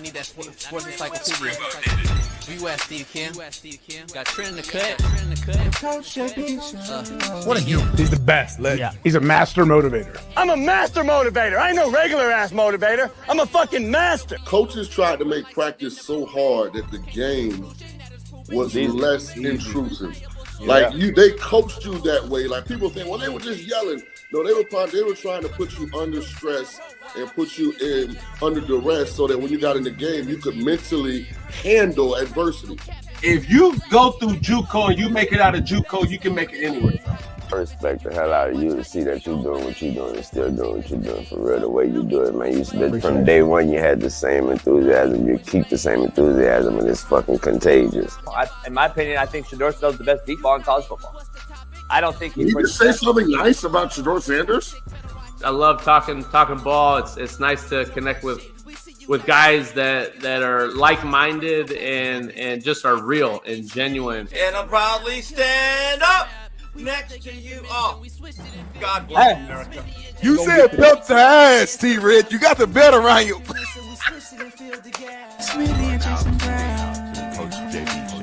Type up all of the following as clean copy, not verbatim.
that sports encyclopedia. U.S. Steve Kim. Got Trent in the cut. What a human. He's the best. Yeah. He's a master motivator. I'm a master motivator. I ain't no regular ass motivator. I'm a fucking master. Coaches tried to make practice so hard that the game was less intrusive. Like they coached you that way. Like people think, well, they were just yelling. No, they were trying to put you under stress and put you in under duress so that when you got in the game, you could mentally handle adversity. If you go through JUCO and you make it out of JUCO, you can make it anywhere. I respect the hell out of you to see that you're doing what you're doing and still doing what you're doing for real, the way you do it, man. From day one, you had the same enthusiasm. You keep the same enthusiasm, and it's fucking contagious. In my opinion, I think Shedeur Sanders is the best deep ball in college football. I don't think he's. Can you just say something nice about Shedeur Sanders? I love talking ball. It's nice to connect with guys that are like-minded and just are real and genuine. And I'll proudly stand up next to you all. God bless America. You said belt to ass, T-Red. You got the belt around you. Coach JB Show.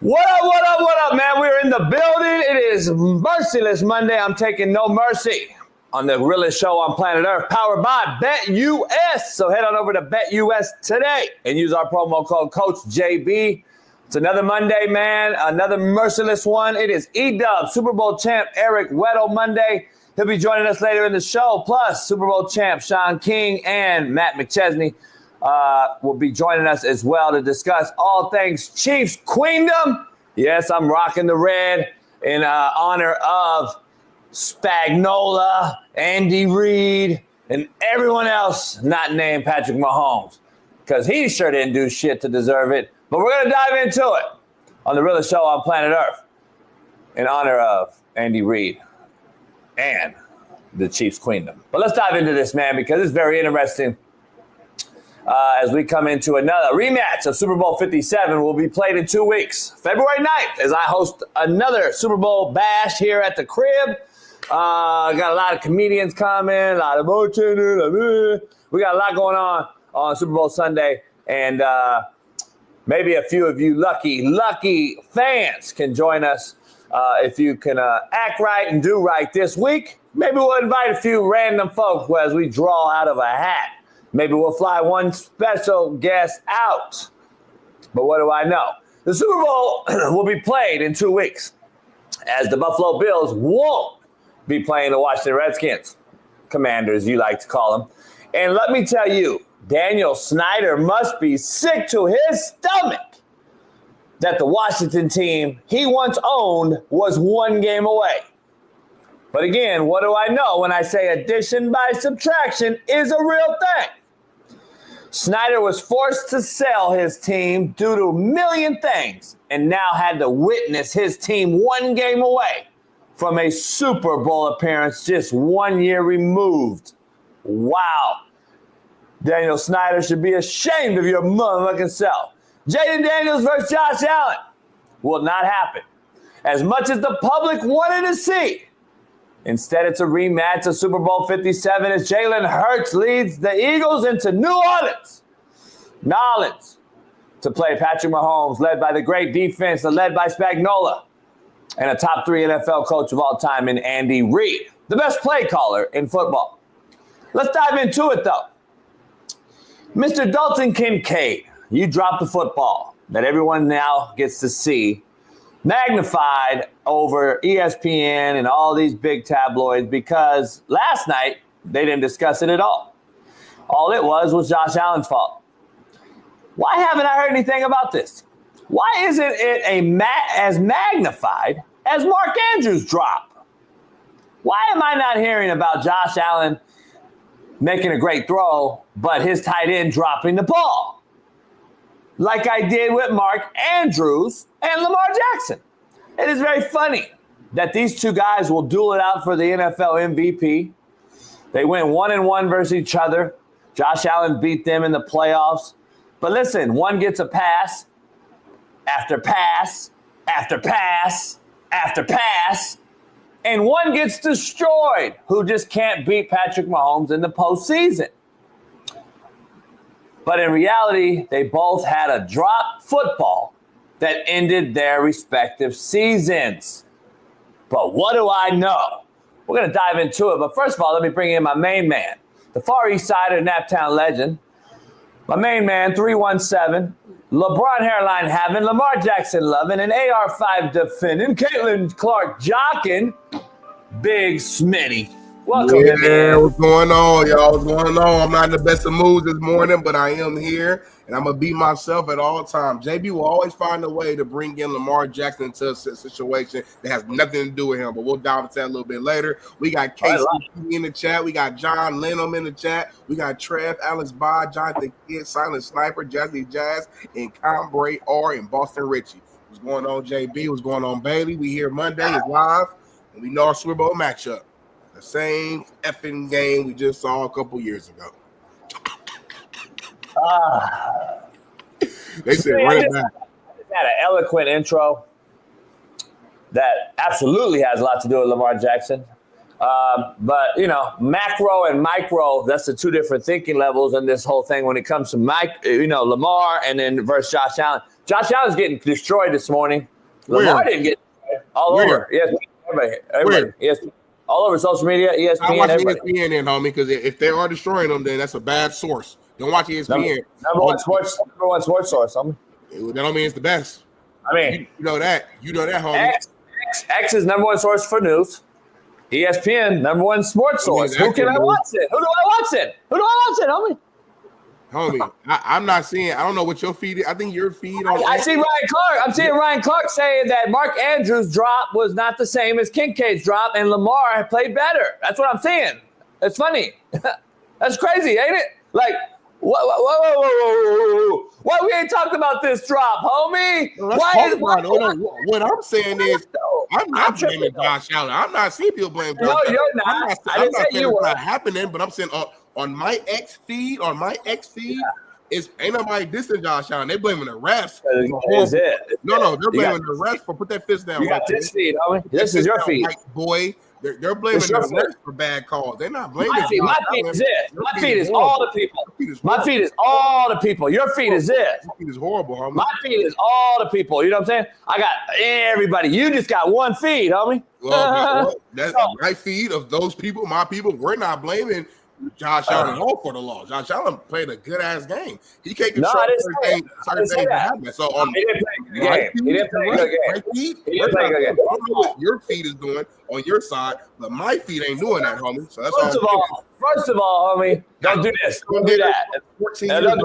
What up, man? We're in the building. It is Merciless Monday. I'm taking no mercy on the realest show on planet Earth, powered by BetUS. So head on over to BetUS today and use our promo code Coach JB. It's another Monday, man. Another Merciless one. It is E-Dub, Super Bowl champ Eric Weddle Monday. He'll be joining us later in the show. Plus, Super Bowl champ Shaun King and Matt McChesney will be joining us as well to discuss all things Chiefs Queendom. Yes, I'm rocking the red in honor of Spagnola, Andy Reid, and everyone else not named Patrick Mahomes, because he sure didn't do shit to deserve it. But we're going to dive into it on the realest show on planet Earth in honor of Andy Reid and the Chiefs Queendom. But let's dive into this, man, because it's very interesting. As we come into another rematch of Super Bowl 57 will be played in 2 weeks. February 9th, as I host another Super Bowl bash here at the crib. Got a lot of comedians coming, a lot of bartenders. We got a lot going on Super Bowl Sunday. And maybe a few of you lucky fans can join us. If you can act right and do right this week, maybe we'll invite a few random folks as we draw out of a hat. Maybe we'll fly one special guest out. But what do I know? The Super Bowl will be played in 2 weeks, as the Buffalo Bills won't be playing the Washington Redskins, Commanders, you like to call them. And let me tell you, Daniel Snyder must be sick to his stomach that the Washington team he once owned was 1 game away. But again, what do I know when I say addition by subtraction is a real thing? Snyder was forced to sell his team due to a million things and now had to witness his team 1 game away from a Super Bowl appearance just 1 year removed. Wow. Daniel Snyder should be ashamed of your motherfucking self. Jaden Daniels versus Josh Allen will not happen. As much as the public wanted to see, instead, it's a rematch of Super Bowl 57 as Jalen Hurts leads the Eagles into New Orleans to play Patrick Mahomes, led by the great defense and led by Spagnola, and a top 3 NFL coach of all time in Andy Reid, the best play caller in football. Let's dive into it, though. Mr. Dalton Kincaid, you dropped the football that everyone now gets to see, magnified over ESPN and all these big tabloids, because last night they didn't discuss it at all. All it was Josh Allen's fault. Why haven't I heard anything about this? Why isn't it as magnified as Mark Andrews' drop? Why am I not hearing about Josh Allen making a great throw, but his tight end dropping the ball? Like I did with Mark Andrews and Lamar Jackson. It is very funny that these two guys will duel it out for the NFL MVP. They went 1-1 versus each other. Josh Allen beat them in the playoffs. But listen, one gets a pass after pass after pass after pass, and one gets destroyed, who just can't beat Patrick Mahomes in the postseason. But in reality, they both had a drop football that ended their respective seasons. But what do I know? We're going to dive into it. But first of all, let me bring in my main man, the Far East Sider, Naptown legend. My main man, 317, LeBron hairline having, Lamar Jackson loving, and AR5 defending, Caitlin Clark jocking, Big Smitty. Welcome, man. What's going on, y'all? What's going on? I'm not in the best of moods this morning, but I am here, and I'm going to be myself at all times. JB will always find a way to bring in Lamar Jackson into a situation that has nothing to do with him, but we'll dive into that a little bit later. We got Casey in the chat. We got John Lenham in the chat. We got Trev, Alex Bod, Jonathan Kidd, Silent Sniper, Jazzy Jazz, and Combray R, and Boston Richie. What's going on, JB? What's going on, Bailey? We here Monday. It's live, and we know our Super Bowl matchup. The same effing game we just saw a couple years ago. They said right back. I just had an eloquent intro that absolutely has a lot to do with Lamar Jackson. But, you know, macro and micro, that's the two different thinking levels in this whole thing when it comes to Lamar and then versus Josh Allen. Josh Allen's getting destroyed this morning. Lamar didn't get destroyed. All over. Yes, everybody. Yes. All over social media, ESPN. I watch ESPN then, homie, because if they are destroying them, then that's a bad source. Don't watch ESPN. Number one sports source, homie. That don't mean it's the best. I mean, you know that. You know that, homie. X is number one source for news. ESPN, number one sports source. Who can I watch it? Who do I watch it? Homie? Homie, I'm not seeing. I don't know what your feed is. I think your feed. I see Ryan Clark. I'm seeing Ryan Clark saying that Mark Andrews' drop was not the same as Kincaid's drop, and Lamar played better. That's what I'm saying. It's funny. That's crazy, ain't it? Like, whoa. Why we ain't talked about this drop, homie? What I'm saying is, I'm not blaming Josh Allen. I'm not seeing people blame Josh Allen. No, you're not. I didn't say you were. It's not happening, but I'm saying on my X feed, it's ain't nobody dissing Josh Allen. They blaming the refs. Is it? No, they're blaming the refs for put that fist down. You got this feed, homie. This is your feed, boy. They're blaming the refs for bad calls. They're not blaming. My feed is it. My feed is all the people. My feed is all the people. Your feed is it. My feed is horrible, homie. My feed is all the people. You know what I'm saying? I got everybody. You just got one feed, homie. Well, that's my feed of those people, my people. We're not blaming Josh Allen all for the loss. Josh Allen played a good ass game. He can't control certain things that happen. So he didn't play a good game. He didn't play a good game. I don't know what your feed is doing on your side, but my feed ain't doing that, homie. So that's First of all, homie, don't do this. Don't do that. 14 years old,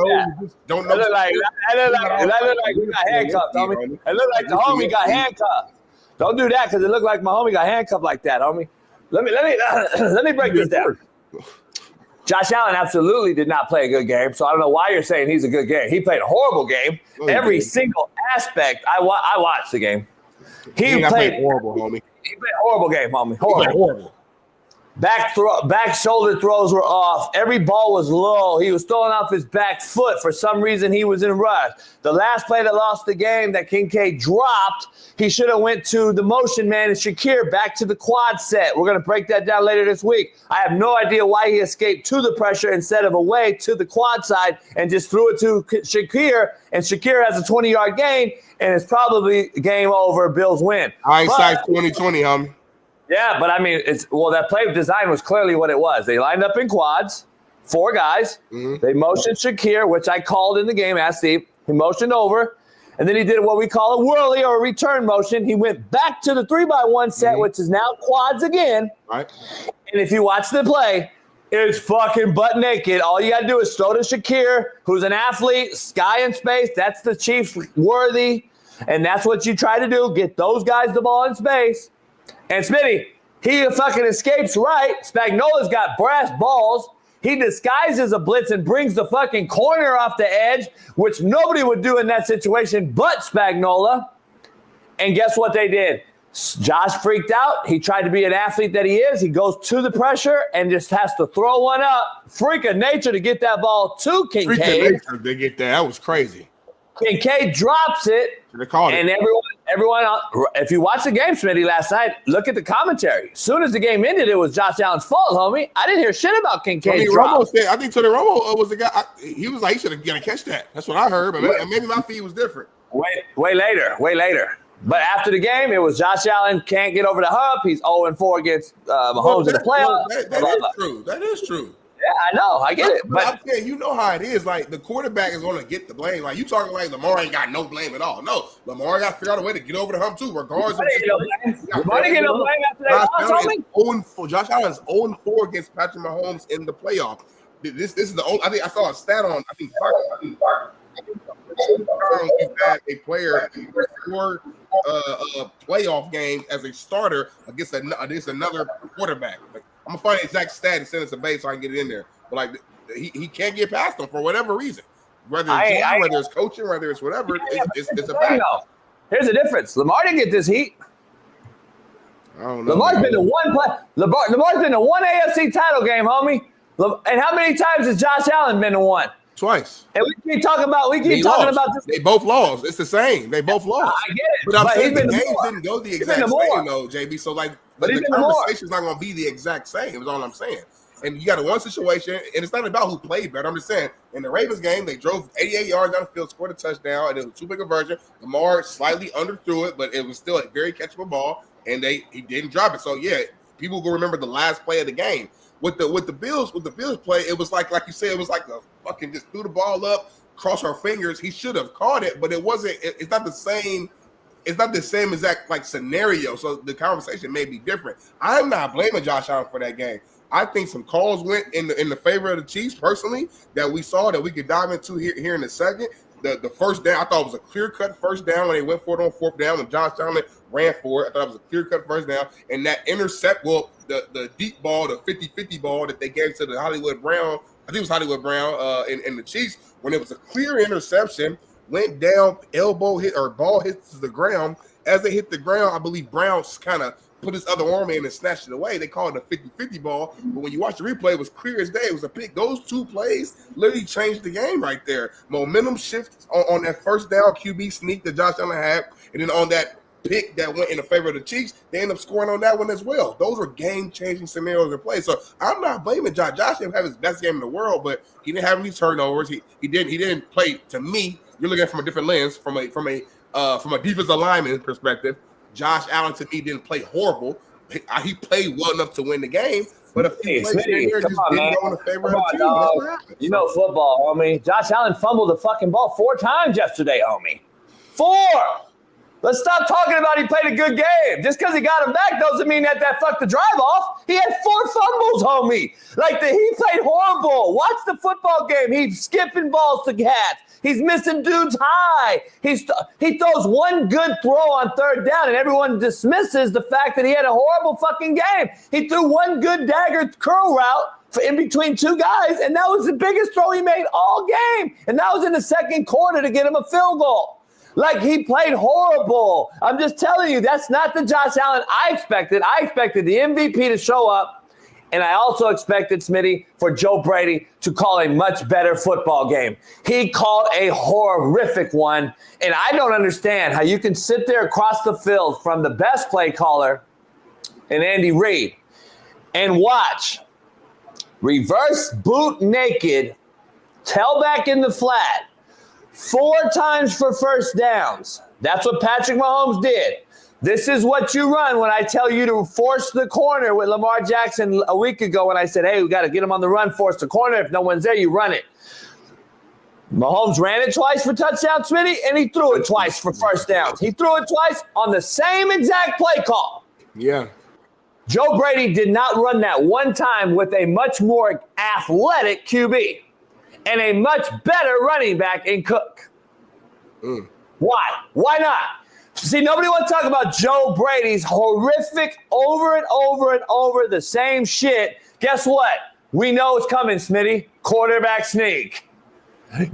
don't know. That look like we got handcuffed, homie. It look like the homie got handcuffed. Don't do that because it looked like my homie got handcuffed like that, homie. Let me break this down. Josh Allen absolutely did not play a good game, so I don't know why you're saying he's a good game. He played a horrible game. Every single aspect, I watched the game. He played horrible, homie. He played a horrible game, homie. Horrible. Back shoulder throws were off. Every ball was low. He was throwing off his back foot. For some reason, he was in rush. The last play that lost the game that Kincaid dropped, he should have went to the motion man and Shakir back to the quad set. We're going to break that down later this week. I have no idea why he escaped to the pressure instead of away to the quad side and just threw it to Shakir, and Shakir has a 20-yard gain, and it's probably game over. Bills win. Hindsight 2020, homie. Yeah, but I mean, that play design was clearly what it was. They lined up in quads, 4 guys. Mm-hmm. They motioned Shakir, which I called in the game, asked Steve. He motioned over, and then he did what we call a whirly or a return motion. He went back to the 3x1 set, which is now quads again. Right. And if you watch the play, it's fucking butt naked. All you got to do is throw to Shakir, who's an athlete, sky in space. That's the Chiefs worthy. And that's what you try to do, get those guys the ball in space. And Smitty, he fucking escapes right. Spagnola's got brass balls. He disguises a blitz and brings the fucking corner off the edge, which nobody would do in that situation but Spagnola. And guess what they did? Josh freaked out. He tried to be an athlete that he is. He goes to the pressure and just has to throw one up. Freak of nature to get that ball to Kincaid. Freak of nature to get that. That was crazy. Kincaid drops it. And everyone, if you watched the game, Smitty, last night, look at the commentary. As soon as the game ended, it was Josh Allen's fault, homie. I didn't hear shit about Kincaid. I think Tony Romo was the guy. He was like, he should have got to catch that. That's what I heard. But maybe my feed was different. Way later. But after the game, it was Josh Allen can't get over the hump. He's 0-4 against Mahomes in the playoffs. That is true. That is true. Yeah, I know. I get it. But I'm saying, you know how it is. Like, the quarterback is going to get the blame. Like, you talking like Lamar ain't got no blame at all. No, Lamar got to figure out a way to get over the hump, too, regardless. Lamar didn't get no blame after that loss, Josh Allen is 0-4 against Patrick Mahomes in the playoff. This is the only – I think I saw a stat on – we've had a player score playoff games as a starter against another quarterback. Like, I'm gonna find the exact stat and send us a base so I can get it in there. But like he can't get past them for whatever reason, whether it's coaching, whether it's whatever. It's a fact. Here's the difference: Lamar didn't get this heat. I don't know. Lamar's been to one play. Lamar's been to one AFC title game, homie. And how many times has Josh Allen been to one? Twice. And we keep talking about this. They both lost. It's the same. They both lost. I get it. But I'm saying the games didn't go the exact same, though, JB. So like the conversation's not gonna be the exact same, is all I'm saying. And you got a one situation, and it's not about who played better. I'm just saying, in the Ravens game, they drove 88 yards down the field, scored a touchdown, and it was too big a version. Lamar slightly underthrew it, but it was still a very catchable ball, and he didn't drop it. So yeah, people will remember the last play of the game. With the Bills play, it was like you said, it was like a fucking just threw the ball up, cross our fingers. He should have caught it, but it wasn't. It's not the same. It's not the same exact like scenario. So the conversation may be different. I'm not blaming Josh Allen for that game. I think some calls went in the favor of the Chiefs personally that we saw that we could dive into here in a second. The first down, I thought it was a clear-cut first down when they went for it on fourth down when Josh Allen ran for it. I thought it was a clear-cut first down. And that intercept, the deep ball, the 50-50 ball that they gave to the Hollywood Brown, I think it was Hollywood Brown in the Chiefs, when it was a clear interception, went down, elbow hit or ball hits the ground. As they hit the ground, I believe Brown kind of put his other arm in and snatched it away. They called it a 50-50 ball. But when you watch the replay, it was clear as day. It was a pick. Those two plays literally changed the game right there. Momentum shift on that first down QB sneak that Josh Allen had. And then on that pick that went in the favor of the Chiefs, they ended up scoring on that one as well. Those were game-changing scenarios in play. So I'm not blaming Josh. Josh didn't have his best game in the world, but he didn't have any turnovers. He didn't play, to me, you're looking at it from a different lens, from a defensive lineman perspective. Josh Allen, to me, didn't play horrible. He played well enough to win the game, but a few plays here just didn't go in the favor of the team. You know football, homie. Josh Allen fumbled the fucking ball 4 times yesterday, homie. 4! Let's stop talking about he played a good game. Just because he got him back doesn't mean that fucked the drive off. He had 4 fumbles, homie. He played horrible. Watch the football game. He's skipping balls to cats. He's missing dudes high. He throws one good throw on third down, and everyone dismisses the fact that he had a horrible fucking game. He threw one good dagger curl route in between 2 guys, and that was the biggest throw he made all game. And that was in the second quarter to get him a field goal. He played horrible. I'm just telling you, that's not the Josh Allen I expected. I expected the MVP to show up. And I also expected, Smitty, for Joe Brady to call a much better football game. He called a horrific one. And I don't understand how you can sit there across the field from the best play caller and Andy Reid and watch reverse boot naked, tailback in the flat, 4 times for first downs. That's what Patrick Mahomes did. This is what you run when I tell you to force the corner with Lamar Jackson a week ago when I said, hey, we got to get him on the run, force the corner. If no one's there, you run it. Mahomes ran it twice for touchdown, Smitty, and he threw it twice for first downs. He threw it twice on the same exact play call. Yeah. Joe Brady did not run that one time with a much more athletic QB and a much better running back in Cook. Why? Why not? See, nobody wants to talk about Joe Brady's horrific over and over and over the same shit. Guess what? We know it's coming, Smitty. Quarterback sneak.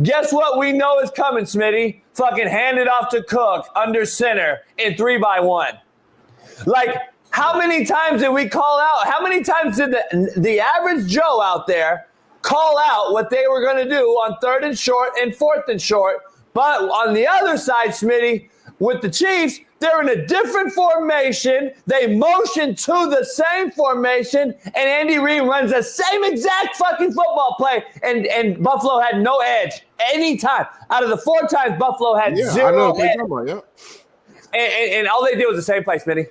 Guess what we know is coming, Smitty? Fucking hand it off to Cook under center in 3-by-1. Like, how many times did we call out? How many times did the average Joe out there call out what they were going to do on 3rd and short and 4th and short? But on the other side, Smitty, with the Chiefs, they're in a different formation. They motion to the same formation, and Andy Reid runs the same exact fucking football play, and Buffalo had no edge anytime. Out of the 4 times, Buffalo had zero edge. And all they did was the same play, Smitty.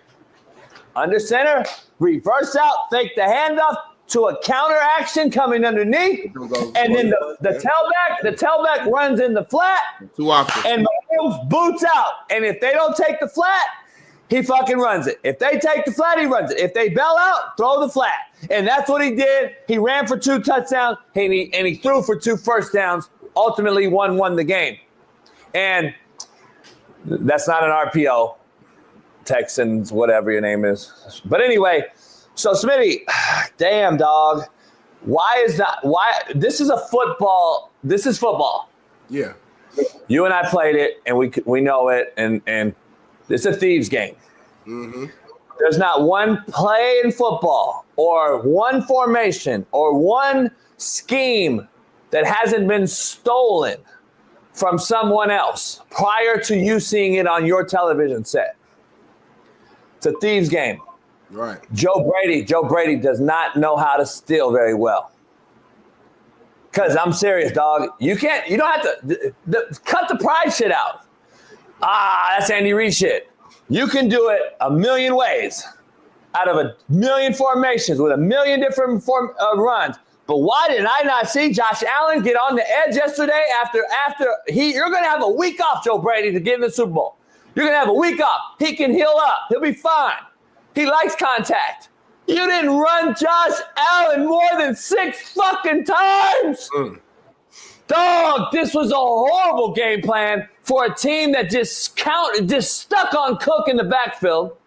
Under center, reverse out, fake the handoff to a counter action coming underneath, and then the tailback runs in the flat, and Mahomes boots out. And if they don't take the flat, he fucking runs it. If they take the flat, he runs it. If they bail out, throw the flat. And that's what he did. He ran for 2 touchdowns, and he threw for 2 first downs. Ultimately, won the game. And that's not an RPO. Texans, whatever your name is. But anyway, so Smitty, damn dog. Why this is football. Yeah. You and I played it, and we know it, and it's a thieves game. Mm-hmm. There's not one play in football or one formation or one scheme that hasn't been stolen from someone else prior to you seeing it on your television set. It's a thieves game. Right. Joe Brady does not know how to steal very well. Because I'm serious, dog. You don't have to cut the pride shit out. That's Andy Reid shit. You can do it a million ways, out of a million formations with a million different runs. But why did I not see Josh Allen get on the edge yesterday after you're going to have a week off, Joe Brady, to get in the Super Bowl. You're going to have a week off. He can heal up. He'll be fine. He likes contact. You didn't run Josh Allen more than 6 fucking times. Dog, this was a horrible game plan for a team that just stuck on Cook in the backfield.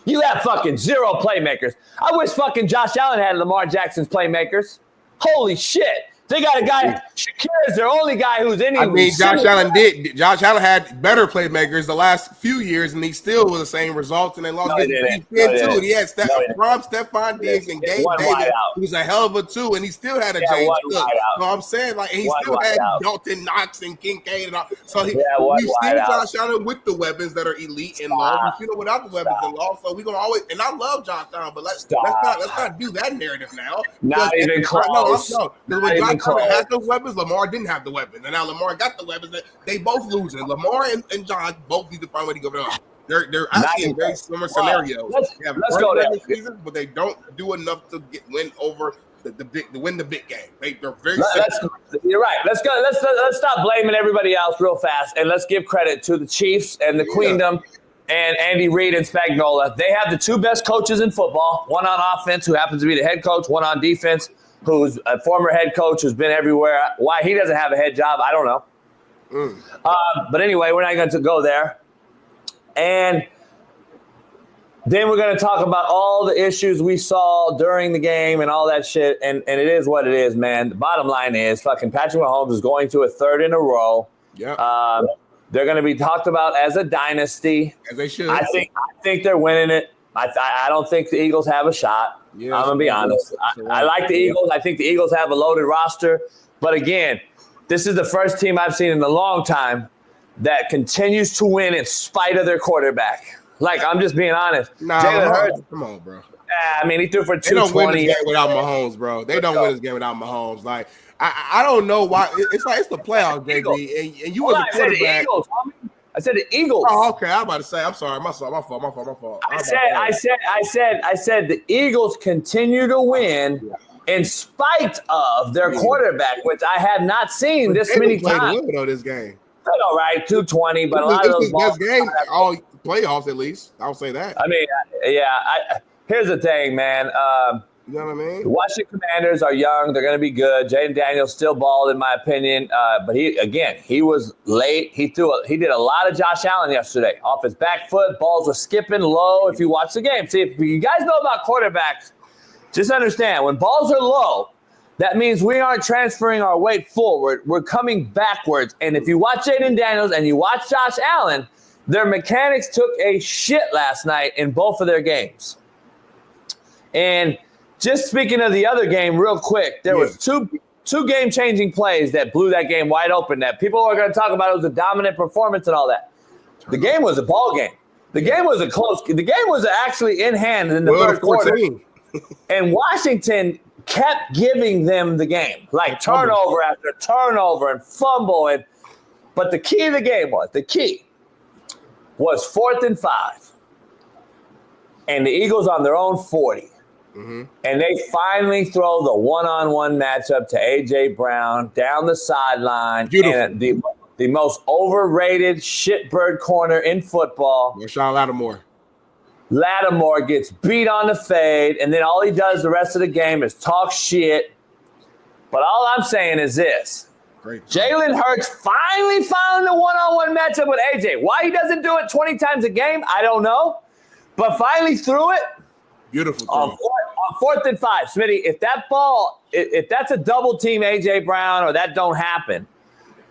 You have fucking 0 playmakers. I wish fucking Josh Allen had Lamar Jackson's playmakers. Holy shit. They got a guy, Shedeur is their only guy who's in. I mean, Josh Allen had better playmakers the last few years, and he still was the same results, and they lost too. He had Stephon Diggs and Gabe Davis, who's a hell of a 2, and he still had a James Cook. So I'm saying, like, and he still had Dalton Knox and Kincaid and all. So we've seen Josh Allen with the weapons that are elite and low. We've seen him without the weapons and low. So we're gonna always, and I love Josh Allen, but let's not do that narrative now. Not even close. No. Had the weapons, Lamar didn't have the weapons, and now Lamar got the weapons. They both losing. Lamar and John both need to find a way to go down. They're actually in very similar scenarios. They have let's go there, season, but they don't do enough to win over win the big game. They're very. You're right. Let's go. Let's stop blaming everybody else real fast, and let's give credit to the Chiefs and the Queendom and Andy Reid and Spagnuolo. They have the 2 best coaches in football. One on offense, who happens to be the head coach. One on defense, who's a former head coach who's been everywhere. Why he doesn't have a head job, I don't know. But anyway, we're not going to go there. And then we're going to talk about all the issues we saw during the game and all that shit. And it is what it is, man. The bottom line is fucking Patrick Mahomes is going to a 3rd in a row. Yeah. They're going to be talked about as a dynasty. As they should. I think they're winning it. I don't think the Eagles have a shot. Yeah, I'm going to be honest. I like the Eagles. I think the Eagles have a loaded roster. But again, this is the first team I've seen in a long time that continues to win in spite of their quarterback. Like, I'm just being honest. Jalen Hurts. Come on, bro. I mean, he threw for 220. They don't win this game without Mahomes, bro. They don't win this game without Mahomes. Like, I don't know why. It's the playoffs, JB. And you was a quarterback. I said the Eagles. Oh, okay. I'm about to say. I'm sorry. My fault. I said the Eagles continue to win in spite of their quarterback, which I have not seen this many times. They played this game. That's all right, 220, but a lot of those best game all playoffs at least. I'll say that. I mean, here's the thing, man. You know what I mean? The Washington Commanders are young. They're going to be good. Jaden Daniels still balled, in my opinion. But he was late. He did a lot of Josh Allen yesterday. Off his back foot, balls were skipping low if you watch the game. See, if you guys know about quarterbacks, just understand, when balls are low, that means we aren't transferring our weight forward. We're coming backwards. And if you watch Jaden Daniels and you watch Josh Allen, their mechanics took a shit last night in both of their games. And just speaking of the other game real quick, there was two game-changing plays that blew that game wide open that people are going to talk about. It was a dominant performance and all that. The game was a ball game. The game was a close – the game was actually in hand in the third quarter. And Washington kept giving them the game, like turnover after turnover and fumble. But the key of the game was 4th and 5. And the Eagles on their own 40. Mm-hmm. And they finally throw the one-on-one matchup to A.J. Brown down the sideline. And the most overrated shitbird corner in football. Shaun Lattimore. Lattimore gets beat on the fade, and then all he does the rest of the game is talk shit. But all I'm saying is this. Jalen Hurts finally found the one-on-one matchup with A.J. Why he doesn't do it 20 times a game, I don't know. But finally threw it. Beautiful. On 4th and 5, Smitty, if that ball, if that's a double team A.J. Brown or that don't happen,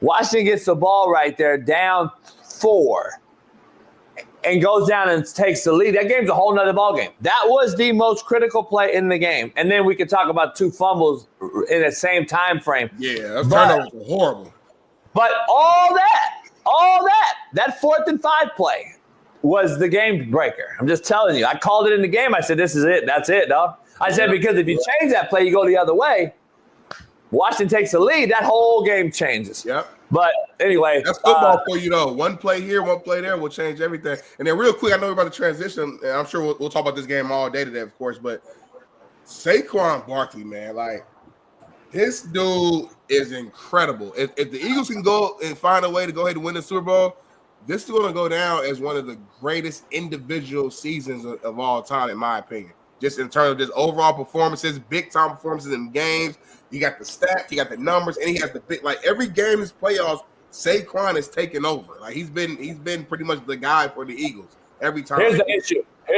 Washington gets the ball right there down 4 and goes down and takes the lead. That game's a whole nother ball game. That was the most critical play in the game. And then we could talk about 2 fumbles in the same time frame. Yeah, turnovers were horrible. But all that 4th and 5 play was the game breaker. I'm just telling you. I called it in the game. I said, this is it. That's it, dog. I said, because if you change that play, you go the other way. Washington takes the lead. That whole game changes. Yep. But anyway. That's football for you, though. One play here, one play there will change everything. And then real quick, I know we're about to transition. And I'm sure we'll talk about this game all day today, of course. But Saquon Barkley, man, like, this dude is incredible. If the Eagles can go and find a way to go ahead and win the Super Bowl, this is going to go down as one of the greatest individual seasons of all time, in my opinion. Just in terms of just overall performances, big-time performances in games. You got the stats, you got the numbers, and he has the big – like, every game in his playoffs, Saquon is taking over. Like, he's been pretty much the guy for the Eagles every time. Here's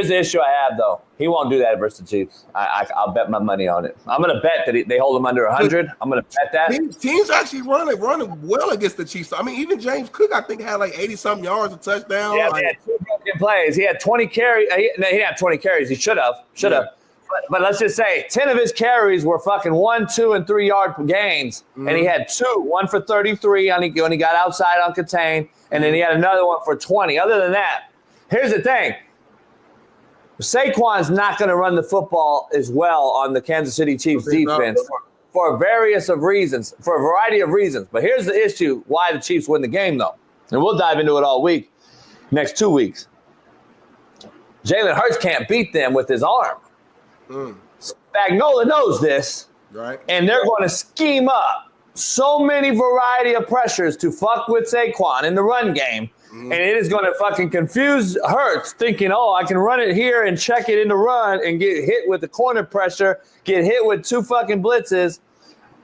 the issue I have, though. He won't do that versus the Chiefs. I'll bet my money on it. I'm going to bet that they hold him under 100. I'm going to bet that. Teams actually running well against the Chiefs. I mean, even James Cook, I think, had like 80-something yards, a touchdown. Yeah, he had 2 broken plays. He had 20 carries. He didn't have 20 carries. He should have. Yeah. But let's just say 10 of his carries were fucking 1, 2, and 3 yard gains. Mm-hmm. And he had 2, one for 33 when he got outside on contain, and then he had another one for 20. Other than that, here's the thing. Saquon's not going to run the football as well on the Kansas City Chiefs defense for a variety of reasons. But here's the issue why the Chiefs win the game, though. And we'll dive into it all week, next 2 weeks. Jalen Hurts can't beat them with his arm. Spagnuolo knows this, right? And they're going to scheme up so many variety of pressures to fuck with Saquon in the run game. And it is going to fucking confuse Hurts, thinking, I can run it here and check it in the run and get hit with the corner pressure, get hit with 2 fucking blitzes.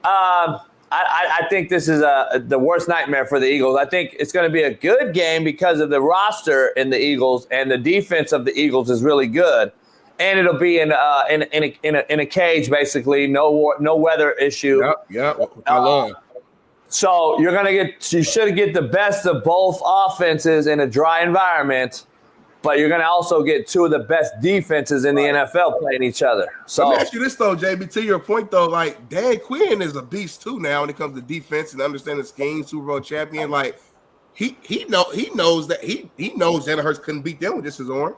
I think this is the worst nightmare for the Eagles. I think it's going to be a good game because of the roster in the Eagles, and the defense of the Eagles is really good. And it'll be in a cage, basically, no weather issue. Yep. So you should get the best of both offenses in a dry environment, but you're going to also get 2 of the best defenses in the NFL playing each other. So let me ask you this, though, JB, to your point, though, like, Dan Quinn is a beast, too, now when it comes to defense and understanding scheme, Super Bowl champion. Like, he knows Jalen Hurts couldn't beat them with just his arm.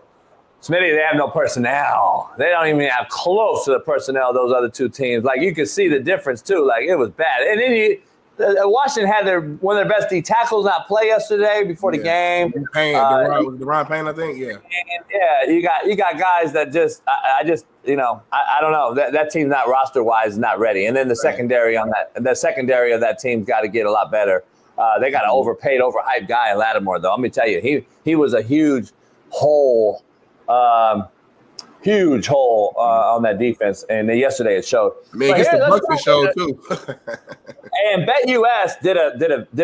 Smitty, they have no personnel. They don't even have close to the personnel of those other 2 teams. Like, you could see the difference, too. Like, it was bad. And then Washington had one of their best D tackles not play yesterday before the game. Deron Payne, I think. Yeah. And you got guys that just I don't know. That team's not roster wise, not ready. And then the secondary of that team's got to get a lot better. They got an overpaid, overhyped guy in Lattimore, though. Let me tell you, he was a huge hole huge hole on that defense. And then yesterday it showed. I mean, it's the Bucks show too. And BetUS did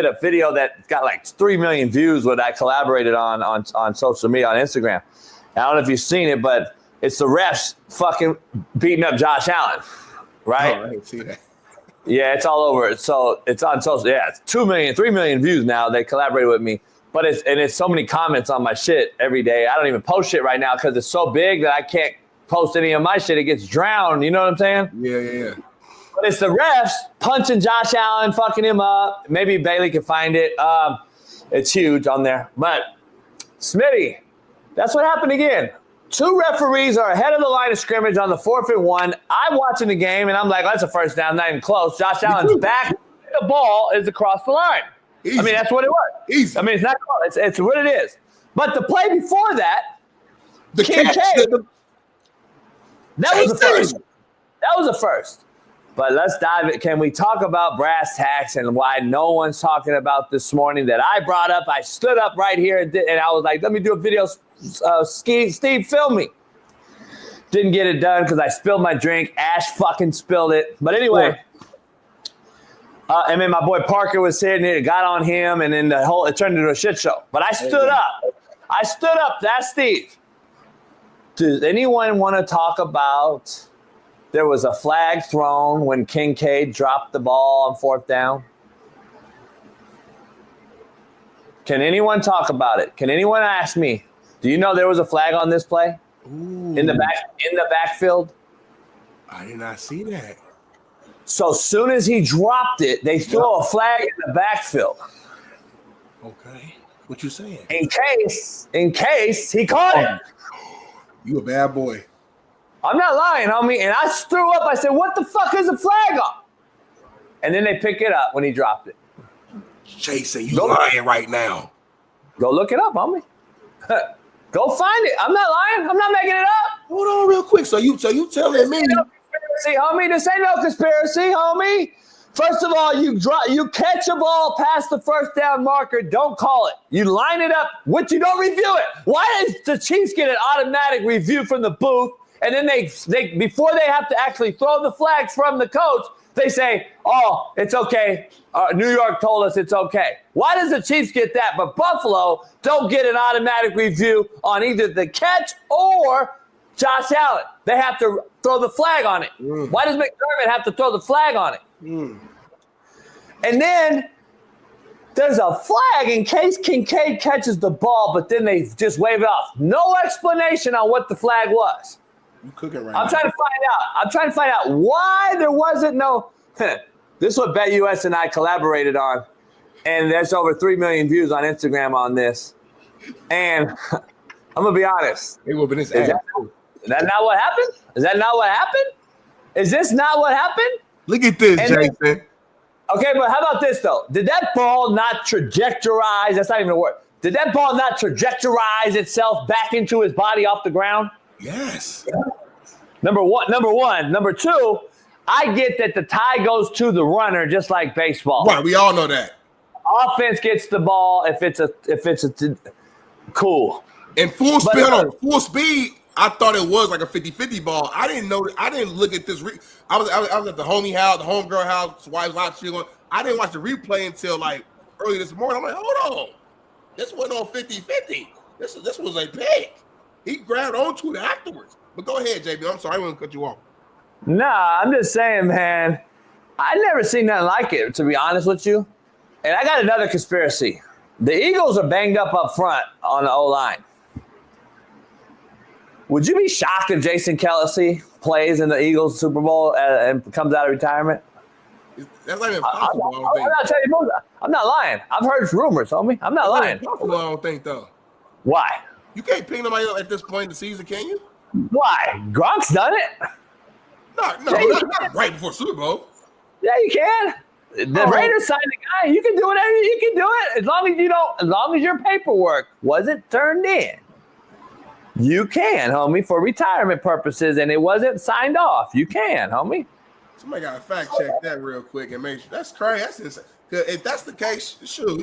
a video that got like 3 million views. What I collaborated on social media on Instagram. I don't know if you've seen it, but it's the refs fucking beating up Josh Allen, right? Oh, I didn't see that. Yeah, it's all over. So it's on social. Yeah, it's 2 million, 3 million views now. They collaborated with me, but it's so many comments on my shit every day. I don't even post shit right now because it's so big that I can't post any of my shit. It gets drowned. You know what I'm saying? Yeah. But it's the refs punching Josh Allen, fucking him up. Maybe Bailey can find it. It's huge on there. But Smitty, that's what happened again. 2 referees are ahead of the line of scrimmage on the 4th and 1. I'm watching the game, and I'm like, that's a first down, not even close. Josh Allen's back. The ball is across the line. Easy. I mean, that's what it was. Easy. I mean, it's not close. It's what it is. But the play before that, the catch. That was the first. That was the first. But let's dive in. Can we talk about brass tacks and why no one's talking about this morning that I brought up? I stood up right here and I was like, let me do a video. Steve, film me. Didn't get it done because I spilled my drink. Ash fucking spilled it. But anyway, and then my boy Parker was hitting it. It got on him, and then it turned into a shit show. But I stood up. That's Steve. Does anyone want to talk about there was a flag thrown when Kincaid dropped the ball on 4th down? Can anyone talk about it? Can anyone ask me? Do you know there was a flag on this play? Ooh. In the backfield? I did not see that. So soon as he dropped it, they throw a flag in the backfield. Okay. What you saying? In case he caught it. You a bad boy. I'm not lying, homie. And I threw up. I said, what the fuck is the flag on? And then they pick it up when he dropped it. Jason, you lying right now. Go look it up, homie. Go find it. I'm not lying. I'm not making it up. Hold on real quick. So you telling me? No conspiracy, homie. This ain't no conspiracy, homie. First of all, you catch a ball past the 1st down marker. Don't call it. You line it up, which you don't review it. Why does the Chiefs get an automatic review from the booth? And then they before they have to actually throw the flags from the coach, they say, oh, it's okay. New York told us it's okay. Why does the Chiefs get that, but Buffalo don't get an automatic review on either the catch or Josh Allen? They have to throw the flag on it. Why does McDermott have to throw the flag on it? And then there's a flag in case Kincaid catches the ball, but then they just wave it off. No explanation on what the flag was. You cooking right I'm now. trying to find out why there wasn't no. This is what BetUS and I collaborated on, and there's over 3 million views on Instagram on this. And I'm gonna be honest. It will be Is that not what happened? Is that not what happened? Is this not what happened? Look at this, Jason. Okay, but how about this though? Did that ball not trajectorize? That's not even a word. Did that ball not trajectorize itself back into his body off the ground? Yes. Number one. Number 2, I get that the tie goes to the runner just like baseball. Right, we all know that. Offense gets the ball if it's a cool. In full speed, I thought it was like a 50-50 ball. I didn't know. I didn't look at this. I was at the homegirl house. Wife's watching. I didn't watch the replay until like early this morning. I'm like, hold on, this wasn't on 50-50. This was a pick. He grabbed onto it afterwards. But go ahead, JB. I'm sorry, I wouldn't cut you off. Nah, I'm just saying, man. I never seen nothing like it, to be honest with you. And I got another conspiracy. The Eagles are banged up front on the O-line. Would you be shocked if Jason Kelce plays in the Eagles Super Bowl and comes out of retirement? That's not even possible. I'm not lying. I've heard rumors, homie. I'm not lying. Possible, I don't think, though. Why? You can't pick nobody up at this point in the season, can you? Why? Gronk's done it. No, not right before Super Bowl. Yeah, you can. The Raiders signed a guy. You can do whatever you can do it as long as your paperwork wasn't turned in. You can, homie, for retirement purposes, and it wasn't signed off. You can, homie. Somebody got to fact check that real quick and make sure. That's crazy. That's insane. If that's the case, shoot,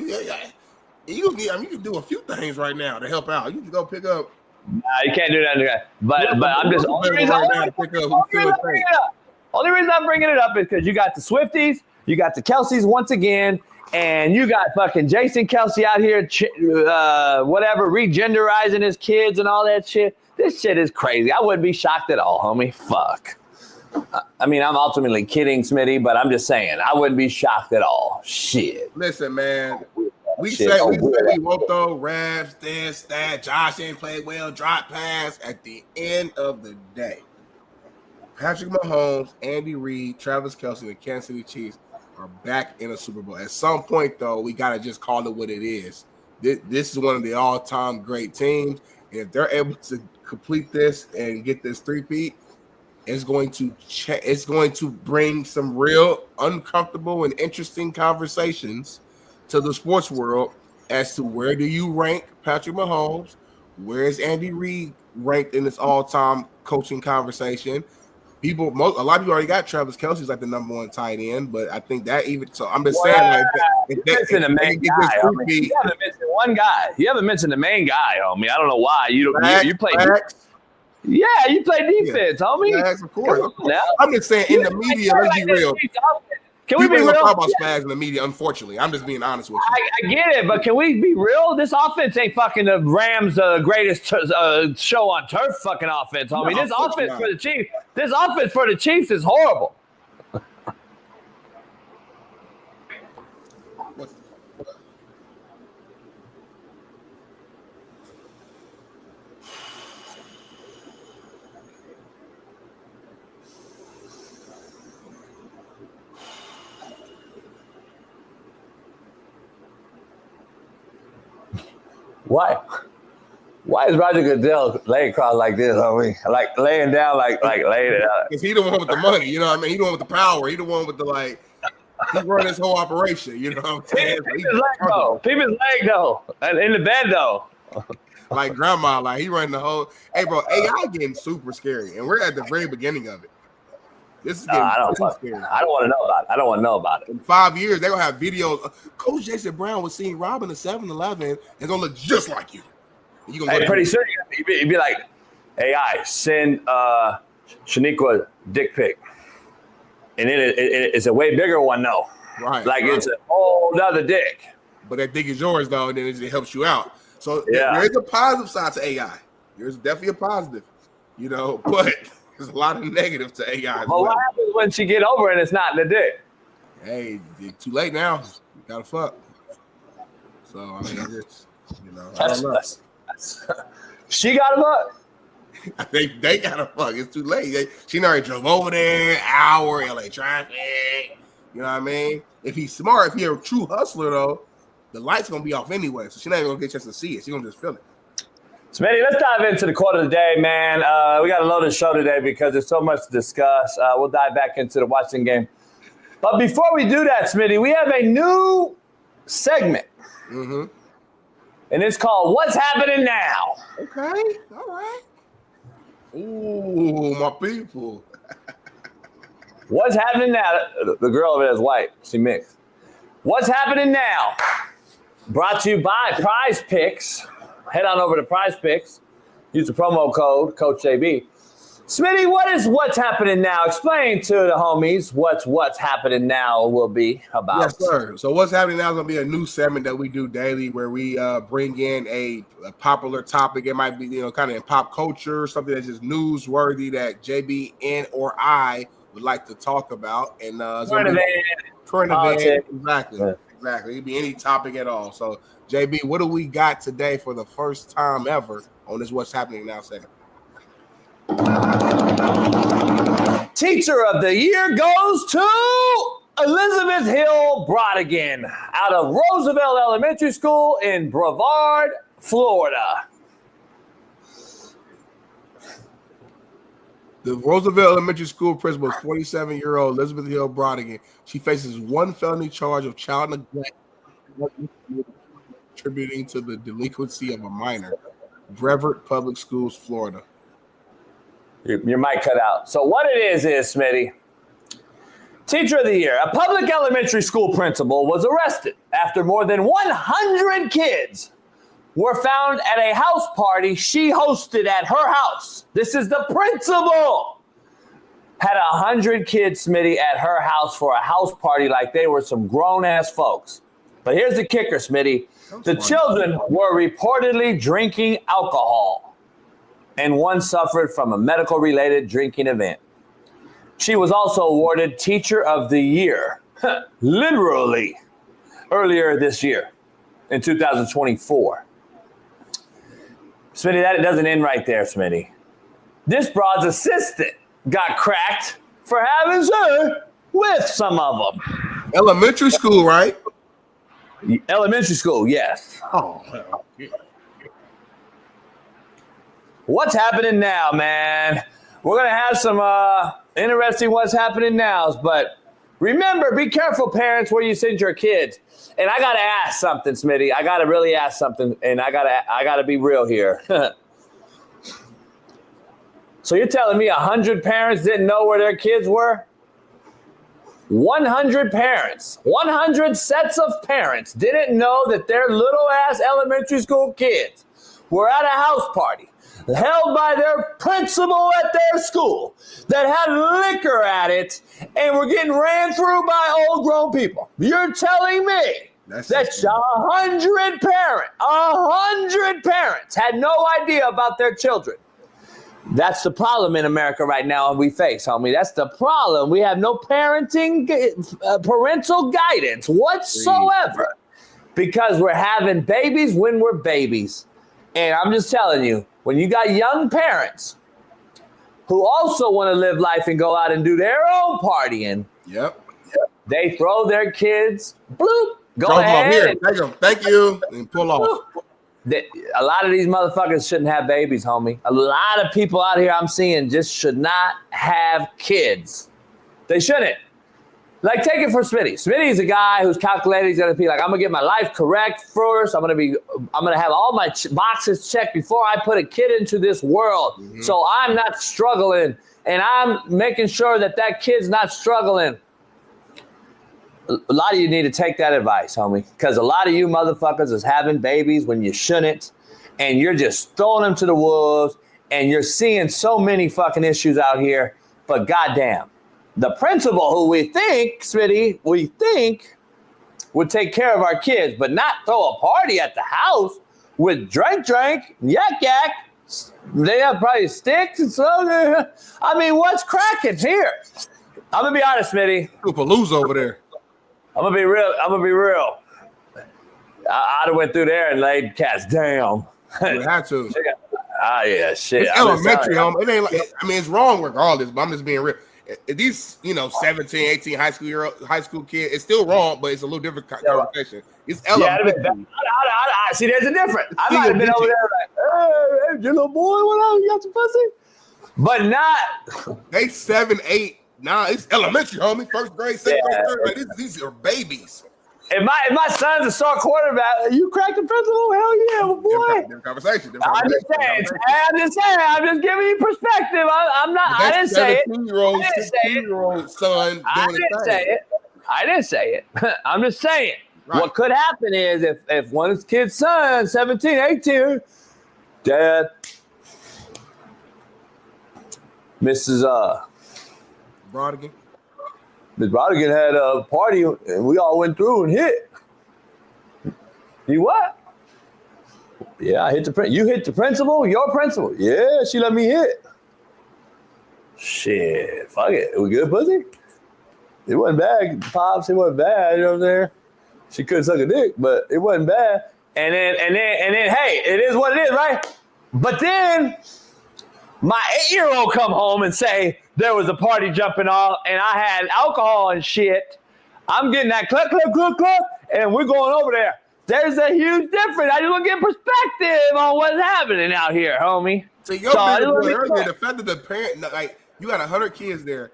you can do a few things right now to help out. You can go pick up Nah, you can't do that. But I'm just only reason I'm bringing it up is because you got the Swifties, you got the Kelseys once again, and you got fucking Jason Kelce out here, regenderizing his kids and all that shit. This shit is crazy. I wouldn't be shocked at all, homie. Fuck. I mean, I'm ultimately kidding, Smitty, but I'm just saying I wouldn't be shocked at all. Shit. Listen, man. We say we won't throw raps, this, that. Josh ain't played well, drop pass. At the end of the day, Patrick Mahomes, Andy Reid, Travis Kelce, the Kansas City Chiefs are back in a Super Bowl. At some point, though, we got to just call it what it is. This is one of the all-time great teams. And if they're able to complete this and get this three-peat, it's going to bring some real uncomfortable and interesting conversations to the sports world as to where do you rank Patrick Mahomes, where is Andy Reid ranked in this all-time coaching conversation. A lot of people already got Travis Kelce's like the number one tight end, but I think that even so. I'm just saying, like, you haven't mentioned one guy. You haven't mentioned the main guy, homie. I don't know why you play. Yeah, you play defense, homie. Spags, of course. I'm just saying, in the media, let's be real. Can we be real? Talk about Spags in the media, unfortunately. I'm just being honest with you. I get it, but can we be real? This offense ain't fucking the Rams' greatest show on turf fucking offense, homie. This offense for the Chiefs is horrible. Why is Roger Goodell laying across like this, homie? Like laying down, like laying it out. Because he the one with the money, you know what I mean? He the one with the power. He the one with the he run this whole operation, you know what I'm saying? Keep his leg though, and in the bed though. Like grandma, like he running the whole. Hey, bro, AI getting super scary, and we're at the very beginning of it. This is getting scary. I don't want to know about it. In 5 years, they're gonna have videos. Coach Jason Brown was seeing Rob in the 7-Eleven and gonna look just like you. You gonna pretty soon you'd be like, AI, send Shaniqua dick pic, and then it's a way bigger one, though. Right. It's a whole nother dick. But that dick is yours, though, and then it helps you out. So there is a positive side to AI. There's definitely a positive, but there's a lot of negative to AI. Well, what happens when she get over and it's not the dick? Hey, it's too late now. You gotta fuck. So I mean, I don't know. She got to fuck. I think they gotta fuck. It's too late. She already drove over there, hour, LA traffic. You know what I mean? If he's smart, if he's a true hustler, though, the light's gonna be off anyway. So she's not even gonna get a chance to see it. She's gonna just feel it. Smitty, let's dive into the quote of the day, man. We got a loaded show today because there's so much to discuss. We'll dive back into the Washington game. But before we do that, Smitty, we have a new segment. Mm-hmm. And it's called What's Happening Now? Okay. All right. Ooh, my people. What's happening now? The girl over there is white. She mixed. What's happening now? Brought to you by Prize Picks. Head on over to Prize Picks. Use the promo code, Coach JB. Smitty, what's happening now? Explain to the homies what's happening now will be about. Yes, sir. So what's happening now is going to be a new segment that we do daily where we bring in a popular topic. It might be, kind of in pop culture, something that's just newsworthy that JB and or I would like to talk about. And current event. Exactly. Yeah. Exactly. It could be any topic at all. So, JB, what do we got today for the first time ever on this What's Happening Now segment? Teacher of the Year goes to Elizabeth Hill Brodigan out of Roosevelt Elementary School in Brevard, Florida. The Roosevelt Elementary School principal is 47-year-old Elizabeth Hill Brodigan. She faces one felony charge of child neglect contributing to the delinquency of a minor. Brevard Public Schools, Florida. Your mic cut out. So what it is, Smitty, Teacher of the Year, a public elementary school principal was arrested after more than 100 kids were found at a house party she hosted at her house. This is the principal. Had 100 kids, Smitty, at her house for a house party like they were some grown-ass folks. But here's the kicker, Smitty. The children were reportedly drinking alcohol, and one suffered from a medical-related drinking event. She was also awarded Teacher of the Year, literally, earlier this year in 2024. Smitty, that doesn't end right there, Smitty. This broad's assistant got cracked for having sex with some of them. Elementary school, right? Elementary school, yes. Oh, What's happening now, man? We're going to have some interesting what's happening now, but remember, be careful, parents, where you send your kids. And I got to ask something, Smitty. I got to really ask something, and I got to be real here. So you're telling me 100 parents didn't know where their kids were? 100 parents, 100 sets of parents didn't know that their little-ass elementary school kids were at a house party held by their principal at their school that had liquor at it and were getting ran through by old grown people. You're telling me that 100 parents had no idea about their children. That's the problem in America right now we face, homie. That's the problem. We have no parental guidance whatsoever because we're having babies when we're babies. And I'm just telling you, when you got young parents who also want to live life and go out and do their own partying, they throw their kids, bloop, go ahead. Here, take them. Thank you, and pull off. A lot of these motherfuckers shouldn't have babies, homie. A lot of people out here I'm seeing just should not have kids. They shouldn't. Like, take it for Smitty. Smitty's a guy who's calculated. He's going to be like, I'm going to get my life correct first. I'm going to have all my boxes checked before I put a kid into this world. Mm-hmm. So I'm not struggling, and I'm making sure that kid's not struggling. A lot of you need to take that advice, homie, because a lot of you motherfuckers is having babies when you shouldn't, and you're just throwing them to the wolves, and you're seeing so many fucking issues out here. But goddamn, the principal who we think, Smitty, would take care of our kids, but not throw a party at the house with drink, yak. They have probably sticks and so. I mean, what's cracking here? I'm gonna be honest, Smitty. Palooza over there. I'm gonna be real. I'd have went through there and laid cats down. You had to. Yeah, shit. It's elementary, homie. It ain't like, I mean, it's wrong regardless, but I'm just being real. These, 17, 18 high school kids, it's still wrong, but it's a little different conversation. It's elementary. Yeah, see, there's a difference. I might have been over there like, hey, you little boy, what up? You got some pussy? But not. They 7, 8. Nah, it's elementary, homie. First grade, second grade, third grade. These are babies. If my son's a star quarterback, you crack the principal? Hell yeah, boy. Different conversation. I'm just saying. I'm just giving you perspective. I didn't say it. 16-year-old son. I didn't say it. I'm just saying. Right. What could happen is if one of his kid's son, 17, 18, dad, Mrs. Brodigan. Miss Brodigan had a party and we all went through and hit. You what? Yeah, I hit the principal. You hit the principal? Your principal? Yeah, she let me hit. Shit, fuck it. It was good pussy? It wasn't bad. Pops, it wasn't bad. You know what I'm saying? She couldn't suck a dick, but it wasn't bad. And then, hey, it is what it is, right? But then my 8-year-old come home and say there was a party jumping off and I had alcohol and shit. I'm getting that cluck, and we're going over there. There's a huge difference. I just want to get perspective on what's happening out here, homie. So the fact that the parent, like, you got 100 kids there,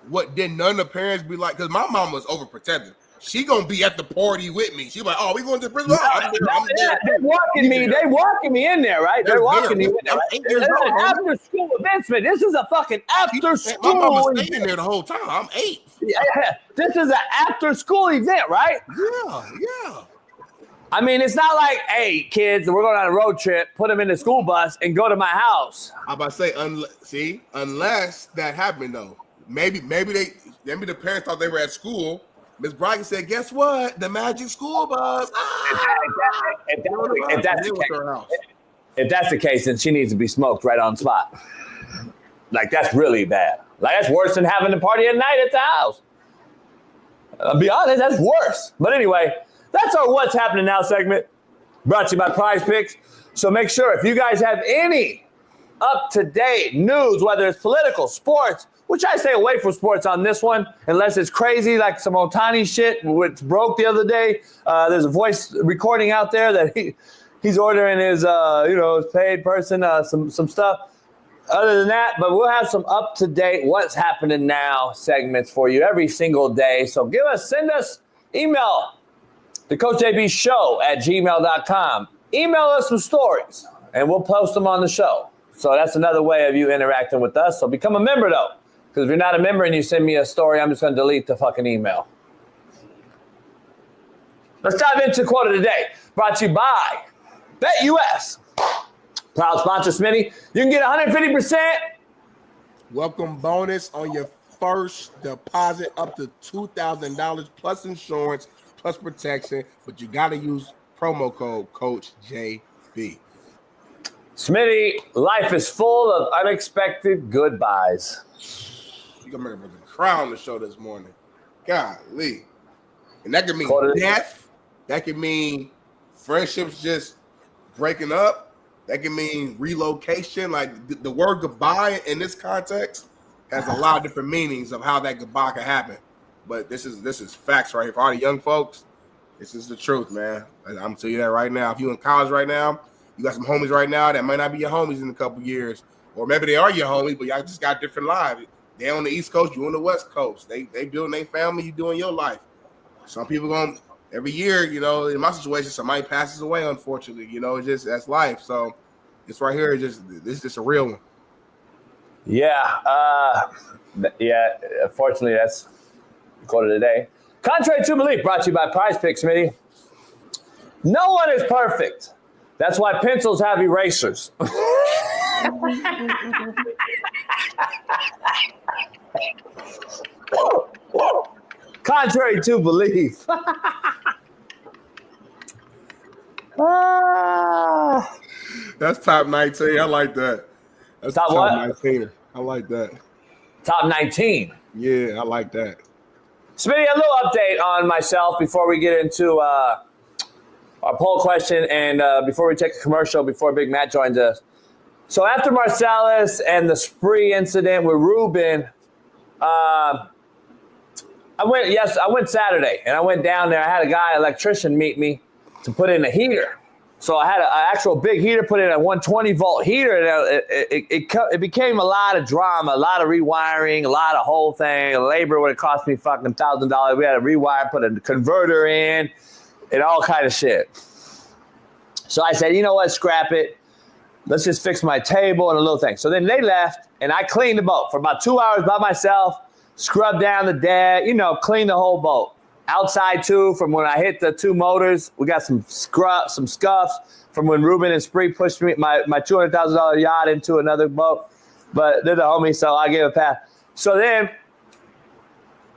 what did none of the parents be like? Because my mom was overprotective. She gonna be at the party with me. She like, oh, we going to the prison? They're walking me in there, right? They're walking me in there. Right? After school event, man. This is a fucking after school. My mom was staying there the whole time. I'm 8. Yeah, this is an after school event, right? Yeah. I mean, it's not like, hey, kids, we're going on a road trip, put them in the school bus, and go to my house. I'm about to say, unless that happened though, maybe the parents thought they were at school. Miss Brighton said, "Guess what? The magic school bus." If that's the case, then she needs to be smoked right on spot. Like, that's really bad. Like, that's worse than having a party at night at the house. I'll be honest, that's worse. But anyway, that's our What's Happening Now segment, brought to you by Prize Picks. So make sure, if you guys have any up-to-date news, whether it's political, sports, which I stay away from sports on this one, unless it's crazy, like some Otani shit, which broke the other day. There's a voice recording out there that he's ordering his, his paid person some stuff. Other than that, but we'll have some up-to-date What's Happening Now segments for you every single day. So send us email to CoachJBShow@gmail.com. Email us some stories, and we'll post them on the show. So that's another way of you interacting with us. So become a member, though, because if you're not a member and you send me a story, I'm just going to delete the fucking email. Let's dive into quote of the day, brought to you by BetUS. Proud sponsor, Smitty. You can get 150%. Welcome bonus on your first deposit up to $2,000 plus insurance plus protection, but you got to use promo code Coach JB. Smitty, life is full of unexpected goodbyes. You gonna make a crown the show this morning. Golly. And that could mean death. That could mean friendships just breaking up. That can mean relocation. Like the word goodbye in this context has a lot of different meanings of how that goodbye can happen. But this is facts right here. For all the young folks, this is the truth, man. I'm gonna tell you that right now. If you're in college right now, you got some homies right now that might not be your homies in a couple years. Or maybe they are your homies, but y'all just got different lives. They on the East Coast, you on the West Coast. They building their family, you doing your life. Some people every year, in my situation, somebody passes away, unfortunately. That's life. So this right here this is just a real one. Yeah. Unfortunately, that's the quote of the day. Contrary to belief, brought to you by Prize Picks, Smitty. No one is perfect. That's why pencils have erasers. Contrary to belief. That's top 19. I like that. That's top what? 19. I like that. Top 19. Yeah, I like that. Smitty, a little update on myself before we get into our poll question and before we take a commercial, before Big Matt joins us. So after Marcellus and the spree incident with Ruben, I went Saturday, and I went down there. I had a guy, electrician, meet me to put in a heater. So I had an actual big heater, put in a 120-volt heater, and it became a lot of drama, a lot of rewiring, a lot of whole thing. Labor would have cost me fucking $1,000. We had to rewire, put a converter in, and all kind of shit. So I said, you know what, scrap it. Let's just fix my table and a little thing. So then they left, and I cleaned the boat for about 2 hours by myself, scrubbed down the deck, cleaned the whole boat. Outside, too, from when I hit the two motors, we got some scuffs from when Ruben and Spree pushed me my $200,000 yacht into another boat. But they're the homies, so I gave a pass. So then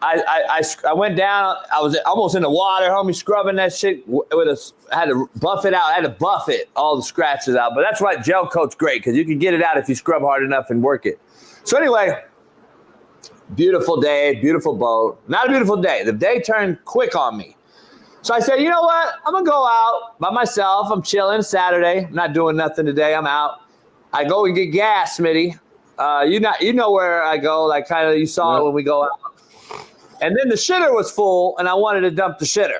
I went down. I was almost in the water, homie, scrubbing that shit. I had to buff it out. I had to buff it, all the scratches out. But that's why gel coat's great, because you can get it out if you scrub hard enough and work it. So anyway, beautiful day, beautiful boat. Not a beautiful day. The day turned quick on me. So I said, you know what? I'm going to go out by myself. I'm chilling Saturday. I'm not doing nothing today. I'm out. I go and get gas, Smitty. You know where I go, like kind of you saw it when we go out. And then the shitter was full, and I wanted to dump the shitter.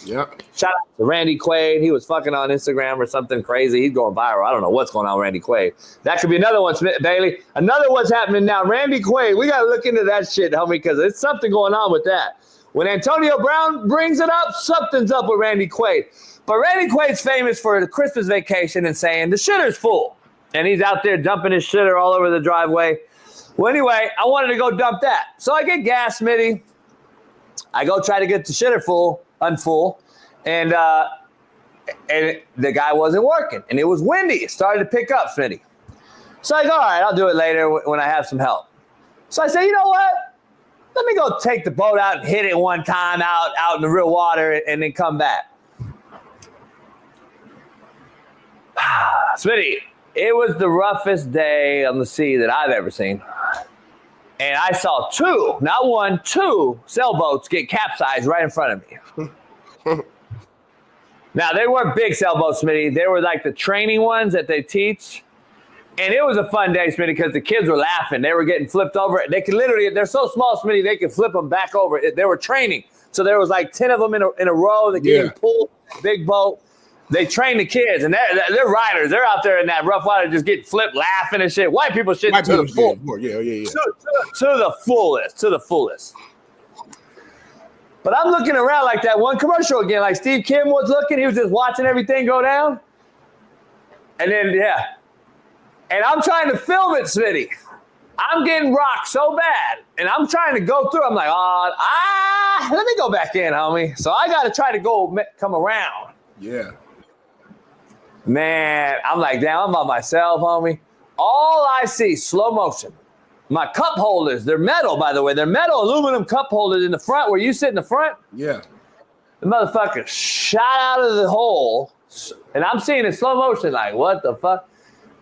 Yep. Shout out to Randy Quaid. He was fucking on Instagram or something crazy. He's going viral. I don't know what's going on with Randy Quaid. That could be another one, Bailey. Another What's Happening Now. Randy Quaid. We got to look into that shit, homie, because there's something going on with that. When Antonio Brown brings it up, something's up with Randy Quaid. But Randy Quaid's famous for the Christmas vacation and saying the shitter's full. And he's out there dumping his shitter all over the driveway. Well, anyway, I wanted to go dump that. So I get gas, Smitty. I go try to get the shitter unfull. And And the guy wasn't working, and it was windy. It started to pick up, Smitty. So I go, all right, I'll do it later when I have some help. So I say, you know what? Let me go take the boat out and hit it one time out in the real water and then come back. Smitty, it was the roughest day on the sea that I've ever seen. And I saw two, not one, two sailboats get capsized right in front of me. Now, they weren't big sailboats, Smitty. They were like the training ones that they teach. And it was a fun day, Smitty, because the kids were laughing. They were getting flipped over. They could literally, they're so small, Smitty, they could flip them back over. They were training. So there was like 10 of them in a row. They're getting pulled, big boat. They train the kids, and they're riders. They're out there in that rough water just getting flipped, laughing and shit. White people shit to the full. Yeah. To the fullest. But I'm looking around like that one commercial again, like Steve Kim was looking. He was just watching everything go down. And then, and I'm trying to film it, Smitty. I'm getting rocked so bad, and I'm trying to go through. I'm like, let me go back in, homie. So I got to try to come around. Yeah. Man, I'm like, damn, I'm by myself, homie. All I see, slow motion. My cup holders, they're metal, by the way. They're metal aluminum cup holders in the front where you sit in the front. Yeah. The motherfucker shot out of the hole, and I'm seeing it slow motion, like, what the fuck?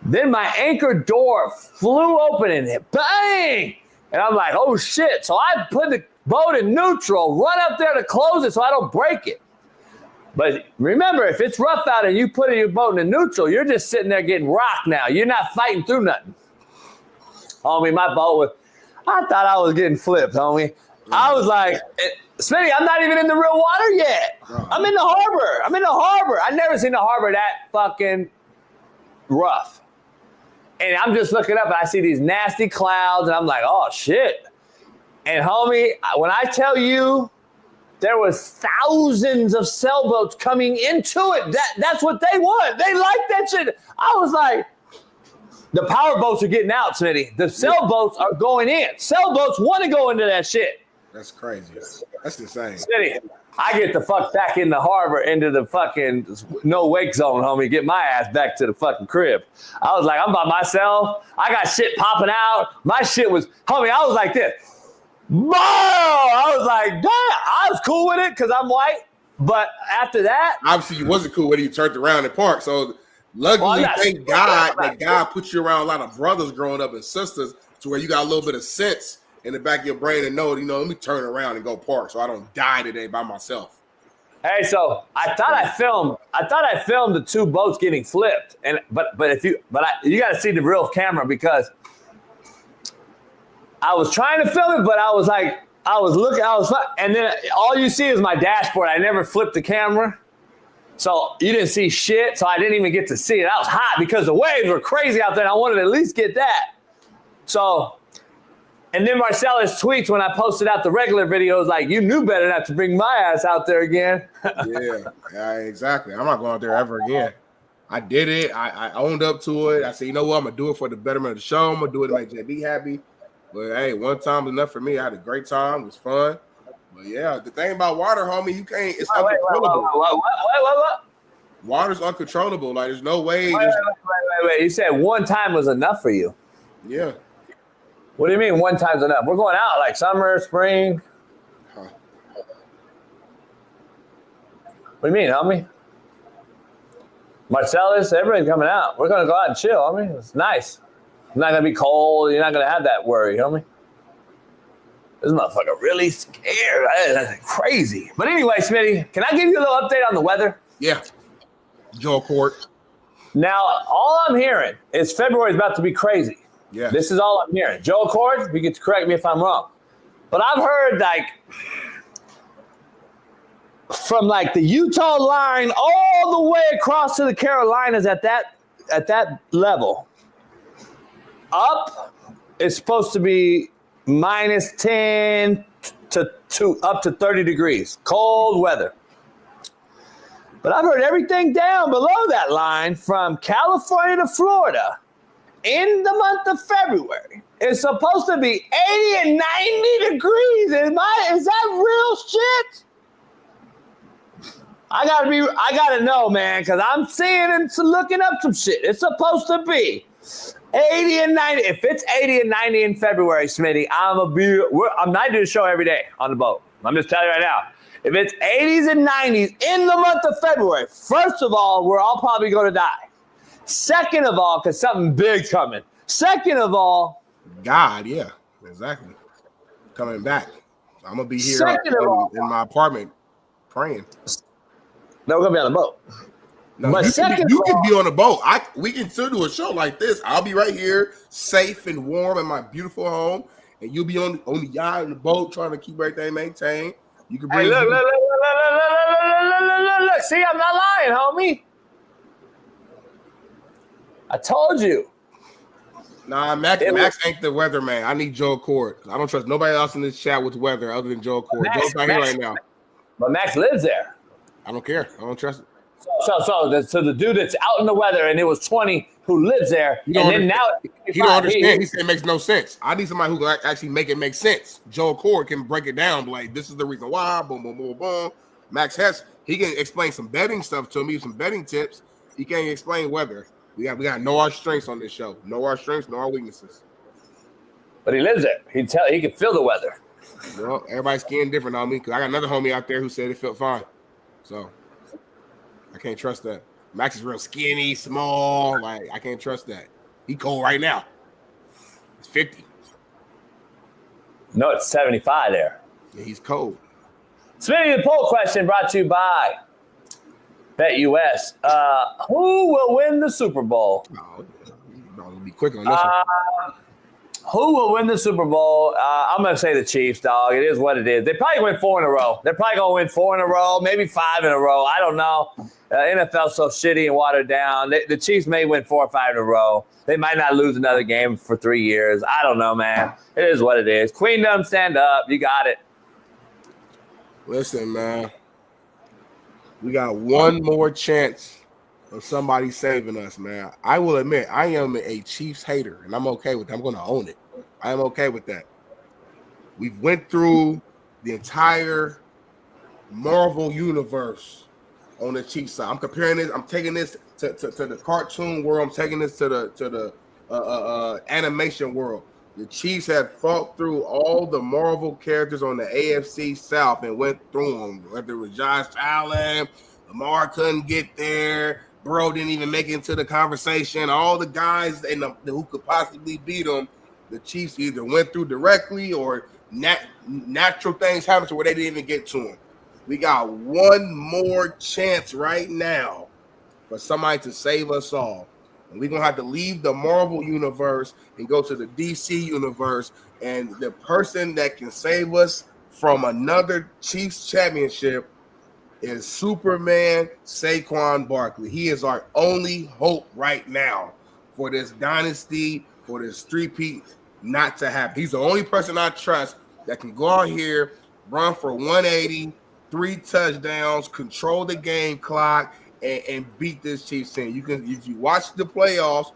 Then my anchor door flew open and it bang! And I'm like, oh shit. So I put the boat in neutral, run up there to close it so I don't break it. But remember, if it's rough out and you put your boat in neutral, you're just sitting there getting rocked now. You're not fighting through nothing. Homie, my boat I thought I was getting flipped, homie. I was like, Smitty, I'm not even in the real water yet. I'm in the harbor. I never seen the harbor that fucking rough. And I'm just looking up and I see these nasty clouds and I'm like, oh shit. And homie, when I tell you, there was thousands of sailboats coming into it. That's what they want. They like that shit. I was like, the power boats are getting out, Smitty. The sailboats are going in. Sailboats want to go into that shit. That's crazy. That's insane. Smitty, I get the fuck back in the harbor into the fucking no wake zone, homie. Get my ass back to the fucking crib. I was like, I'm by myself. I got shit popping out. My shit was, homie, I was like this. Boom! I was like, damn. I was cool with it because I'm white. But after that, obviously you wasn't cool when you turned around in park. So luckily, thank God that God put you around a lot of brothers growing up and sisters to where you got a little bit of sense in the back of your brain and know, let me turn around and go park so I don't die today by myself. Hey, so I thought I filmed the two boats getting flipped, but you got to see the real camera because I was trying to film it, but and then all you see is my dashboard. I never flipped the camera. So you didn't see shit. So I didn't even get to see it. I was hot because the waves were crazy out there. And I wanted to at least get that. So, and then Marcellus tweets when I posted out the regular videos, like, you knew better not to bring my ass out there again. Yeah, exactly. I'm not going out there ever again. I did it. I owned up to it. I said, you know what? I'm going to do it for the betterment of the show. I'm going to do it to make JB happy. But hey, one time was enough for me. I had a great time. It was fun. But yeah, the thing about water, homie, you can't. It's uncontrollable. What? Water's uncontrollable. Like there's no way. Wait. You said one time was enough for you. Yeah. What do you mean one time's enough? We're going out like summer, spring. Huh. What do you mean, homie? Marcellus, everybody's coming out. We're gonna go out and chill, homie. It's nice. It's not gonna be cold. You're not gonna have that worry, homie. This motherfucker really scared. That's crazy. But anyway, Smitty, can I give you a little update on the weather? Yeah. Joe Court. Now, all I'm hearing is February is about to be crazy. Yeah. This is all I'm hearing. Joe Court, you get to correct me if I'm wrong. But I've heard like from like the Utah line all the way across to the Carolinas at that level. Up is supposed to be minus 10 to up to 30 degrees. Cold weather. But I've heard everything down below that line from California to Florida in the month of February is supposed to be 80 and 90 degrees. Is that real shit? I gotta know, man, because I'm seeing and looking up some shit. It's supposed to be 80 and 90. If it's 80 and 90 in February, Smitty, I'm not doing a show every day on the boat. I'm just telling you right now. If it's 80s and 90s in the month of February, first of all, we're all probably going to die. Second of all, because something big's coming. Second of all, God, yeah, exactly. Coming back. I'm going to be here in my apartment praying. No, we're going to be on the boat. No, but you can be on the boat. We can still do a show like this. I'll be right here, safe and warm in my beautiful home, and you'll be on the yacht and the boat trying to keep everything maintained. You can bring. Hey, look. See, I'm not lying, homie. I told you. Nah, Max ain't the weatherman. I need Joe Cord. I don't trust nobody else in this chat with weather other than Joe Cord. Joe's not here right now. But Max lives there. I don't care. I don't trust it. So the dude that's out in the weather and it was 20 who lives there, he don't understand. He said it makes no sense. I need somebody who can actually make it make sense. Joe Cord can break it down, like this is the reason why. Boom, boom, boom, boom. Max Hess, he can explain some betting stuff to me, some betting tips. He can't explain weather. We got to know our strengths on this show. Know our strengths, know our weaknesses. But he lives there. He can feel the weather. Well, everybody's skin different on me because I got another homie out there who said it felt fine. So I can't trust that. Max is real skinny, small. Like, I can't trust that. He cold right now. It's 50. No, it's 75 there. Yeah, he's cold. Smitty, the poll question brought to you by BetUS. Who will win the Super Bowl? Oh, I'll be quick on this one. Who will win the Super Bowl? I'm going to say the Chiefs, dog. It is what it is. They probably win 4 in a row. They're probably going to win 4 in a row, maybe 5 in a row. I don't know. NFL's so shitty and watered down. The Chiefs may win 4 or 5 in a row. They might not lose another game for 3 years. I don't know, man. It is what it is. Queendom, stand up. You got it. Listen, man. We got one more chance of somebody saving us, man. I will admit, I am a Chiefs hater, and I'm okay with that. I'm going to own it. I am okay with that. We've went through the entire Marvel universe on the Chiefs side. I'm comparing this. I'm taking this to the cartoon world. I'm taking this to the animation world. The Chiefs have fought through all the Marvel characters on the AFC South and went through them. Whether it was Josh Allen, Lamar couldn't get there. Burrow didn't even make it into the conversation. All the guys who could possibly beat them, the Chiefs either went through directly or natural things happened to where they didn't even get to them. We got one more chance right now for somebody to save us all. And we're going to have to leave the Marvel universe and go to the DC universe. And the person that can save us from another Chiefs championship is Superman Saquon Barkley. He is our only hope right now for this dynasty, for this three-peat not to happen. He's the only person I trust that can go out here, run for 180, 3 touchdowns, control the game clock, and beat this Chiefs team. You can, if you watch the playoffs,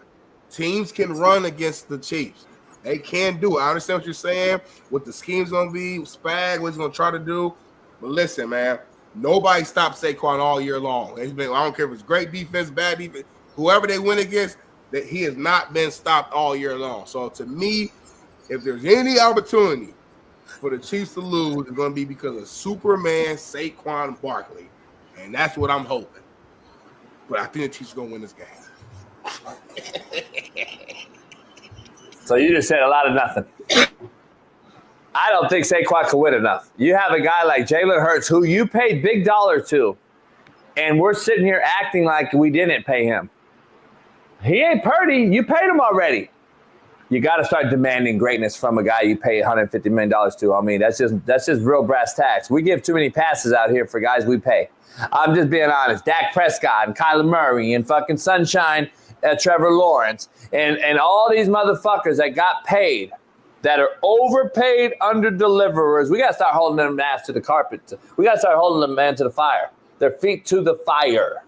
teams can run against the Chiefs. They can do it. I understand what you're saying, what the scheme's going to be, Spag, what he's going to try to do. But listen, man, nobody stopped Saquon all year long. I don't care if it's great defense, bad defense, whoever they win against, that he has not been stopped all year long. So to me, if there's any opportunity for the Chiefs to lose, it's going to be because of Superman Saquon Barkley. And that's what I'm hoping. But I think the Chiefs are going to win this game. So you just said a lot of nothing. I don't think Saquon can win enough. You have a guy like Jalen Hurts who you paid big dollar to, and we're sitting here acting like we didn't pay him. He ain't Purdy. You paid him already. You got to start demanding greatness from a guy you pay $150 million to. I mean, that's just real brass tacks. We give too many passes out here for guys we pay. I'm just being honest. Dak Prescott and Kyler Murray and fucking Sunshine Trevor Lawrence and all these motherfuckers that got paid that are overpaid under-deliverers. We got to start holding them ass to the carpet. We got to start holding them man to the fire. Their feet to the fire.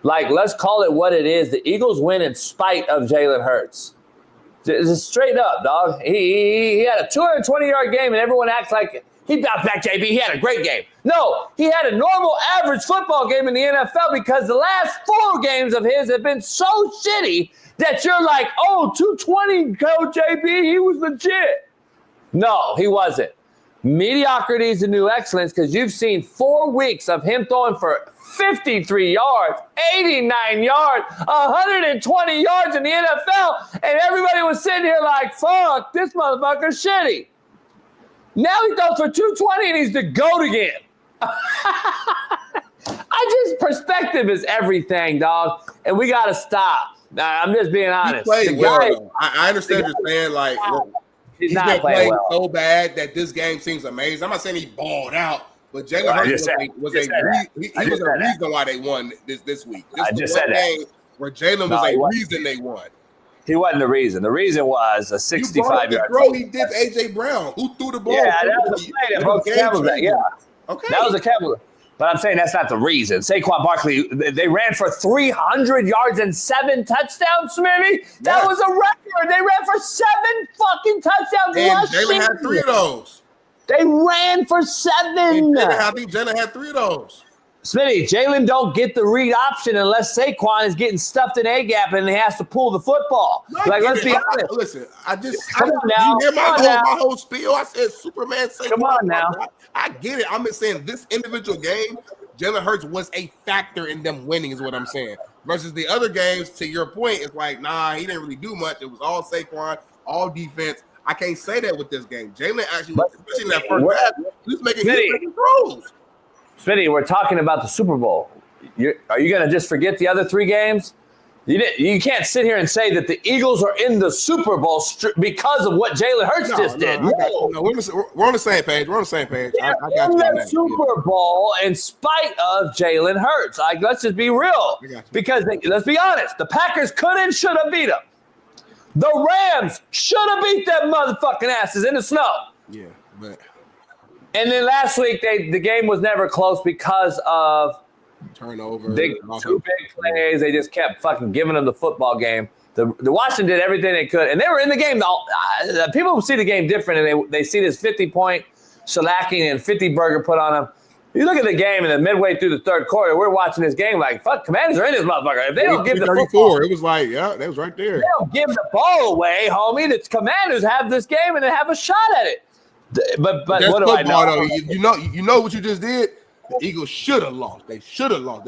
Like, let's call it what it is. The Eagles win in spite of Jalen Hurts. It's straight up, dog. He had a 220-yard game, and everyone acts like he bounced back, JB. He had a great game. No, he had a normal average football game in the NFL because the last 4 games of his have been so shitty that you're like, oh, 220, Coach JB, he was legit. No, he wasn't. Mediocrity is the new excellence because you've seen 4 weeks of him throwing for 53 yards, 89 yards, 120 yards in the NFL, and everybody was sitting here like, fuck, this motherfucker's shitty. Now he throws for 220 and he's the GOAT again. Perspective is everything, dog, and we got to stop. I'm just being honest. He played well. I understand you're saying, like, he's been playing so bad that this game seems amazing. I'm not saying he balled out, but Jalen Hurts was a reason why they won this week. This was one game where Jalen was a reason they won. He wasn't the reason. The reason was a 65-yard throw he did A.J. Brown, who threw the ball. Yeah, that was a play that broke the camel's back. Yeah, okay, that was a camel. But I'm saying that's not the reason. Saquon Barkley, they ran for 300 yards and 7 touchdowns, Smitty. That was a record. They ran for 7 fucking touchdowns last year. Jalen had 3 of those. They ran for 7. I think Jalen had 3 of those. Smitty, Jalen don't get the read option unless Saquon is getting stuffed in A-gap and he has to pull the football. Let's be honest. Listen, Come on now. You hear my whole spiel? I said Superman Saquon. Come on now. I get it. I'm just saying this individual game, Jalen Hurts was a factor in them winning is what I'm saying. Versus the other games, to your point, it's like, nah, he didn't really do much. It was all Saquon, all defense. I can't say that with this game. Jalen actually, especially in that first half, he was making his throws. Smitty, we're talking about the Super Bowl. Are you going to just forget the other 3 games? You can't sit here and say that the Eagles are in the Super Bowl because of what Jalen Hurts did. We're on the same page. We're on the same page. I got in the Super Bowl in spite of Jalen Hurts. Let's just be real. Because let's be honest, the Packers could and should have beat them. The Rams should have beat them motherfucking asses in the snow. Yeah, but. And then last week, the game was never close because of turnover. 2 big plays. They just kept fucking giving them the football game. The Washington did everything they could, and they were in the game. People see the game different, and they see this 50-point shellacking and 50-burger put on them. You look at the game, and then midway through the third quarter, we're watching this game like, fuck, Commanders are in this motherfucker. If they don't give the football, it was like, yeah, that was right there. They don't give the ball away, homie. The Commanders have this game, and they have a shot at it. But what do I know? Though. You know what you just did? The Eagles should have lost. They should have lost.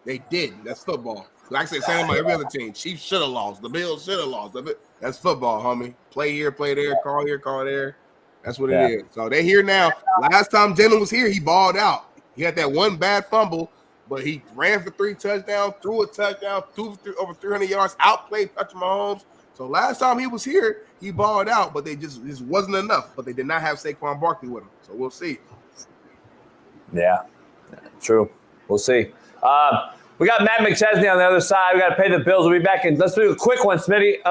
They didn't. That's football. Like I said, same about every other team. Chiefs should have lost. The Bills should have lost. That's football, homie. Play here, play there, call here, call there. That's what it is. So they're here now. Last time Jalen was here, he balled out. He had that one bad fumble, but he ran for 3 touchdowns, threw a touchdown, threw over 300 yards, outplayed Patrick Mahomes. So last time he was here, he balled out, but they just wasn't enough. But they did not have Saquon Barkley with him. So we'll see. Yeah, true. We'll see. We got Matt McChesney on the other side. We got to pay the bills. We'll be back. And let's do a quick one, Smitty.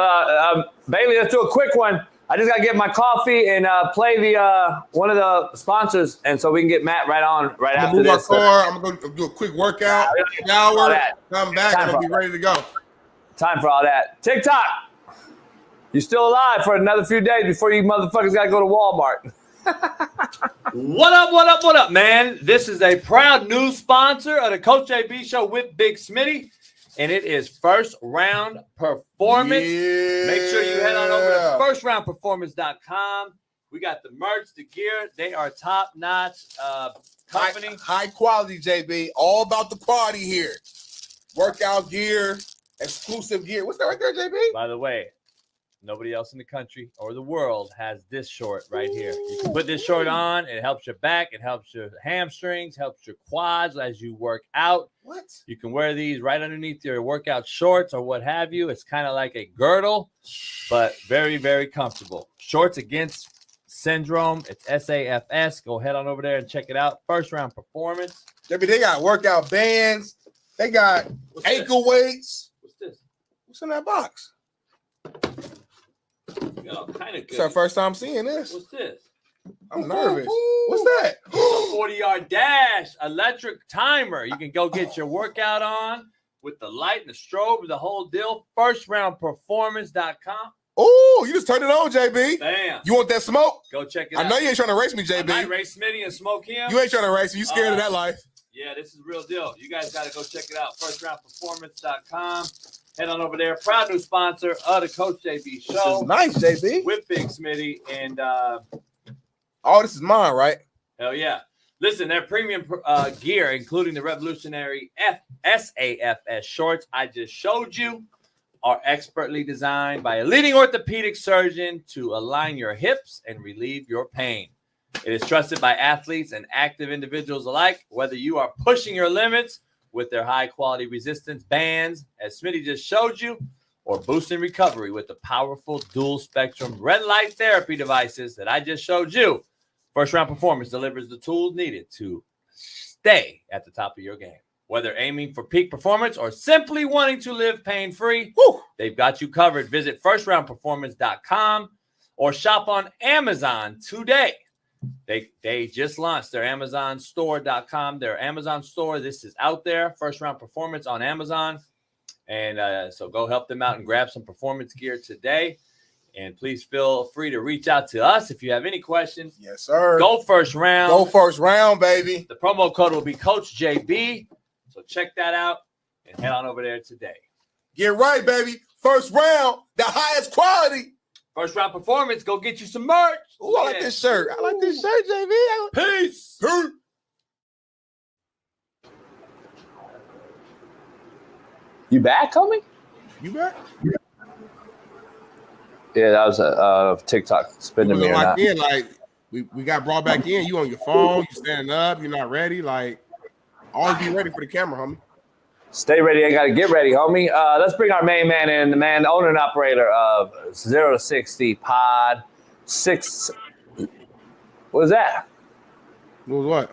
Bailey, let's do a quick one. I just got to get my coffee and play the one of the sponsors, and so we can get Matt right after this. I'm going to do a quick workout, shower, come back, and I'll be ready to go. Time for all that. TikTok. You still alive for another few days before you motherfuckers got to go to Walmart. What up, man? This is a proud new sponsor of the Coach JB Show with Big Smitty, and it is First Round Performance. Yeah. Make sure you head on over to firstroundperformance.com. We got the merch, the gear. They are top-notch company. High quality, JB. All about the quality here. Workout gear, exclusive gear. What's that right there, JB? By the way, nobody else in the country or the world has this short right here. You can put this short on. It helps your back. It helps your hamstrings, helps your quads as you work out. What? You can wear these right underneath your workout shorts or what have you. It's kind of like a girdle, but very, very comfortable. Shorts Against Syndrome. It's SAFS. Go head on over there and check it out. First Round Performance. JB, they got workout bands. They got ankle weights. What's this? What's in that box? Kind of good. It's our first time seeing this. What's this? I'm nervous. What's that? A 40-yard dash electric timer. You can go get your workout on with the light and the strobe, the whole deal. Firstroundperformance.com. Oh, you just turned it on, JB. Bam. You want that smoke? Go check it I out. know you ain't trying to race me, I might JB. race Smitty and smoke him. You ain't trying to race me. You scared of that life. Yeah, this is the real deal. You guys got to go check it out. FirstRoundPerformance.com. Head on over there. Proud new sponsor of the Coach JB Show. Nice, JB. With Big Smitty. And oh, this is mine, right? hell yeah. Listen, their premium gear, including the revolutionary SAFS shorts I just showed you, are expertly designed by a leading orthopedic surgeon to align your hips and relieve your pain. It is trusted by athletes and active individuals alike, whether you are pushing your limits with their high-quality resistance bands, as Smitty just showed you, or boosting recovery with the powerful dual-spectrum red light therapy devices that I just showed you. First Round Performance delivers the tools needed to stay at the top of your game. Whether aiming for peak performance or simply wanting to live pain-free, they've got you covered. Visit FirstRoundPerformance.com or shop on Amazon today. They just launched their AmazonStore.com, their Amazon store. This is out there, First Round Performance on Amazon. And so go help them out and grab some performance gear today. And please feel free to reach out to us if you have any questions. Yes, sir. Go First Round. Go First Round, baby. The promo code will be Coach JB. So check that out and head on over there today. Get right, baby. First Round, the highest quality. First Round Performance, go get you some merch. Ooh, I like this shirt. I like this shirt, JB. Peace. You back, homie? You back? Yeah, that was a TikTok spinning me. Locked in, like we got brought back in. You on your phone? You standing up? You're not ready? Like always be ready for the camera, homie. Stay ready. I got to get ready, homie. Let's bring our main man in, the owner and operator of 0 to 60 Pod 6. What was that? What was what?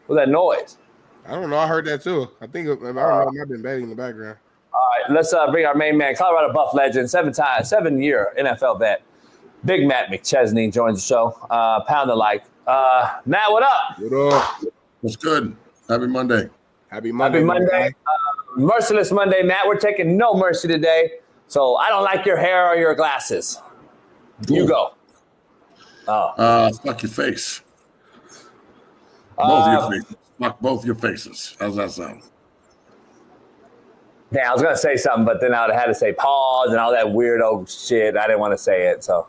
What was that noise? I don't know. I heard that too. I think I don't know. I've been betting in the background. All right, let's bring our main man, Colorado Buff legend, 7-year NFL vet, Big Matt McChesney joins the show. Pound the like. Matt, what up? What up? What's good? Happy Monday. Happy Monday. Happy Monday. Merciless Monday, Matt. We're taking no mercy today. So I don't like your hair or your glasses. You go. Fuck your face. Both your faces. Fuck both your faces. How's that sound? Yeah, I was going to say something, but then I would have had to say pause and all that weirdo shit. I didn't want to say it. So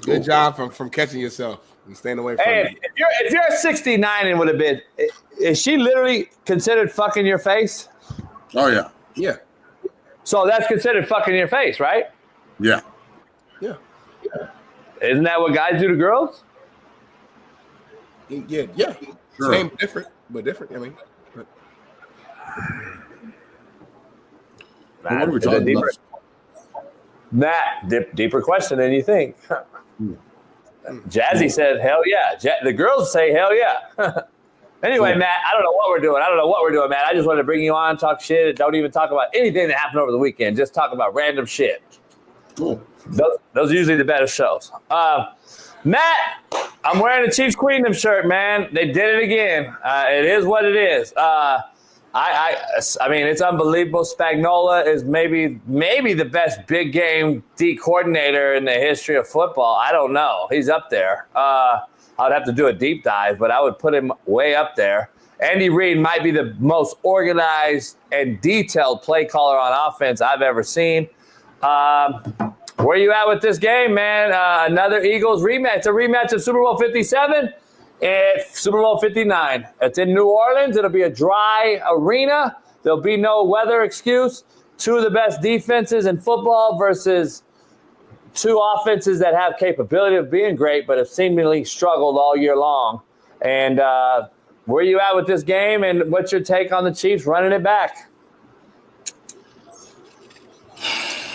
good job from catching yourself and staying away from it. If you're 69 and would have been, is she literally considered fucking your face? Oh, yeah. Yeah. So that's considered fucking your face, right? Yeah. Yeah. Isn't that what guys do to girls? Yeah. Yeah. Sure. Same, different, but different. I mean, what are we talking about? Matt, deeper question than you think. Jazzy said, hell yeah. The girls say, hell yeah. Anyway, Matt, I don't know what we're doing. Matt. I just wanted to bring you on, talk shit, and don't even talk about anything that happened over the weekend. Just talk about random shit. Cool. Those are usually the better shows. Matt, I'm wearing a Chiefs Queendom shirt, man. They did it again. It is what it is. I mean, it's unbelievable. Spagnuolo is maybe the best big game D coordinator in the history of football. I don't know. He's up there. I'd have to do a deep dive, but I would put him way up there. Andy Reid might be the most organized and detailed play caller on offense I've ever seen. Where you at with this game, man? Another Eagles rematch. It's a rematch of Super Bowl 57 and Super Bowl 59. It's in New Orleans. It'll be a dry arena. There'll be no weather excuse. Two of the best defenses in football versus two offenses that have capability of being great but have seemingly struggled all year long. And where you at with this game, and what's your take on the Chiefs running it back?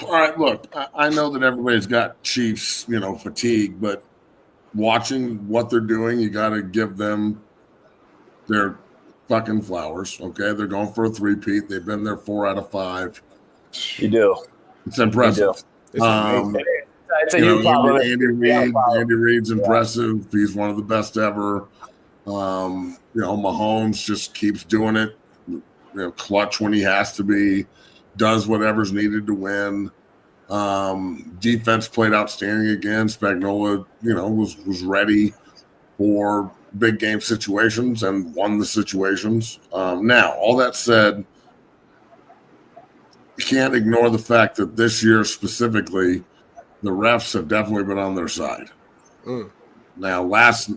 All right, look, I know that everybody's got Chiefs, fatigue, but watching what they're doing, you got to give them their fucking flowers, okay? They're going for a three-peat. They've been there 4 out of 5. You do. It's impressive. It's a huge problem. Andy Reid's impressive. He's one of the best ever. Mahomes just keeps doing it. Clutch when he has to be. Does whatever's needed to win. Defense played outstanding again. Spagnuolo, was ready for big game situations and won the situations. Now, all that said, you can't ignore the fact that this year specifically, the refs have definitely been on their side. Now, last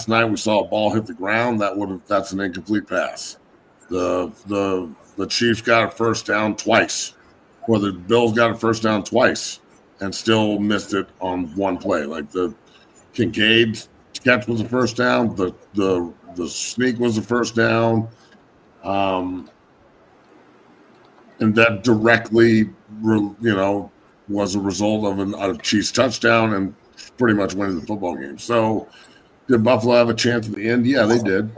night we saw a ball hit the ground. That's an incomplete pass. The Chiefs got a first down twice, or the Bills got a first down twice, and still missed it on one play. Like the Kincaid catch was a first down. The sneak was a first down. And that directly, was a result of a Chiefs touchdown and pretty much winning the football game. So did Buffalo have a chance at the end? Yeah, they did.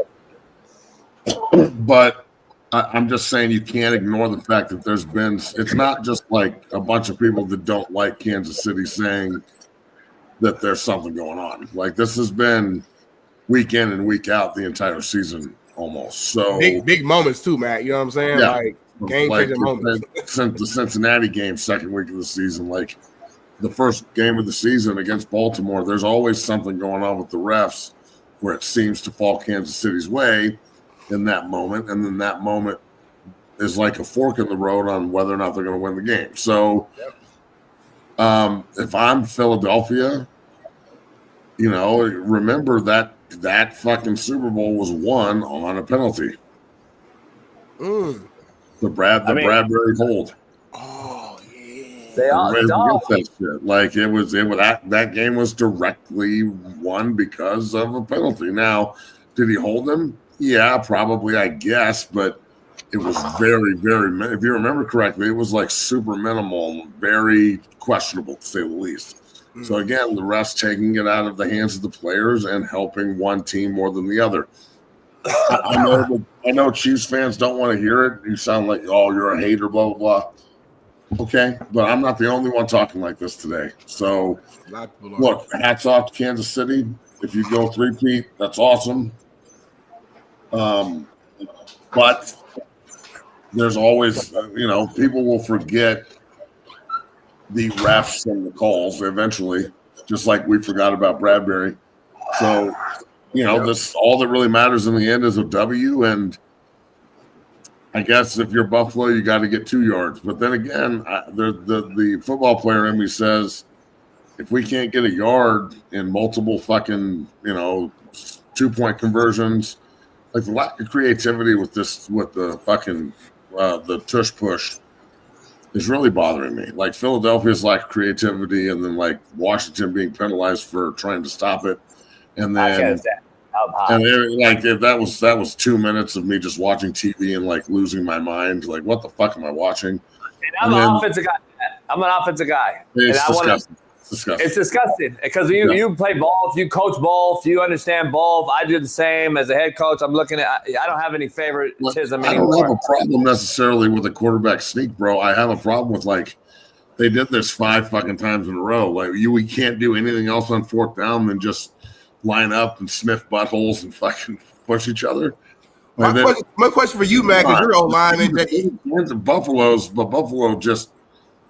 But I'm just saying you can't ignore the fact that it's not just like a bunch of people that don't like Kansas City saying that there's something going on. Like this has been week in and week out the entire season almost. So big moments too, Matt. You know what I'm saying? Yeah. Like game-changing moments. Since the Cincinnati game, second week of the season, like the first game of the season against Baltimore, there's always something going on with the refs where it seems to fall Kansas City's way in that moment, and then that moment is like a fork in the road on whether or not they're going to win the game. So if I'm Philadelphia, remember that fucking Super Bowl was won on a penalty. The Bradbury hold. Oh yeah. They all that shit. Like that game was directly won because of a penalty. Now, did he hold him? Yeah, probably, I guess, but it was very, very, if you remember correctly, it was like super minimal, very questionable to say the least. So again, the refs taking it out of the hands of the players and helping one team more than the other. I know Chiefs fans don't want to hear it. You sound like, oh, you're a hater, blah, blah, blah. Okay, but I'm not the only one talking like this today. So, look, hats off to Kansas City. If you go 3-peat, that's awesome. But there's always, people will forget the refs and the calls eventually, just like we forgot about Bradbury. So, this all that really matters in the end is a W. And I guess if you're Buffalo, you got to get 2 yards. But then again, the football player in me says, if we can't get a yard in multiple fucking, 2-point conversions, like the lack of creativity with the fucking the tush push is really bothering me. Like Philadelphia's lack of creativity, and then like Washington being penalized for trying to stop it, and then that was 2 minutes of me just watching TV and like losing my mind. Like, what the fuck am I watching? And I'm an offensive guy. I'm an offensive guy. It's disgusting. It's disgusting because you play both, you coach both, you understand both. I do the same as a head coach. I'm looking at. I don't have any favoritism anymore. I don't have a problem necessarily with a quarterback sneak, bro. I have a problem with like they did this 5 fucking times in a row. Like we can't do anything else on 4th down than just line up and sniff buttholes and fucking push each other. My question for you, Matt, because you're O-line and Buffalo just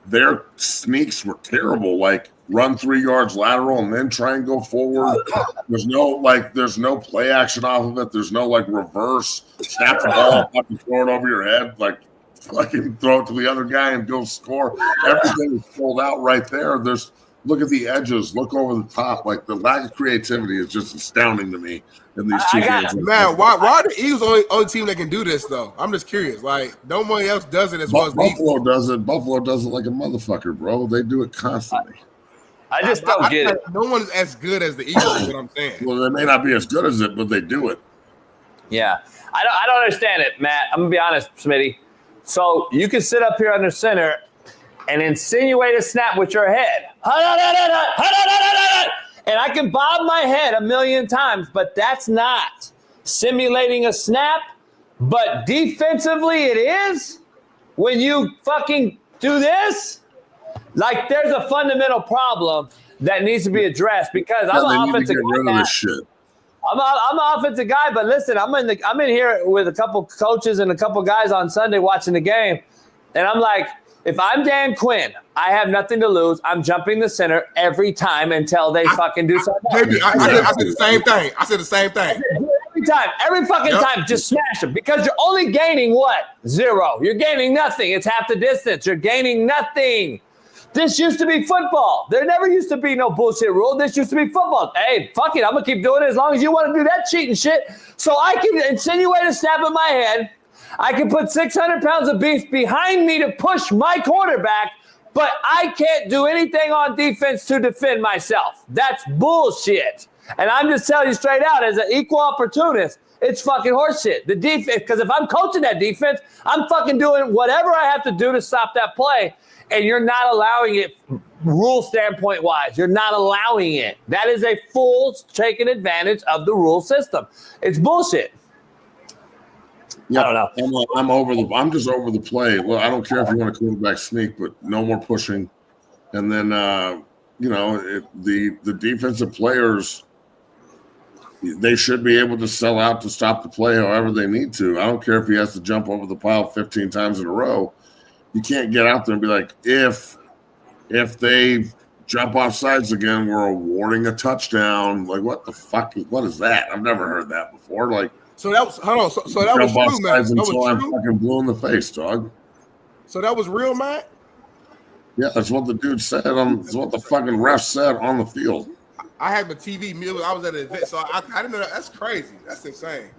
their sneaks were terrible. Like run 3 yards lateral and then try and go forward. There's no play action off of it. There's no like reverse snap the ball up and throw it over your head. Like fucking throw it to the other guy and go score. Everything is pulled out right there. Look at the edges. Look over the top. Like the lack of creativity is just astounding to me in these 2 games. Man, why are the Eagles only team that can do this though? I'm just curious. Like nobody else does it as well as Buffalo does it. Buffalo does it like a motherfucker, bro. They do it constantly. I just don't get it. No one's as good as the Eagles. Is what I'm saying. Well, they may not be as good as it, but they do it. Yeah, I don't understand it, Matt. I'm gonna be honest, Smitty. So you can sit up here under center and insinuate a snap with your head, and I can bob my head a million times, but that's not simulating a snap. But defensively, it is when you fucking do this. Like, there's a fundamental problem that needs to be addressed because I'm an offensive guy. I'm an offensive guy, but listen, I'm in here with a couple coaches and a couple guys on Sunday watching the game, and I'm like, If I'm Dan Quinn, I have nothing to lose. I'm jumping the center every time until they fucking do something. I said the same thing. I said the same thing. Every time, every fucking time, just smash them because you're only gaining what? 0. You're gaining nothing. It's half the distance. You're gaining nothing. This used to be football. There never used to be no bullshit rule. This used to be football. Hey, fuck it. I'm going to keep doing it as long as you want to do that cheating shit. So I can insinuate a stab in my head. I can put 600 pounds of beef behind me to push my quarterback, but I can't do anything on defense to defend myself. That's bullshit. And I'm just telling you straight out, as an equal opportunist, it's fucking horseshit. The defense, because if I'm coaching that defense, I'm fucking doing whatever I have to do to stop that play. And you're not allowing it rule standpoint wise. You're not allowing it. That is a full taking advantage of the rule system. It's bullshit. Yeah, I don't know. I'm just over the play. Well, I don't care if you want a quarterback sneak, but no more pushing. And then the defensive players, they should be able to sell out to stop the play however they need to. I don't care if he has to jump over the pile 15 times in a row. You can't get out there and be like, if they jump off sides again, we're awarding a touchdown. Like, what the fuck? What is that? I've never heard that before. Like, so that was hold on. So that was true, Matt. That was I'm true. fucking blue in the face, dog. So that was real, Matt. Yeah, that's what the dude said. That's what the fucking ref said on the field. I had my TV muted. I was at an event, so I didn't know that. That's crazy. That's insane.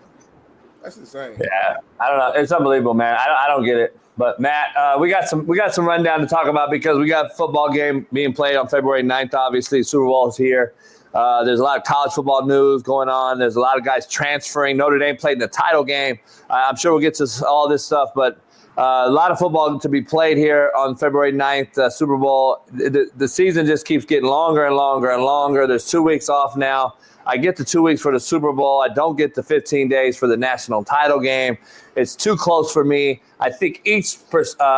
That's insane. Yeah, I don't know. It's unbelievable, man. I don't get it. But Matt, we got some rundown to talk about because we got a football game being played on February 9th. Obviously, Super Bowl is here. There's a lot of college football news going on. There's a lot of guys transferring. Notre Dame played in the title game. I'm sure we'll get to all this stuff, but a lot of football to be played here on February 9th, Super Bowl. The season just keeps getting longer and longer and longer. There's 2 weeks off now. I get the 2 weeks for the Super Bowl. I don't get the 15 days for the national title game. It's too close for me. I think each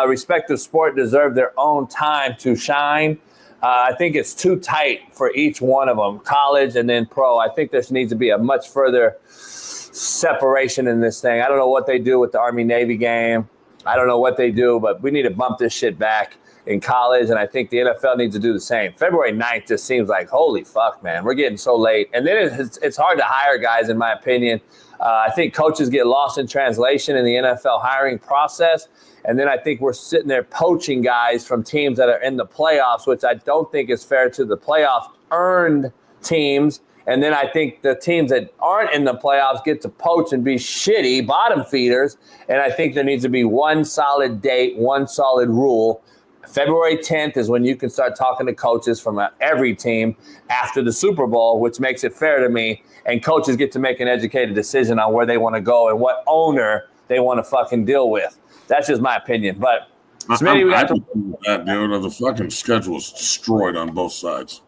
respective sport deserves their own time to shine. I think it's too tight for each one of them, college and then pro. I think there needs to be a much further separation in this thing. I don't know what they do with the Army-Navy game. I don't know what they do, but we need to bump this shit back in college, and I think the NFL needs to do the same. February 9th just seems like, holy fuck, man, we're getting so late. And then it's hard to hire guys, in my opinion. I think coaches get lost in translation in the NFL hiring process, and then I think we're sitting there poaching guys from teams that are in the playoffs, which I don't think is fair to the playoff-earned teams. And then I think the teams that aren't in the playoffs get to poach and be shitty bottom feeders, and I think there needs to be one solid date, one solid rule. February 10th is when you can start talking to coaches from every team after the Super Bowl, which makes it fair to me. And coaches get to make an educated decision on where they want to go and what owner they want to fucking deal with. That's just my opinion. But Smitty, we got to that, dude. The fucking schedule is destroyed on both sides.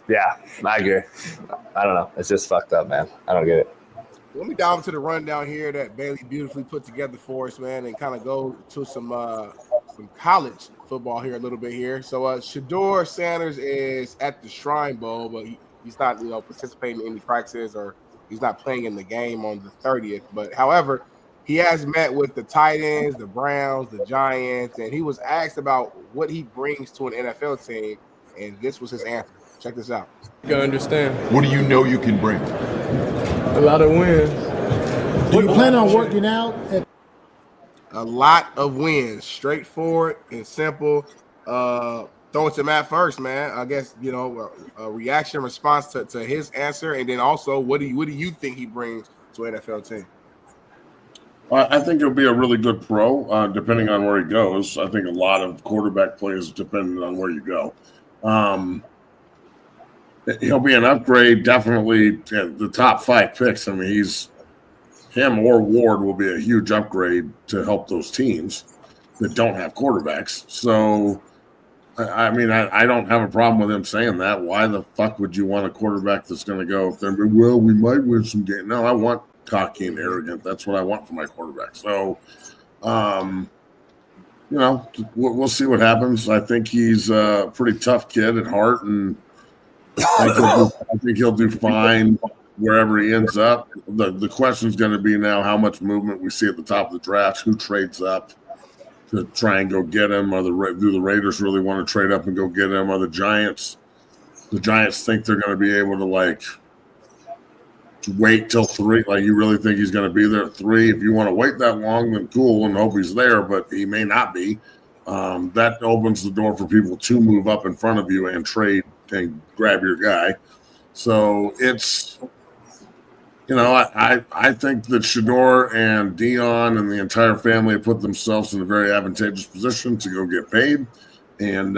Yeah, I agree. I don't know. It's just fucked up, man. I don't get it. Let me dive into the rundown here that Bailey beautifully put together for us, man, and kind of go to some college football here a little bit here. So Shedeur Sanders is at the Shrine Bowl, but he's not, participating in any practices or he's not playing in the game on the 30th. But however, he has met with the Titans, the Browns, the Giants, and he was asked about what he brings to an NFL team, and this was his answer. Check this out. You can understand. What do you know you can bring? A lot of wins. Do you plan on working out? A lot of wins, straightforward and simple. Throw it to Matt first, man. I guess a reaction, response to his answer, and then also what do you think he brings to an NFL team? I think he'll be a really good pro, depending on where he goes. I think a lot of quarterback plays depending on where you go. He'll be an upgrade, definitely. The top 5 picks. I mean, him or Ward will be a huge upgrade to help those teams that don't have quarterbacks. So, I mean, I don't have a problem with him saying that. Why the fuck would you want a quarterback that's going to go, well, we might win some games? No, I want cocky and arrogant. That's what I want for my quarterback. So, we'll see what happens. I think he's a pretty tough kid at heart, and I think he'll do fine wherever he ends up. The question is going to be now how much movement we see at the top of the draft, who trades up. to try and go get him. Do the Raiders really want to trade up and go get him? Are the Giants think they're going to be able to like wait till 3? Like, you really think he's going to be there at 3? If you want to wait that long, then cool, and hope he's there, but he may not be. That opens the door for people to move up in front of you and trade and grab your guy. So it's, I think that Shedeur and Dion and the entire family have put themselves in a very advantageous position to go get paid and,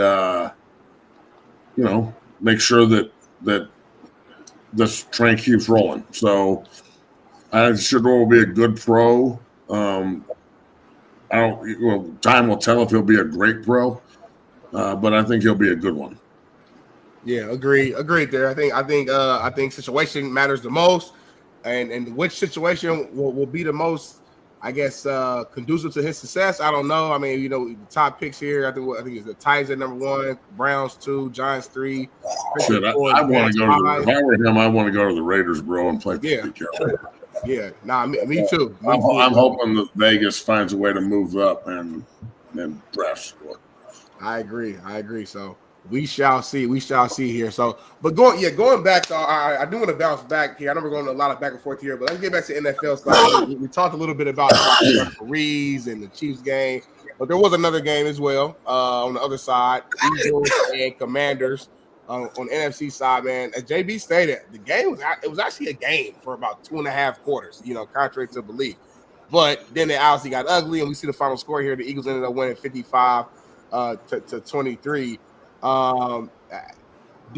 make sure that this train keeps rolling. So I think Shedeur will be a good pro. Time will tell if he'll be a great pro, but I think he'll be a good one. Yeah, agreed there. I think situation matters the most, and which situation will be the most, I guess, conducive to his success. I don't know. I mean, the top picks here. I think it's the Titans at number 1, Browns 2, Giants 3. Shit, I want to go. If I were him, I want to go to the Raiders, bro, and play for Pete Carroll. Yeah, me too. I'm hoping that Vegas finds a way to move up and draft. I agree. So we shall see. Here. So, but going back to I do want to bounce back here. I know we're going a lot of back and forth here, but let's get back to NFL stuff. We talked a little bit about referees and the Chiefs game, but there was another game as well on the other side, Eagles and Commanders. On the NFC side, man, as JB stated, the game was actually a game for about 2.5 quarters, contrary to belief. But then it obviously got ugly, and we see the final score here. The Eagles ended up winning 55 to 23. Do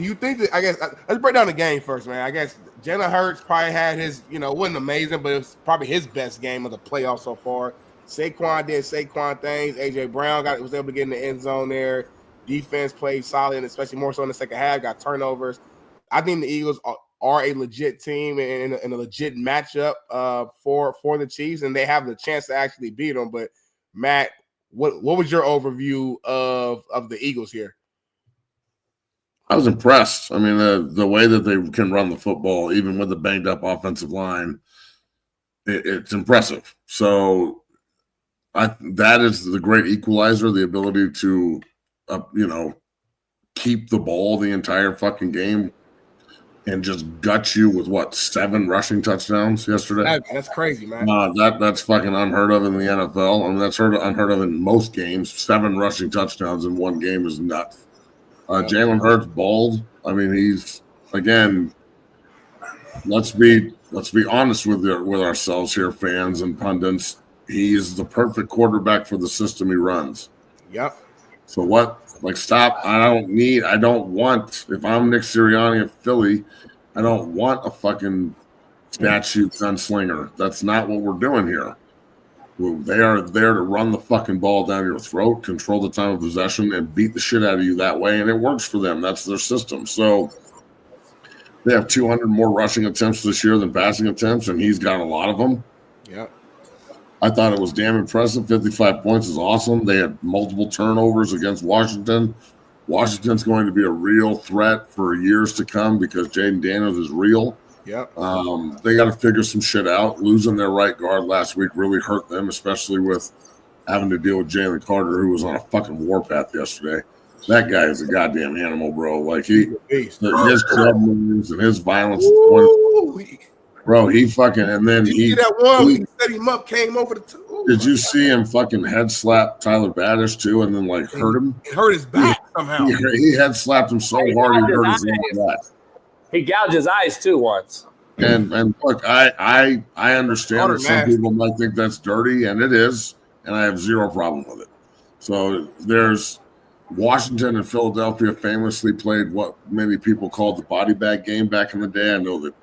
you think that, I guess, let's break down the game first, man. I guess Jalen Hurts probably had his, wasn't amazing, but it was probably his best game of the playoffs so far. Saquon did Saquon things. A.J. Brown was able to get in the end zone there. Defense played solid, and especially more so in the second half, got turnovers. I think the Eagles are a legit team and a legit matchup for the Chiefs, and they have the chance to actually beat them. But, Matt, what was your overview of the Eagles here? I was impressed. I mean, the way that they can run the football, even with the banged-up offensive line, it's impressive. So that is the great equalizer, the ability to keep the ball the entire fucking game and just gut you with 7 rushing touchdowns yesterday. That's crazy, man. That's fucking unheard of in the NFL. I mean, that's unheard of in most games. 7 rushing touchdowns in one game is nuts. Jalen Hurts balled. I mean, he's, again, let's be honest with ourselves here, fans and pundits. He's the perfect quarterback for the system he runs. Yep. So what? Like, stop. I don't want, if I'm Nick Sirianni of Philly, I don't want a fucking statue gunslinger. That's not what we're doing here. They are there to run the fucking ball down your throat, control the time of possession, and beat the shit out of you that way, and it works for them. That's their system. So they have 200 more rushing attempts this year than passing attempts, and he's got a lot of them. Yep. I thought it was damn impressive. 55 points is awesome. They had multiple turnovers against Washington. Washington's going to be a real threat for years to come because Jaden Daniels is real. Yep. They got to figure some shit out. Losing their right guard last week really hurt them, especially with having to deal with Jalen Carter, who was on a fucking warpath yesterday. That guy is a goddamn animal, bro. Like, his club moves and his violence. Bro, he fucking, and then did you see that one? He set him up, came over the two. Did you see him fucking head slap Tyler Badish too, and then hurt him? It hurt his back somehow. He head slapped him so hard he hurt his back. He gouged his eyes too once. And look, I understand that some people might think that's dirty, and it is, and I have zero problem with it. So there's Washington and Philadelphia famously played what many people called the body bag game back in the day. I know that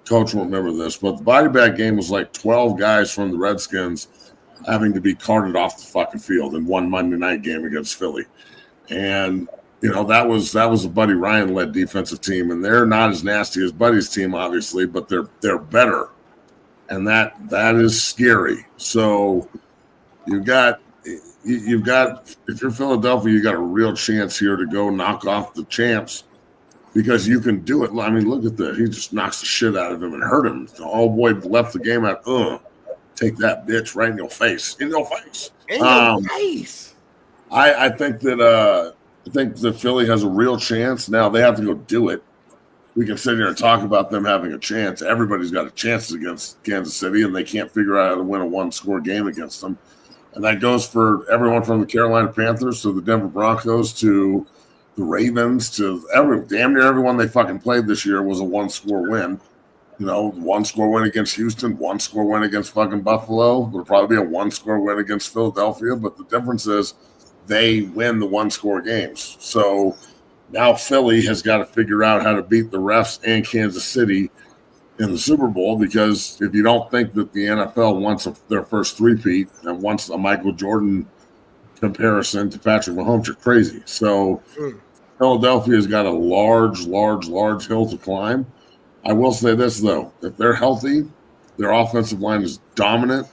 Coach won't remember this, but the body bag game was like 12 guys from the Redskins having to be carted off the fucking field in one Monday night game against Philly. And, that was a Buddy Ryan-led defensive team, and they're not as nasty as Buddy's team, obviously, but they're better. And that is scary. So you've got if you're Philadelphia, you got a real chance here to go knock off the champs. Because you can do it. I mean, look at that. He just knocks the shit out of him and hurt him. The old boy left the game out. take that bitch right in your face. In your face. In your face. I think that Philly has a real chance. Now they have to go do it. We can sit here and talk about them having a chance. Everybody's got a chance against Kansas City, and they can't figure out how to win a one-score game against them. And that goes for everyone from the Carolina Panthers to the Denver Broncos to the Ravens to damn near everyone they fucking played this year was a one-score win. You know, one-score win against Houston, one-score win against fucking Buffalo. There'll probably be a one-score win against Philadelphia, but the difference is they win the one-score games. So now Philly has got to figure out how to beat the refs and Kansas City in the Super Bowl, because if you don't think that the NFL wants their first three-peat and wants a Michael Jordan comparison to Patrick Mahomes, you're crazy. So Philadelphia's got a large hill to climb. I will say this, though. If they're healthy, their offensive line is dominant.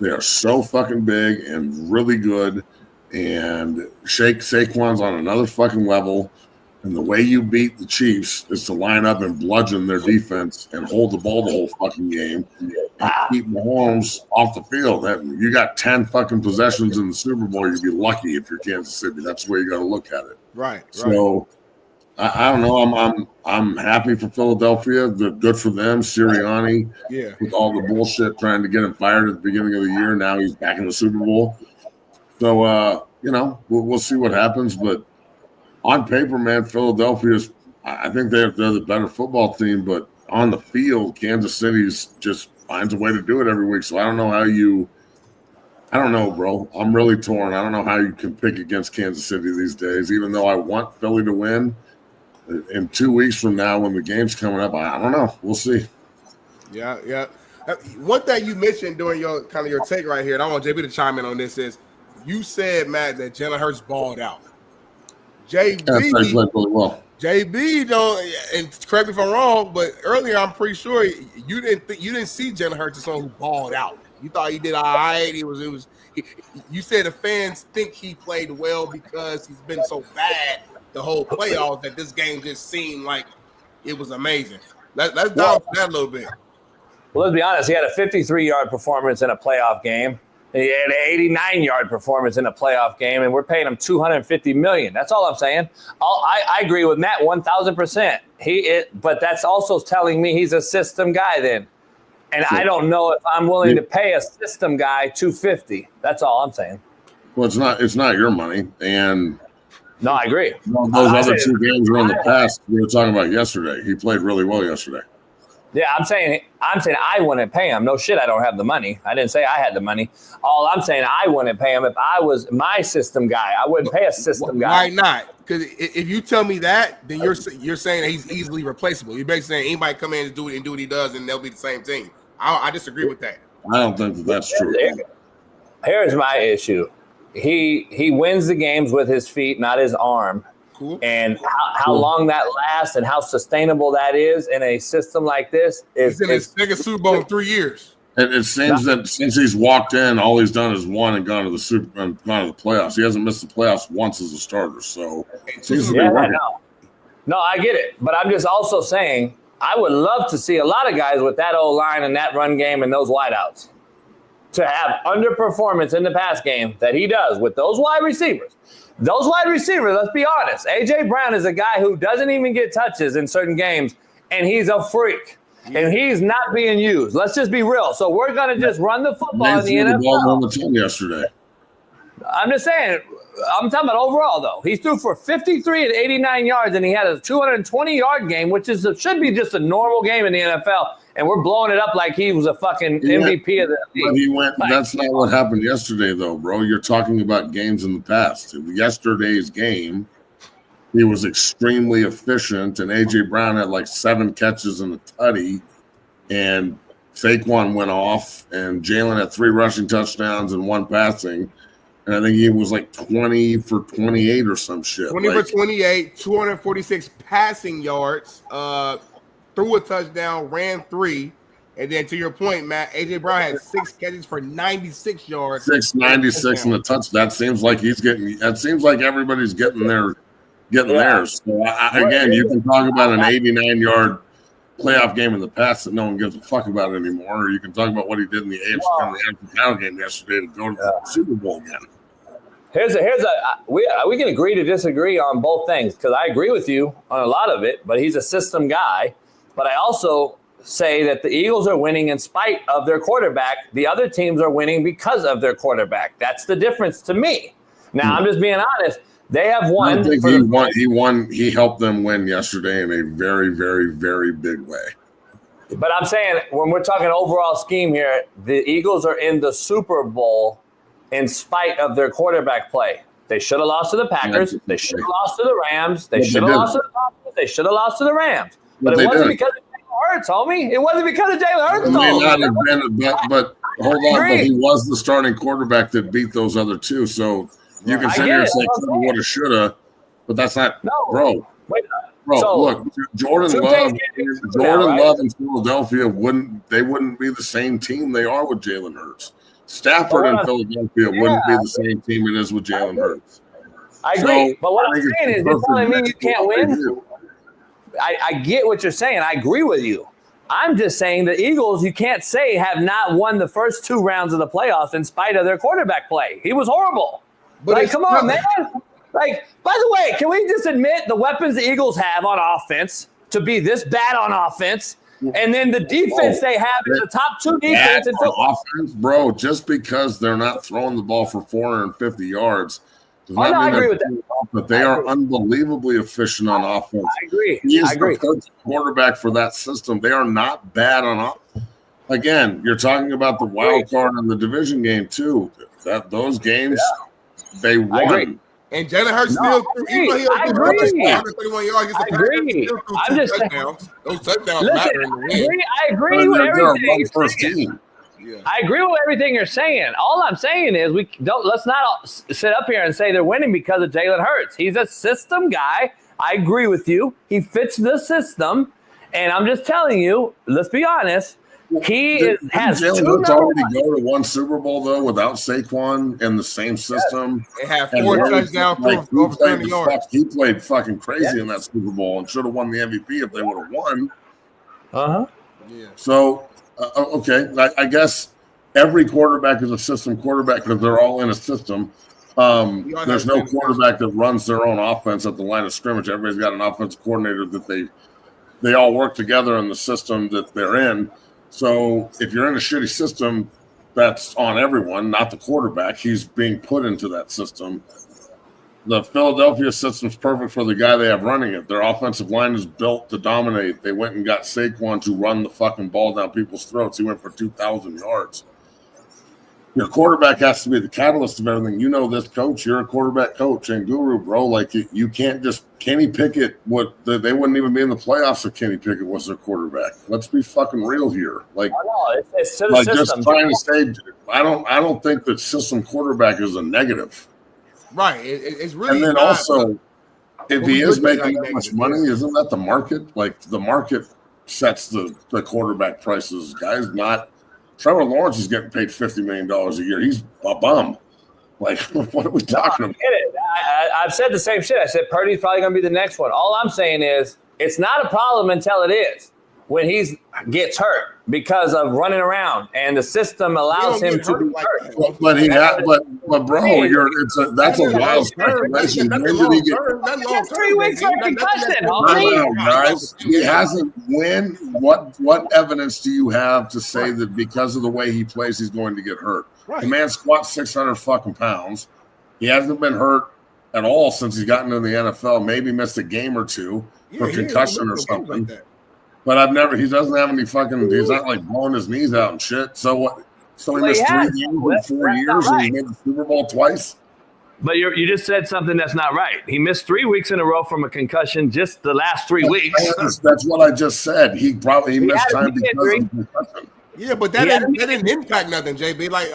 They are so fucking big and really good. And Saquon's on another fucking level. And the way you beat the Chiefs is to line up and bludgeon their defense and hold the ball the whole fucking game and keep Mahomes off the field. You got 10 fucking possessions in the Super Bowl. You'd be lucky if you're Kansas City. That's the way you got to look at it. Right. So I don't know. I'm happy for Philadelphia. Good for them. Sirianni, with all the bullshit trying to get him fired at the beginning of the year. Now he's back in the Super Bowl. So we'll see what happens. But on paper, man, Philadelphia's, I think they're the better football team, but on the field, Kansas City's just finds a way to do it every week. So I don't know, bro. I'm really torn. I don't know how you can pick against Kansas City these days, even though I want Philly to win. In 2 weeks from now, when the game's coming up, I don't know. We'll see. Yeah. One thing you mentioned during your take right here, and I want JB to chime in on this, is you said, Matt, that Jalen Hurts balled out. JB don't, and correct me if I'm wrong, but earlier I'm pretty sure you didn't see Jalen Hurts as someone who balled out. You thought he did all right. You said the fans think he played well because he's been so bad the whole playoffs that this game just seemed like it was amazing. Let's dive into that a little bit. Well, let's be honest. He had a 53-yard performance in a playoff game. He had an 89-yard performance in a playoff game, and we're paying him $250 million. That's all I'm saying. I agree with Matt 1,000%. But that's also telling me he's a system guy then. And I don't know if I'm willing to pay a system guy $250. That's all I'm saying. Well, it's not your money. And no, I agree. Those other two games were in the past. We were talking about yesterday. He played really well yesterday. Yeah, I'm saying I wouldn't pay him. No shit, I don't have the money. I didn't say I had the money. All I'm saying, I wouldn't pay him if I was my system guy. I wouldn't pay a system guy. Why not? Because if you tell me that, then you're saying that he's easily replaceable. You're basically saying anybody come in and do what he does, and they'll be the same team. I disagree with that. I don't think that's true. Here's my issue. He wins the games with his feet, not his arm. Cool. And how long that lasts and how sustainable that is in a system like this is. He's in his second Super Bowl in 3 years. It seems that since he's walked in, all he's done is won and gone to the playoffs. He hasn't missed the playoffs once as a starter. So no, I get it, but I'm just also saying I would love to see a lot of guys with that O-line and that run game and those wideouts to have underperformance in the pass game that he does with those wide receivers. Those wide receivers, let's be honest, A.J. Brown is a guy who doesn't even get touches in certain games, and he's a freak, and he's not being used. Let's just be real. So we're going to just run the football in the NFL. Ball on the team yesterday. I'm just saying, I'm talking about overall, though. He threw for 53 and 89 yards, and he had a 220-yard game, which should be just a normal game in the NFL, and we're blowing it up like he was a fucking MVP of the league. That's not what happened yesterday, though, bro. You're talking about games in the past. In yesterday's game, he was extremely efficient, and A.J. Brown had like 7 catches and a tutty, and Saquon went off, and Jalen had 3 rushing touchdowns and 1 passing. And I think he was like 20 for 28 or some shit. 20 for 28, 246 passing yards, threw a touchdown, ran 3. And then to your point, Matt, A.J. Brown had 6 catches for 96 yards. 696 and a touch. That seems like everybody's getting theirs. So again, you can talk about an 89-yard playoff game in the past that no one gives a fuck about anymore, or you can talk about what he did in the AFC and the NFC title game yesterday to go to the Super Bowl again. We can agree to disagree on both things because I agree with you on a lot of it, but he's a system guy. But I also say that the Eagles are winning in spite of their quarterback. The other teams are winning because of their quarterback. That's the difference to me. Now, I'm just being honest. They have won. He helped them win yesterday in a very, very, very big way. But I'm saying when we're talking overall scheme here, the Eagles are in the Super Bowl in spite of their quarterback play. They should have lost to the Packers. They should have lost to the Rams. They should have lost to the Packers. They should have lost to the Rams. But it wasn't because of Jalen Hurts, homie. It wasn't because of Jalen Hurts, but hold on. But he was the starting quarterback that beat those other two. So you can sit here and say woulda, shoulda, but that's not, bro. So, look, Jordan Love in Philadelphia wouldn't be the same team they are with Jalen Hurts. Stafford in Philadelphia wouldn't be the same team it is with Jalen Hurts. I agree, but what I'm saying is, you're telling me you can't win. I get what you're saying. I agree with you. I'm just saying the Eagles, you can't say, have not won the first 2 rounds of the playoffs in spite of their quarterback play. He was horrible. But come on, man. By the way, can we just admit the weapons the Eagles have on offense to be this bad on offense, and then the defense they have is the top 2 defense in football? Offense, bro, just because they're not throwing the ball for 450 yards does not mean I agree with that. But they are unbelievably efficient on offense. I agree. He is the perfect quarterback for that system. They are not bad on offense. Again, you're talking about the wild card in the division game too. Those games, they won. And Jalen Hurts still threw. I agree. I'm just touchdowns. Those touchdowns matter in the win. I agree with everything. I agree with everything you're saying. All I'm saying is let's not sit up here and say they're winning because of Jalen Hurts. He's a system guy. I agree with you. He fits the system. And I'm just telling you, let's be honest. Has Jalen Hurts already go to 1 Super Bowl though without Saquon in the same system. They have 4 touchdowns over 30 yards. He played fucking crazy in that Super Bowl and should have won the MVP if they would have won. Yeah. So okay, I guess every quarterback is a system quarterback because they're all in a system. There's no quarterback that runs their own offense at the line of scrimmage. Everybody's got an offensive coordinator that they all work together in the system that they're in. So if you're in a shitty system, that's on everyone, not the quarterback. He's being put into that system. The Philadelphia system's perfect for the guy they have running it. Their offensive line is built to dominate. They went and got Saquon to run the fucking ball down people's throats. He went for 2,000 yards. Your quarterback has to be the catalyst of everything. You know this, coach. You're a quarterback coach and guru, bro. Like, you can't just – Kenny Pickett, they wouldn't even be in the playoffs if Kenny Pickett was their quarterback. Let's be fucking real here. Like, it's to the system. Just trying to say – I don't think that system quarterback is a negative. Right. It's really – And then also, if he is making that much money, isn't that the market? Like, the market sets the quarterback prices. Guys not – Trevor Lawrence is getting paid $50 million a year. He's a bum. Like, what are we talking about? I've said the same shit. I said Purdy's probably going to be the next one. All I'm saying is it's not a problem until it is when he gets hurt because of running around and the system allows him to be hurt. But bro, that's a wild speculation. When did he get 3 weeks for a concussion? Guys, he hasn't win. What evidence do you have to say that because of the way he plays, he's going to get hurt? Right. The man squats 600 fucking pounds. He hasn't been hurt at all since he's gotten into the NFL. Maybe missed a game or two for concussion or something. Like, but he doesn't have any fucking, he's not like blowing his knees out and shit. So what? So he missed 3 games in 4 years and he made the Super Bowl twice? But you just said something that's not right. He missed 3 weeks in a row from a concussion just the last 3 weeks. That's what I just said. He missed time because of concussion. Yeah, but that didn't impact nothing, JB. Like,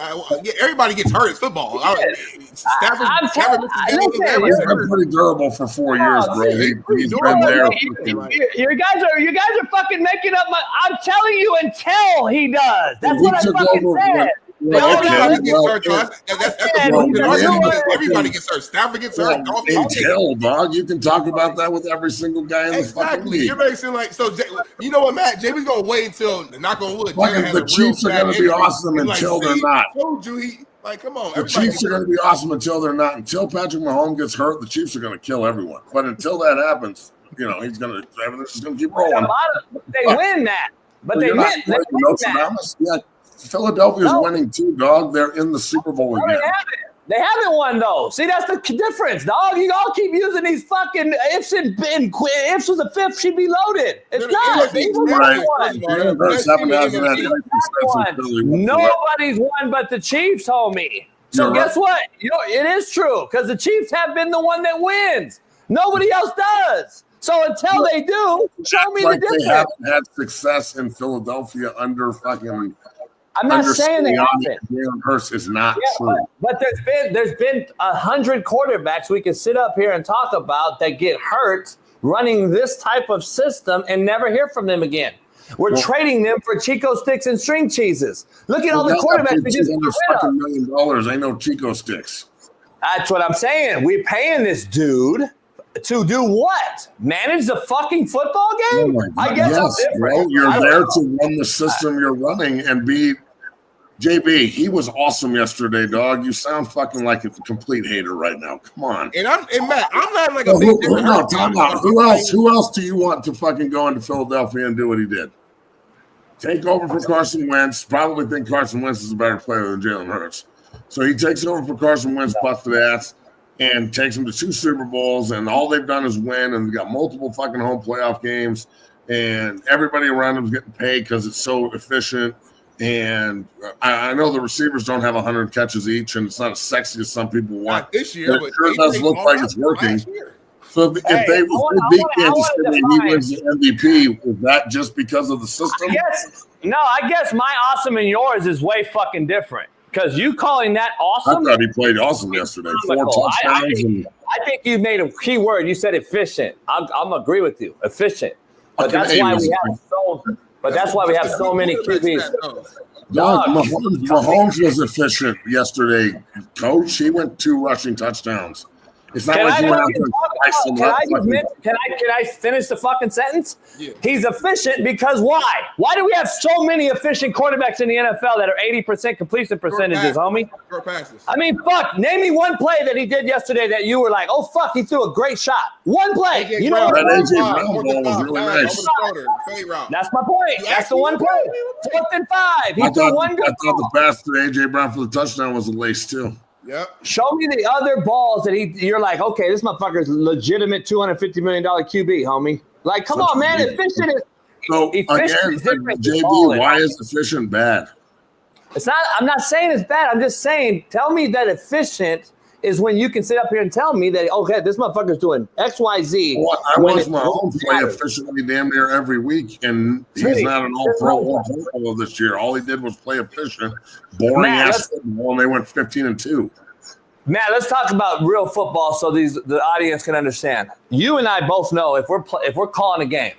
everybody gets hurt. It's football. Stafford's pretty durable for 4 years, bro. He's been there. You guys are fucking making up. I'm telling you until he does. That's what I fucking said. Everybody gets hurt. Stafford gets hurt. Until, dog, you can talk about that with every single guy in the fucking league. You're basically like, so you know what, Matt? JB's gonna wait until, knock on wood, the Chiefs are going to be awesome until they're not. Told you come on. The Chiefs are going to be awesome until they're not. Until Patrick Mahomes gets hurt, the Chiefs are going to kill everyone. But until that happens, everything's going to keep rolling. They win that. But they win. Yeah, Philadelphia's winning too, dog. They're in the Super Bowl again. They haven't won though. See, that's the difference, dog. You all keep using these fucking ifs and ifs was a fifth, she'd be loaded. It's not. Nobody's won but the Chiefs, homie. So guess what? It is true because the Chiefs have been the one that wins. Nobody else does. So until they do, show me the difference. They haven't had success in Philadelphia under fucking. I'm not saying they haven't. Jalen Hurts is not true. But there's been 100 quarterbacks we can sit up here and talk about that get hurt running this type of system and never hear from them again. We're trading them for Chico sticks and string cheeses. Look at all the quarterbacks we just got rid of. $1 million. Ain't no Chico sticks. That's what I'm saying. We're paying this dude to do what? Manage the fucking football game? I guess I'm different. Bro, you're there to run the system you're running and be JB. He was awesome yesterday, dog. You sound fucking like a complete hater right now. Come on. And Matt, I'm not like a big time out. Who else do you want to fucking go into Philadelphia and do what he did? Take over for Carson Wentz. Probably think Carson Wentz is a better player than Jalen Hurts. So he takes over for Carson Wentz, busted ass, and takes them to 2 Super Bowls, and all they've done is win, and they got multiple fucking home playoff games, and everybody around them is getting paid because it's so efficient. And I know the receivers don't have 100 catches each, and it's not as sexy as some people want. Not this year, but it sure does look like it's working. So if they beat Kansas City and he wins the MVP, was that just because of the system? I guess my awesome and yours is way fucking different. Because you calling that awesome? I thought he played awesome yesterday. 4 touchdowns. I think you made a key word. You said efficient. I'm agree with you. Efficient. But that's why we have so many QBs. Dog, Mahomes was efficient yesterday, coach. He went 2 rushing touchdowns. It's not like he went out there. Can I finish the fucking sentence? Yeah. He's efficient because why? Why do we have so many efficient quarterbacks in the NFL that are 80% completion percentages, homie? Short passes. I mean, fuck. Name me one play that he did yesterday that you were like, oh, fuck, he threw a great shot. One play. You know what? That AJ Brown ball was really nice. That's my point. That's the one play. 4th and 5. He threw one good ball. I thought the pass to AJ Brown for the touchdown was a lace, too. Yep. Show me the other balls that you're like, okay, this motherfucker's legitimate $250 million QB, homie. Like, come on, man. Efficient is different. JB, why is efficient bad? It's not. I'm not saying it's bad. I'm just saying, tell me that efficient is when you can sit up here and tell me that, okay, this motherfucker's doing X, Y, Z. Well, I watch my own play efficiently damn near every week, and he's not an all-pro this year. All he did was play efficient, boring ass football, and they went 15-2. Matt, let's talk about real football so the audience can understand. You and I both know if we're calling a game,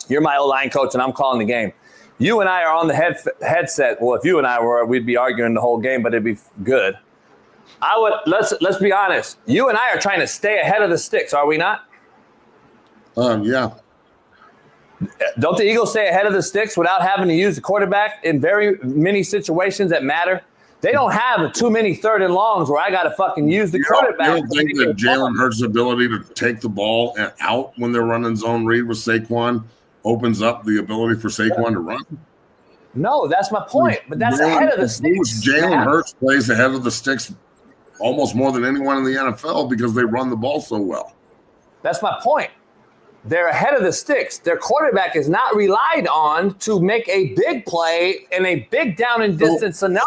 you're my O-line coach and I'm calling the game. You and I are on the headset. Well, if you and I were, we'd be arguing the whole game, but it'd be good. Let's be honest. You and I are trying to stay ahead of the sticks, are we not? Yeah. Don't the Eagles stay ahead of the sticks without having to use the quarterback in very many situations that matter? They don't have too many 3rd and longs where I got to fucking use the quarterback. You don't think that Jalen Hurts' ability to take the ball and out when they're running zone read with Saquon opens up the ability for Saquon to run? No, that's my point. But that's ahead of the sticks. Jalen Hurts plays ahead of the sticks almost more than anyone in the NFL because they run the ball so well. That's my point. They're ahead of the sticks. Their quarterback is not relied on to make a big play in a big down and distance scenario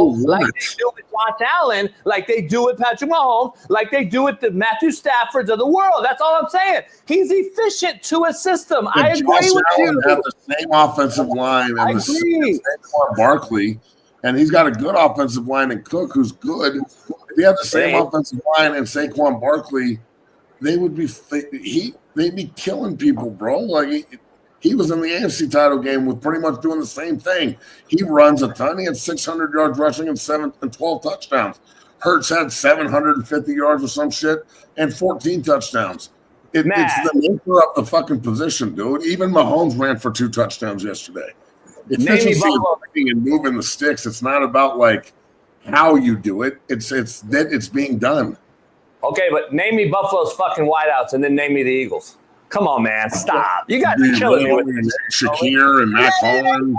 like they do with Josh Allen, like they do with Patrick Mahomes, like they do with the Matthew Staffords of the world. That's all I'm saying. He's efficient to a system. I agree with you. Have the same offensive line and the same Barkley, and he's got a good offensive line in Cook, who's good. If you have the same offensive line and Saquon Barkley, they would be they'd be killing people, bro. Like He was in the AFC title game with pretty much doing the same thing. He runs a ton. He had 600 yards rushing and 12 touchdowns. Hurts had 750 yards or some shit and 14 touchdowns. It's the nature of the fucking position, dude. Even Mahomes ran for 2 touchdowns yesterday. Efficiency and moving the sticks. It's not about like how you do it. It's that it's being done. Okay, but name me Buffalo's fucking wideouts and then name me the Eagles. Come on, man. Stop. You guys are killing me with Shakir and Matt Collins.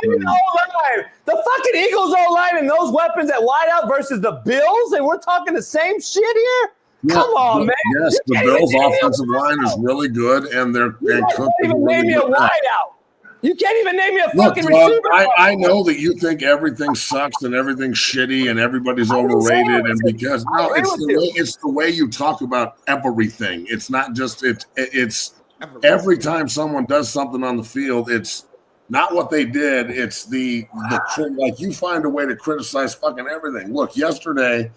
The fucking Eagles O-line and those weapons at wideout versus the Bills, and we're talking the same shit here? Come on, man. Yes, the Bills' offensive line is really good, and they're can't even name me a wideout. You can't even name me a fucking receiver. I know that you think everything sucks and everything's shitty and everybody's overrated, and because it's the way you talk about everything. It's not just it's every time someone does something on the field, it's not what they did. It's the like you find a way to criticize fucking everything. Look, yesterday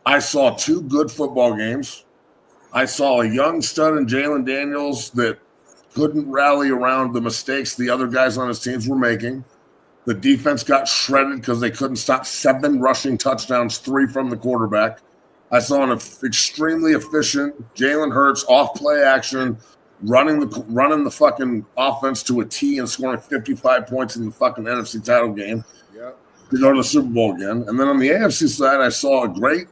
I saw 2 good football games. I saw a young stud in Jalen Daniels that couldn't rally around the mistakes the other guys on his teams were making. The defense got shredded because they couldn't stop 7 rushing touchdowns, 3 from the quarterback. I saw an extremely efficient Jalen Hurts off play action, running the fucking offense to a T and scoring 55 points in the fucking NFC title game to go to the Super Bowl again. And then on the AFC side, I saw a great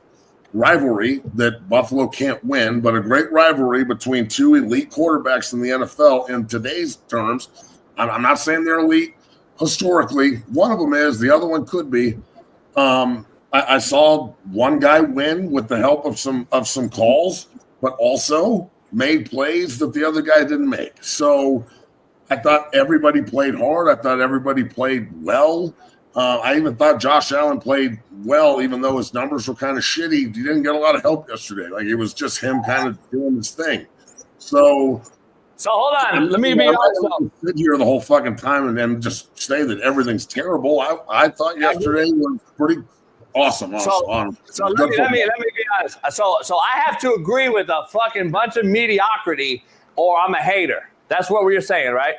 rivalry that Buffalo can't win, but a great rivalry between 2 elite quarterbacks in the NFL in today's terms. I'm not saying they're elite historically. One of them is, the other one could be. I saw one guy win with the help of some calls, but also made plays that the other guy didn't make. So I thought everybody played hard. I thought everybody played well. I even thought Josh Allen played well, even though his numbers were kind of shitty. He didn't get a lot of help yesterday. Like, it was just him kind of doing his thing. So hold on. Let me be honest. Sit here the whole fucking time and then just say that everything's terrible. I thought yesterday was pretty awesome. So let me be honest. So I have to agree with a fucking bunch of mediocrity, or I'm a hater. That's what you're saying, right?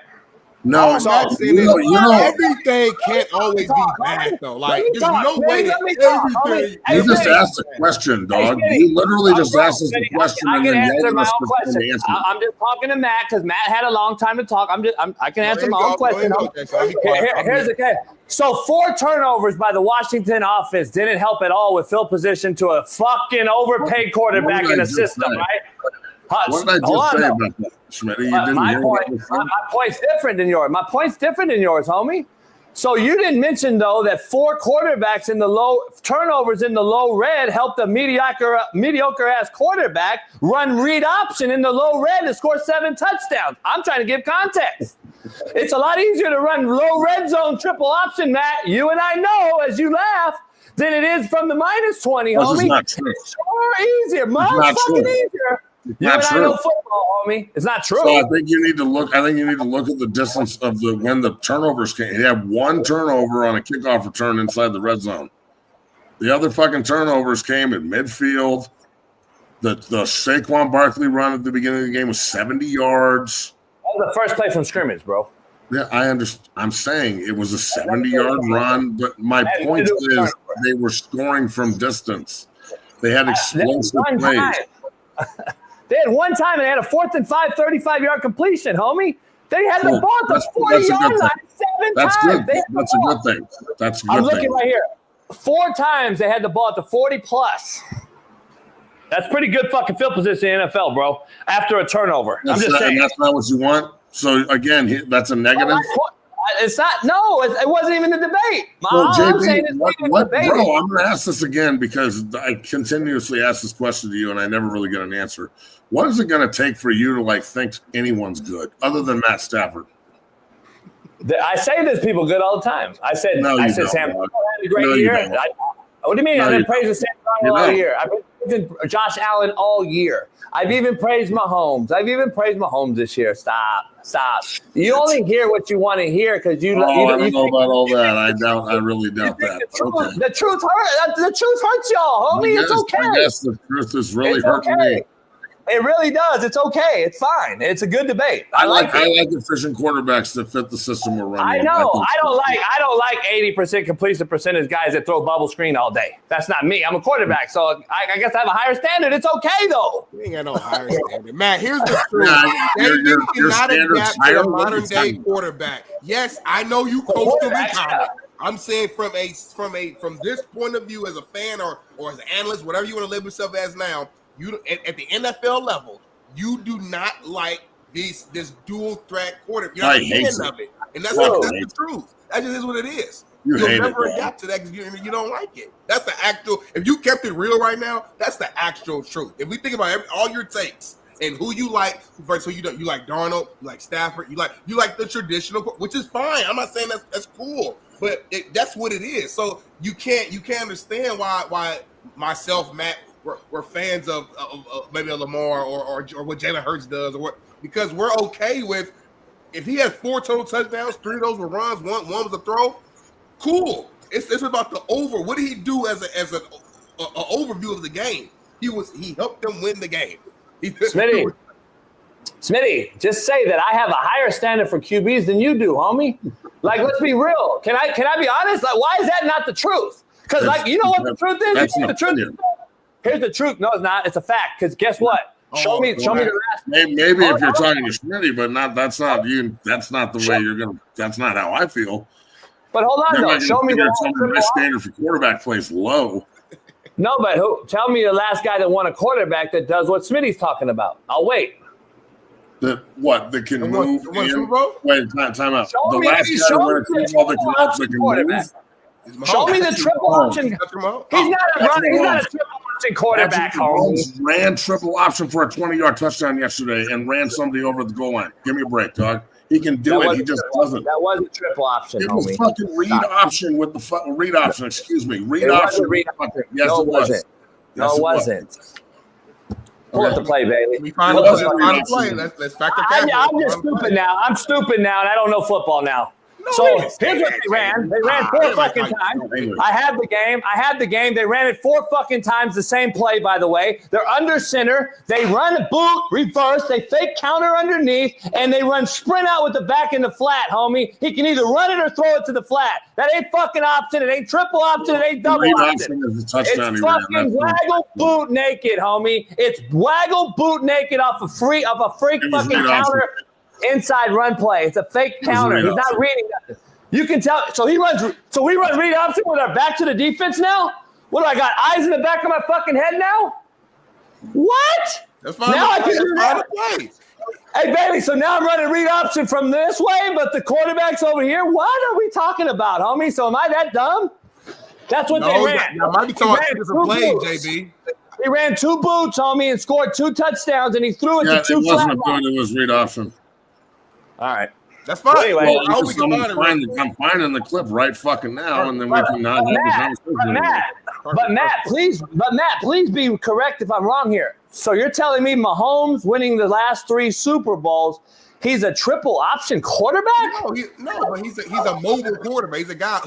No, everything can't always be bad, though. Like, there's no way that everything. You just asked a question, dog. You literally just asked us a question. I can answer my own question. I'm just talking to Matt because Matt had a long time to talk. I can answer my own question. Here's the case. So 4 turnovers by the Washington offense didn't help at all with field position to a fucking overpaid quarterback in a system, right? What did I just say about that, Smitty? You didn't hear what my point's different than yours. My point's different than yours, homie. So you didn't mention, though, that 4 quarterbacks in the low turnovers in the low red helped a mediocre-ass quarterback run read option in the low red to score 7 touchdowns. I'm trying to give context. It's a lot easier to run low red zone triple option, Matt. You and I know, as you laugh, than it is from the -20, homie. It's not true. Sure easier. Motherfucking easier. You and I know football, homie. It's not true. So I think you need to look at the distance of when the turnovers came. He had 1 turnover on a kickoff return inside the red zone. The other fucking turnovers came at midfield. The Saquon Barkley run at the beginning of the game was 70 yards. That was the first play from scrimmage, bro. Yeah, I understand. I'm saying it was a 70-yard run, but my point is they were scoring from distance. They had explosive plays. They had 1 time and they had a 4th and 5, 35-yard completion, homie. They had the ball at the 40-yard line 7 That's times. good. That's a good thing. That's a good thing. I'm looking right here. 4 times they had the ball at the 40-plus. That's pretty good fucking field position in the NFL, bro, after a turnover. I'm just saying. And that's not what you want? So, again, that's a negative? It's not. No, it wasn't even the debate. Well, JB, bro, I'm going to ask this again because I continuously ask this question to you and I never really get an answer. What is it going to take for you to think anyone's good other than Matt Stafford? I say there's people good all the time. I said Sam Darnold had a great year. What do you mean? I've been praising Sam Darnold all year. I've been praising Josh Allen all year. I've even praised Mahomes. This year. Stop. You only hear what you want to hear because you. I don't know about all that. I really doubt that. The truth hurts. The truth hurts y'all, homie. It's okay. I guess the truth is really hurting me. It really does. It's okay. It's fine. It's a good debate. I like efficient quarterbacks that fit the system we're running. I know. I don't like 80% completion percentage guys that throw bubble screen all day. That's not me. I'm a quarterback, so I guess I have a higher standard. It's okay though. You ain't got no higher standard, Matt. Here's the truth. You're not adapt to a modern day quarterback. Yes, I know you coached him in college. I'm saying from this point of view as a fan or as an analyst, whatever you want to label yourself as now. You at the NFL level, you do not like this dual threat quarterback. You're not a fan of it, and that's the truth. That just is what it is. You'll never adapt to that because you don't like it. That's the actual. If you kept it real right now, that's the actual truth. If we think about all your takes and who you like versus who you don't, you like Darnold, you like Stafford, you like the traditional, which is fine. I'm not saying that's cool, but that's what it is. So you can't understand why myself, Matt. We're fans of maybe a Lamar or what Jalen Hurts does because we're okay with if he has 4 total touchdowns, 3 of those were runs, one was a throw. Cool. It's about the over. What did he do as an overview of the game? He helped them win the game. Smitty, just say that I have a higher standard for QBs than you do, homie. Like, let's be real. Can I be honest? Like, why is that not the truth? Because you know what the truth is? The truth is. Here's the truth. No, it's not. It's a fact. Because guess what? Show me the last. Maybe if you're talking to Smitty, but that's not you. That's not the way you're gonna. That's not how I feel. But hold on, though. Show me my standard for quarterback plays low. No, but tell me the last guy that won a quarterback that does what Smitty's talking about. I'll wait. That can move. Wait, time out. Show the me, last guy that won a quarterback that can move. Show me the triple option. He's not a triple option quarterback. Ran triple option for a 20-yard touchdown yesterday and ran somebody over the goal line. Give me a break, dog. He can do it. He just doesn't. That wasn't triple option. It was fucking read option with the read option. Excuse me, read option. Yes, it was. No, it wasn't. Pull up the play, baby. We find the play. Let's factor that. I'm just stupid now. I'm stupid now, and I don't know football now. So here's what they ran. They ran 4 fucking times. I had the game. They ran it 4 fucking times. The same play, by the way. They're under center. They run a boot, reverse. They fake counter underneath, and they run sprint out with the back in the flat, homie. He can either run it or throw it to the flat. That ain't fucking option. It ain't triple option. It ain't double option. It's fucking waggle boot naked, homie. It's waggle boot naked off a freak fucking counter. Inside run play. It's a fake counter. He's not reading nothing. You can tell. So we run read option with our back to the defense now? What do I got? Eyes in the back of my fucking head now? What? That's fine. Now I can do that. Hey, baby, so now I'm running read option from this way, but the quarterback's over here. What are we talking about, homie? So am I that dumb? That's what they ran. I might be talking different plays, JB. He ran 2 boots, homie, and scored 2 touchdowns, and he threw it to 2 flat. It wasn't a point. It was read option. All right. That's fine. Anyway, I'm finding the clip right fucking now, and then we can not have the conversation. But Matt, please be correct if I'm wrong here. So you're telling me Mahomes winning the last 3 Super Bowls, he's a triple option quarterback? No, but he's a mobile quarterback. He's a guy.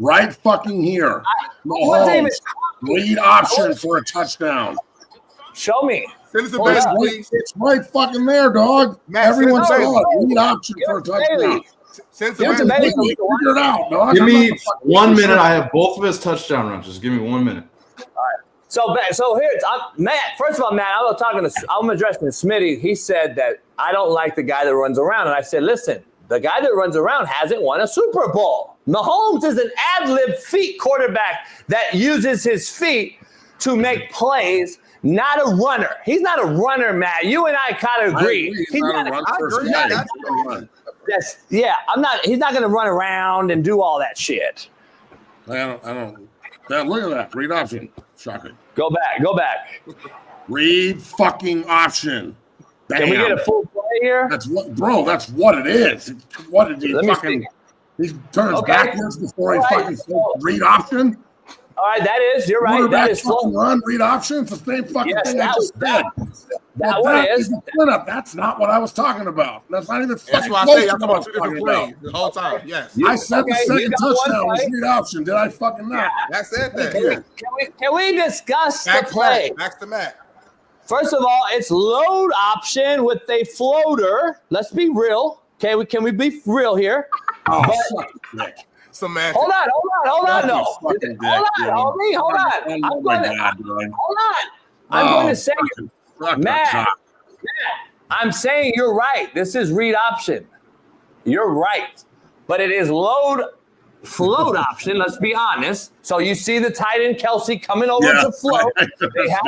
Right fucking here. Mahomes, lead option for a touchdown. Show me. It's right fucking there, dog. Everyone saw it. Lead option for a touchdown. Figure it out, dog. Give me 1 minute. I have both of his touchdown runs. Just give me 1 minute. All right. So here's Matt. First of all, Matt, I'm addressing Smitty. He said that I don't like the guy that runs around, and I said, listen, the guy that runs around hasn't won a Super Bowl. Mahomes is an ad-lib feet quarterback that uses his feet to make plays. Not a runner. He's not a runner, Matt. You and I kind of agree. He's not a runner. Yeah, I'm not. He's not going to run around and do all that shit. I don't. Yeah, look at that. Read option. Shocking. Go back. Read fucking option. Bam. Can we get a full play here? That's what it is. What did he fucking? He turns backwards before he fucking read option. All right, you're right. That is full run, read option. It's the same fucking thing I just said. That's not what I was talking about. That's not even fucking That's why I say I'm talking about 2 different plays the whole time. Yes. I said the second touchdown was read option. Did I fucking not? I said that. Can we discuss the play? Max to Matt. First of all, it's load option with a floater. Let's be real. Okay, can we be real here? Oh, Semantics. Hold on, no. Hold on. I'm going to say, Matt, I'm saying you're right. This is read option. You're right. But it is float option, let's be honest. So you see the tight end Kelsey coming over to float. They have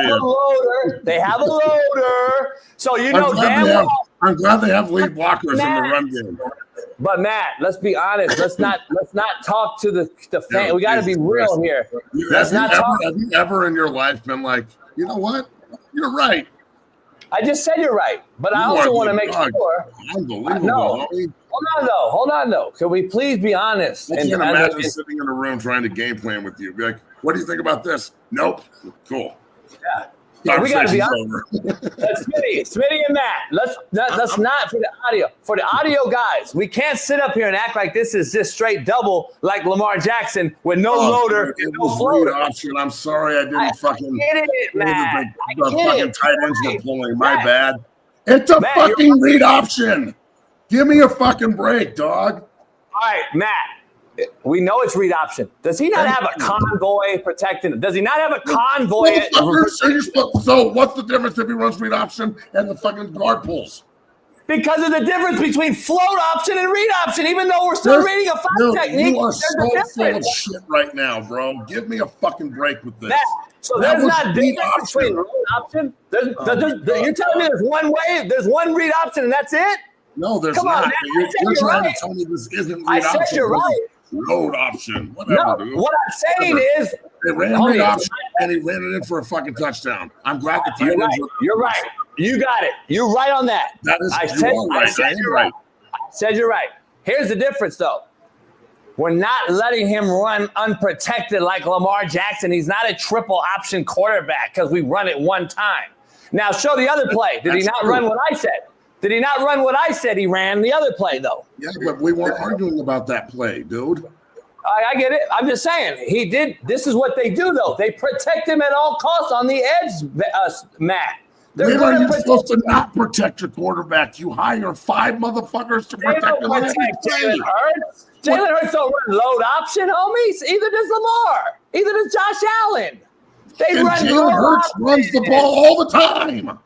a loader. So you know damn well. I'm glad they have lead blockers in the run game. But Matt, let's be honest. Let's not talk to the fan. We got to be real here. Have you ever in your life been like, you know what? You're right. I just said you're right, but I also want to make sure. Unbelievable. No. Hold on, though. Can we please be honest? I can't imagine sitting in a room trying to game plan with you. Be like, what do you think about this? Nope. Cool. Yeah, we got to be honest. Smitty and Matt. Let's not for the audio. For the audio guys, we can't sit up here and act like this is just straight double like Lamar Jackson with no loader and no floater. Option. I'm sorry, I didn't fucking get it, Matt. The fucking tight ends were pulling. My bad. It's a fucking read option. Give me a fucking break, dog. All right, Matt. We know it's read option. Does he not have a convoy protecting him? Does he not have a convoy? So what's the difference if he runs read option and the fucking guard pulls? Because of the difference between float option and read option, even though we're still reading a five technique. You are so full of shit right now, bro. Give me a fucking break with this. There's not difference between read option? You're telling me there's one way, there's one read option and that's it? No, there's Come not. On, you're trying to tell me this isn't read option. I said you're right. Load option. Whatever, dude. What I'm saying is they ran read option and he ran it in for a fucking touchdown. I'm glad the tight ends You're right. You got it. You're right on that. I said you're right. I said you're right. Here's the difference, though. We're not letting him run unprotected like Lamar Jackson. He's not a triple option quarterback because we run it one time. Now show the other play. Did he not run what I said? Did he not run what I said he ran the other play, though? Yeah, but we weren't arguing about that play, dude. I get it. I'm just saying. He did. This is what they do, though. They protect him at all costs on the edge, Matt. When are you supposed to not protect your quarterback? You hire 5 motherfuckers to protect him. Jalen Hurts don't run load option, homies. Either does Lamar. Either does Josh Allen. Jalen Hurts runs the ball all the time.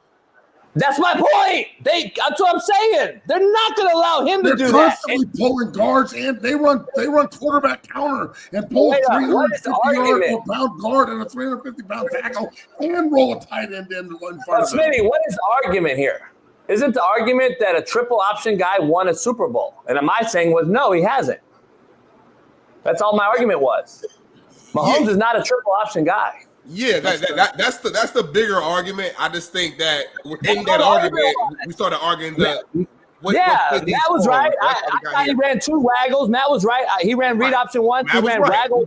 That's my point. That's what I'm saying. They're not going to allow him to do that. They're constantly pulling guards, and they run quarterback counter and pull a 350-pound guard and a 350-pound tackle and roll a tight end in front of him. Smitty, what is the argument here? Isn't the argument that a triple option guy won a Super Bowl? And my saying was, no, he hasn't. That's all my argument was. Mahomes is not a triple option guy. Yeah, that's the bigger argument. I just think that within that argument, we started arguing Matt was right. I thought he ran 2 waggles. Matt was right. He ran read option 1. He ran waggle.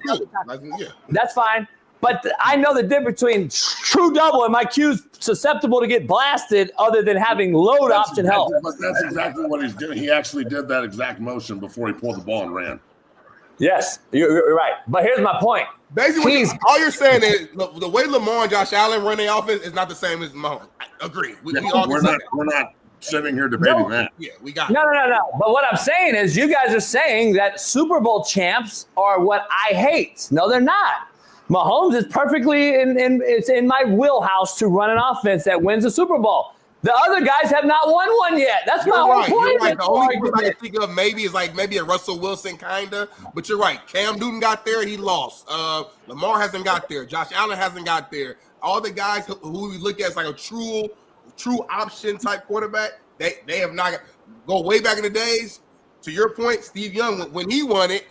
That's fine. But I know the difference between true double and my Q's susceptible to get blasted other than having load option help. But that's exactly what he's doing. He actually did that exact motion before he pulled the ball and ran. Yes, you're right. But here's my point. Basically, all you're saying is the way Lamar and Josh Allen run their offense is not the same as Mahomes. I agree. We're not sitting here debating that. Yeah, we got it. No. But what I'm saying is you guys are saying that Super Bowl champs are what I hate. No, they're not. Mahomes is perfectly it's in my wheelhouse to run an offense that wins a Super Bowl. The other guys have not won one yet. That's my whole point. You're right. The only person I can think of maybe is like maybe a Russell Wilson kind of. But you're right. Cam Newton got there. He lost. Lamar hasn't got there. Josh Allen hasn't got there. All the guys who we look at as like a true option type quarterback, they have not go way back in the days. To your point, Steve Young, when he won it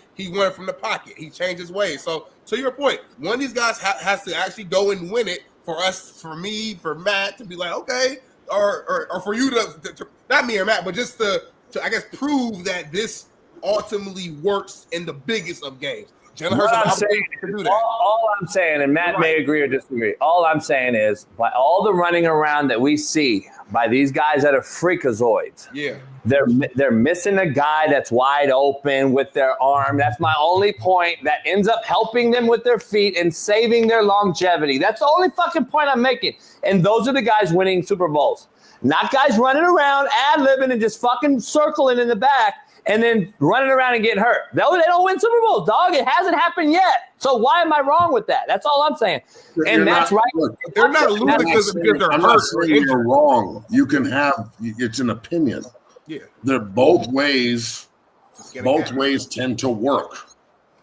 from the pocket. He changed his ways. So to your point, one of these guys has to actually go and win it for us, for me, for Matt to be like, okay. Or for you to not me or Matt, but just to I guess prove that this ultimately works in the biggest of games. Jalen Hurts to do that. All I'm saying, and Matt may agree or disagree. All I'm saying is, by all the running around that we see by these guys that are freakazoids. Yeah. They're missing a guy that's wide open with their arm. That's my only point. That ends up helping them with their feet and saving their longevity. That's the only fucking point I'm making. And those are the guys winning Super Bowls. Not guys running around, ad-libbing, and just fucking circling in the back and then running around and getting hurt. They don't win Super Bowls, dog. It hasn't happened yet. So why am I wrong with that? That's all I'm saying. And that's right. Look, they're not losing because they're I'm hurt. not saying you're wrong. You can have – it's an opinion. Yeah. They're both ways tend to work.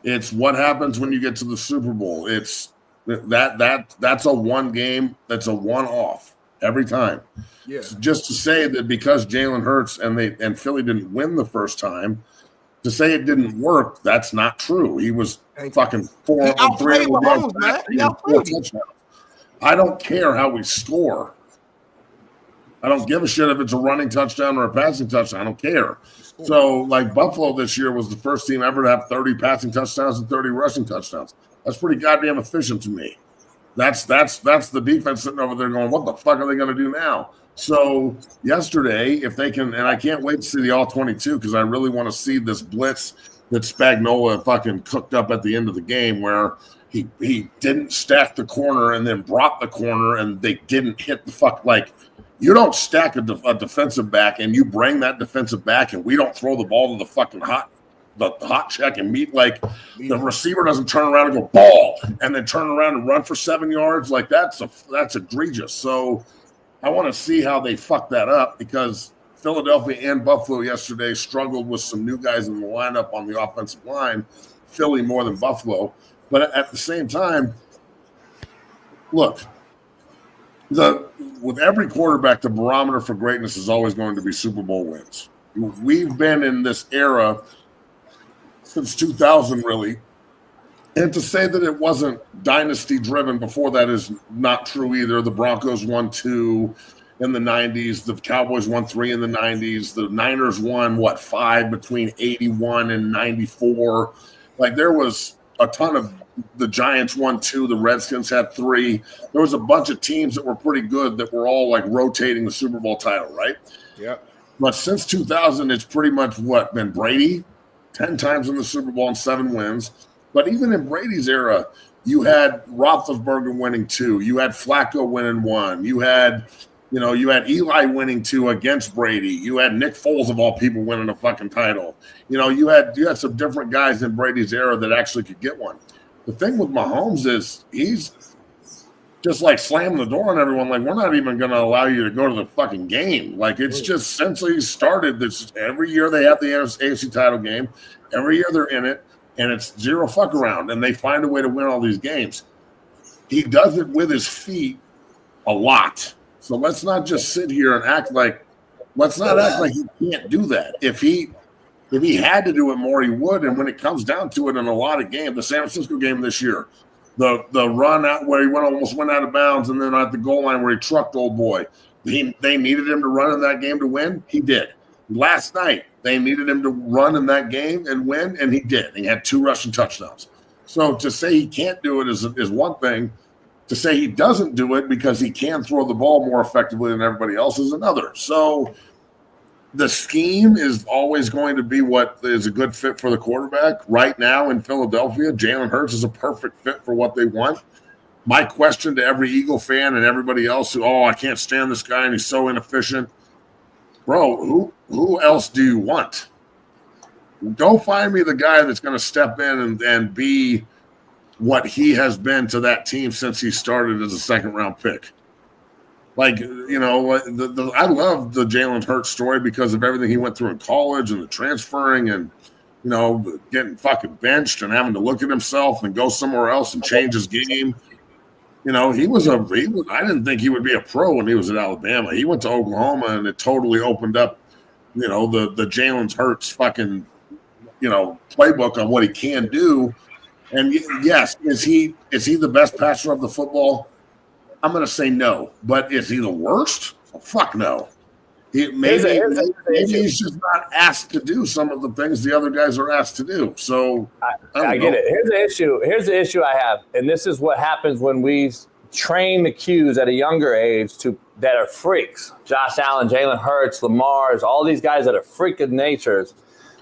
It's what happens when you get to the Super Bowl. It's that's a one game, that's a one-off every time. Yeah. So just to say that because Jalen Hurts and Philly didn't win the first time, to say it didn't work, that's not true. He was fucking 4 and 3 touchdowns. I don't care how we score. I don't give a shit if it's a running touchdown or a passing touchdown. I don't care. So, like, Buffalo this year was the first team ever to have 30 passing touchdowns and 30 rushing touchdowns. That's pretty goddamn efficient to me. That's the defense sitting over there going, what the fuck are they going to do now? So yesterday, if they can, and I can't wait to see the all-22 because I really want to see this blitz that Spagnuolo fucking cooked up at the end of the game where he didn't stack the corner and then brought the corner and they didn't hit the fuck. Like, you don't stack a defensive back and you bring that defensive back and we don't throw the ball to the fucking hot check and meet, like, the receiver doesn't turn around and go ball and then turn around and run for 7 yards. Like, that's egregious. So I want to see how they fuck that up because Philadelphia and Buffalo yesterday struggled with some new guys in the lineup on the offensive line, Philly more than Buffalo. But at the same time, look, with every quarterback, the barometer for greatness is always going to be Super Bowl wins. We've been in this era since 2000, really. And to say that it wasn't dynasty driven before that is not true either. The Broncos won 2 in the 90s. The Cowboys won 3 in the 90s. The Niners won, 5 between 81 and 94. Like, there was a ton of – the Giants won 2. The Redskins had 3. There was a bunch of teams that were pretty good that were all, like, rotating the Super Bowl title, right? Yeah. But since 2000, it's pretty much been Brady, 10 times in the Super Bowl and 7 wins. But even in Brady's era, you had Roethlisberger winning 2. You had Flacco winning 1. You had Eli winning 2 against Brady. You had Nick Foles, of all people, winning a fucking title. You had some different guys in Brady's era that actually could get one. The thing with Mahomes is he's just like slamming the door on everyone. Like, we're not even going to allow you to go to the fucking game. Like, it's just since he started this, every year they have the AFC title game. Every year they're in it. And it's zero fuck around, and they find a way to win all these games. He does it with his feet a lot. So let's not just sit here and act like he can't do that. If he had to do it more, he would. And when it comes down to it in a lot of games, the San Francisco game this year, the run out where he almost went out of bounds, and then at the goal line where he trucked old boy, they needed him to run in that game to win. He did. Last night, they needed him to run in that game and win, and he did. He had 2 rushing touchdowns. So to say he can't do it is one thing. To say he doesn't do it because he can throw the ball more effectively than everybody else is another. So the scheme is always going to be what is a good fit for the quarterback. Right now in Philadelphia, Jalen Hurts is a perfect fit for what they want. My question to every Eagle fan and everybody else I can't stand this guy and he's so inefficient. Bro, who else do you want? Go find me the guy that's going to step in and be what he has been to that team since he started as a second-round pick. Like, I love the Jalen Hurts story because of everything he went through in college and the transferring and, getting fucking benched and having to look at himself and go somewhere else and change his game. I didn't think he would be a pro when he was at Alabama. He went to Oklahoma and it totally opened up, the Jalen Hurts fucking, playbook on what he can do. And yes, is he the best passer of the football? I'm going to say no. But is he the worst? Oh, fuck no. Maybe he's just not asked to do some of the things the other guys are asked to do. So I get it. Here's the issue I have, and this is what happens when we train the Qs at a younger age that are freaks. Josh Allen, Jalen Hurts, Lamar's, all these guys that are freak of natures.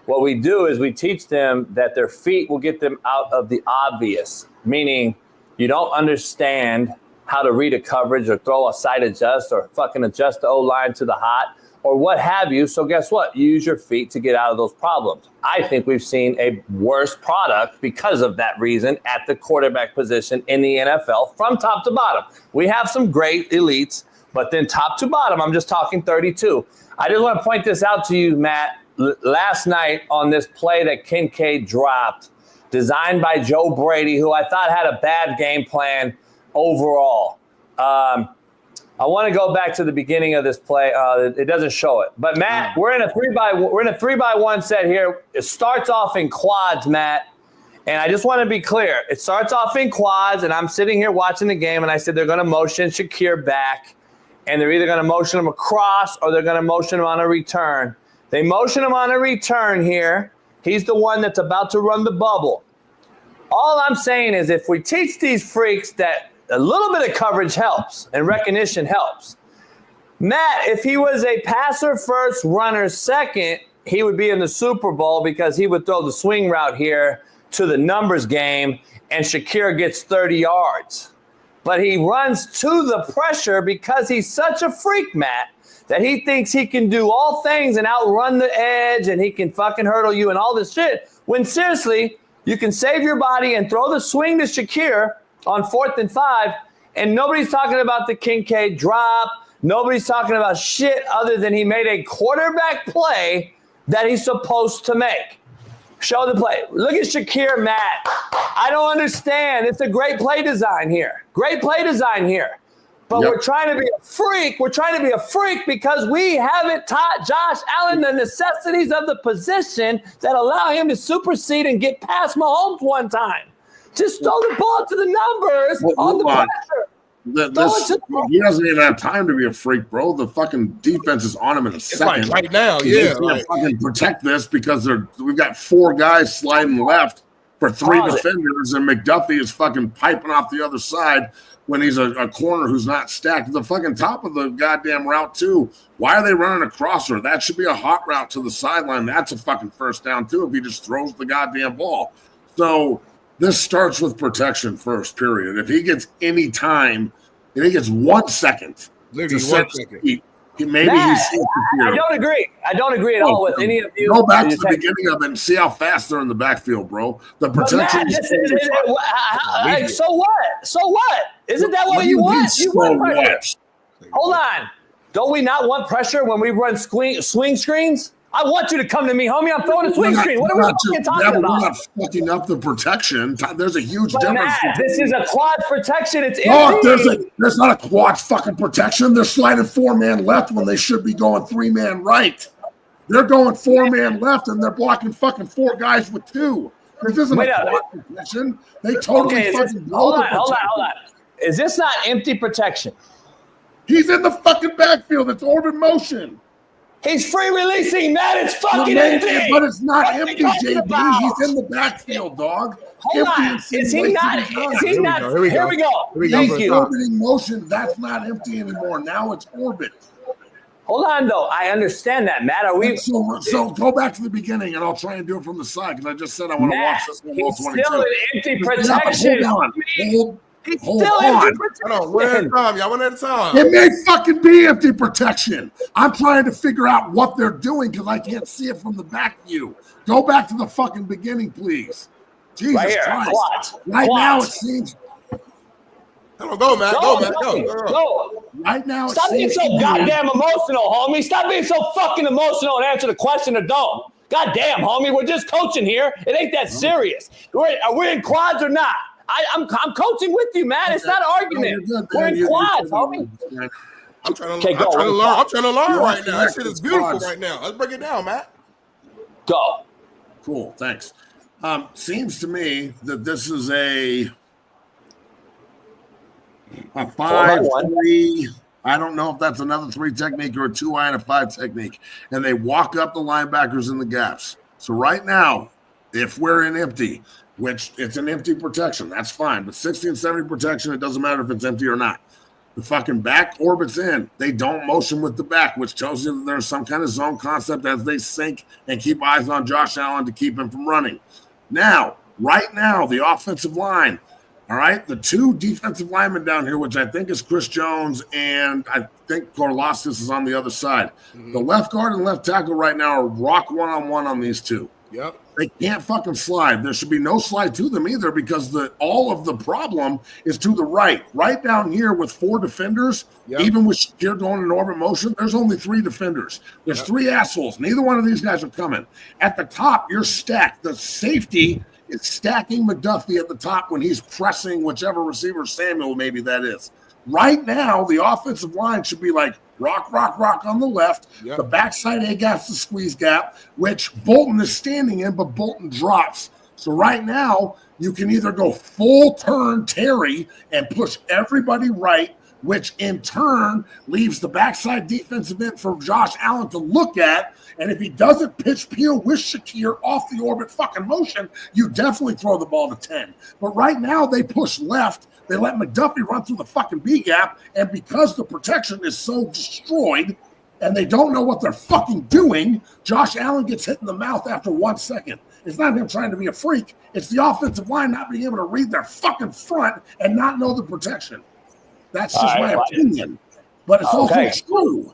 What we do is we teach them that their feet will get them out of the obvious, meaning you don't understand how to read a coverage or throw a side adjust or fucking adjust the O-line to the hot or what have you. So guess what? You use your feet to get out of those problems. I think we've seen a worse product because of that reason at the quarterback position in the NFL from top to bottom. We have some great elites, but then top to bottom, I'm just talking 32. I just want to point this out to you, Matt. Last night on this play that Kincaid dropped, designed by Joe Brady, who I thought had a bad game plan overall. I want to go back to the beginning of this play. It doesn't show it, but Matt, we're in a 3x1 set here. It starts off in quads, Matt, and I just want to be clear. It starts off in quads, and I'm sitting here watching the game, and I said they're going to motion Shakir back, and they're either going to motion him across or they're going to motion him on a return. They motion him on a return here. He's the one that's about to run the bubble. All I'm saying is if we teach these freaks that a little bit of coverage helps and recognition helps. Matt, if he was a passer first, runner second, he would be in the Super Bowl because he would throw the swing route here to the numbers game and Shakir gets 30 yards. But he runs to the pressure because he's such a freak, Matt, that he thinks he can do all things and outrun the edge and he can fucking hurdle you and all this shit. When seriously, you can save your body and throw the swing to Shakir on 4th and 5, and nobody's talking about the Kincaid drop. Nobody's talking about shit other than he made a quarterback play that he's supposed to make. Show the play. Look at Shakir, Matt. I don't understand. It's a great play design here. Great play design here. But we're trying to be a freak. We're trying to be a freak because we haven't taught Josh Allen the necessities of the position that allow him to supersede and get past Mahomes one time. Just throw the ball to the numbers on the pressure. He doesn't even have time to be a freak, bro. The fucking defense is on him in a second. Right now, He's gonna fucking protect this because we've got 4 guys sliding left for 3 defenders, and McDuffie is fucking piping off the other side when he's a corner who's not stacked at the fucking top of the goddamn route too. Why are they running a crosser? That should be a hot route to the sideline. That's a fucking first down too if he just throws the goddamn ball. So this starts with protection first, period. If he gets any time, if he gets 1 second to set his feet, I don't agree. I don't agree at all with any of you. Go back to the beginning of it and see how fast they're in the backfield, bro. The protection is so what? So what? Isn't that what you want? You want pressure. Hold on. Don't we not want pressure when we run swing screens? I want you to come to me, homie. I'm throwing a swing screen. What are we fucking talking about? We're not fucking up the protection. There's a huge difference. Matt, this is a quad protection. It's empty. There's not a quad fucking protection. They're sliding 4-man left when they should be going 3-man right. They're going 4-man left and they're blocking fucking 4 guys with 2. This isn't a quad protection. They totally fucking blow the protection. Hold on. Is this not empty protection? He's in the fucking backfield. It's orbit motion. He's free releasing, Matt. It's fucking empty. But it's not empty, JB. He's in the backfield, dog. Hold on. Is he not? Here we go. Thank you. Orbiting motion. That's not empty anymore. Now it's orbit. Hold on, though. I understand that, Matt. Are we? So go back to the beginning, and I'll try and do it from the side because I just said I want to watch this one. He's still in empty protection. He's still empty protection. Hold on, one at a time, y'all. One at a time. It may fucking be empty protection. I'm trying to figure out what they're doing because I can't see it from the back view. Go back to the fucking beginning, please. Jesus Christ. Right now it seems. Go, Matt. Go. Right now it Stop being so goddamn emotional, homie. Stop being so fucking emotional and answer the question or don't. Goddamn, homie. We're just coaching here. It ain't that serious. Are we in quads or not? I'm coaching with you, man. It's not an argument. We're in quads, homie. I'm trying to learn right now. That shit is beautiful right now. Let's break it down, Matt. Go. Cool, thanks. Seems to me that this is a 5-3. I don't know if that's another 3 technique or a 2-eye and a 5 technique. And they walk up the linebackers in the gaps. So right now, if we're in empty, which it's an empty protection. That's fine. But 60 and 70 protection, it doesn't matter if it's empty or not. The fucking back orbit's in. They don't motion with the back, which tells you that there's some kind of zone concept as they sink and keep eyes on Josh Allen to keep him from running. Now, right now, the offensive line, all right, the two defensive linemen down here, which I think is Chris Jones and I think Korlastis is on the other side. The left guard and left tackle right now are rock one-on-one on these two. Yep. They can't fucking slide. There should be no slide to them either because all of the problem is to the right. Right down here with 4 defenders, even with Shedeur going in orbit motion, there's only 3 defenders. There's 3 assholes. Neither one of these guys are coming. At the top, you're stacked. The safety is stacking McDuffie at the top when he's pressing whichever receiver, Samuel maybe that is. Right now, the offensive line should be like rock on the left. The backside A-gap's the squeeze gap, which Bolton is standing in, but Bolton drops. So right now, you can either go full turn Terry and push everybody right, which in turn leaves the backside defensive end for Josh Allen to look at. And if he doesn't pitch peel with Shakir off the orbit fucking motion, you definitely throw the ball to 10. But right now, they push left. They let McDuffie run through the fucking B gap, and because the protection is so destroyed and they don't know what they're fucking doing, Josh Allen gets hit in the mouth after 1 second. It's not him trying to be a freak. It's the offensive line not being able to read their fucking front and not know the protection. That's just my opinion, but it's also true.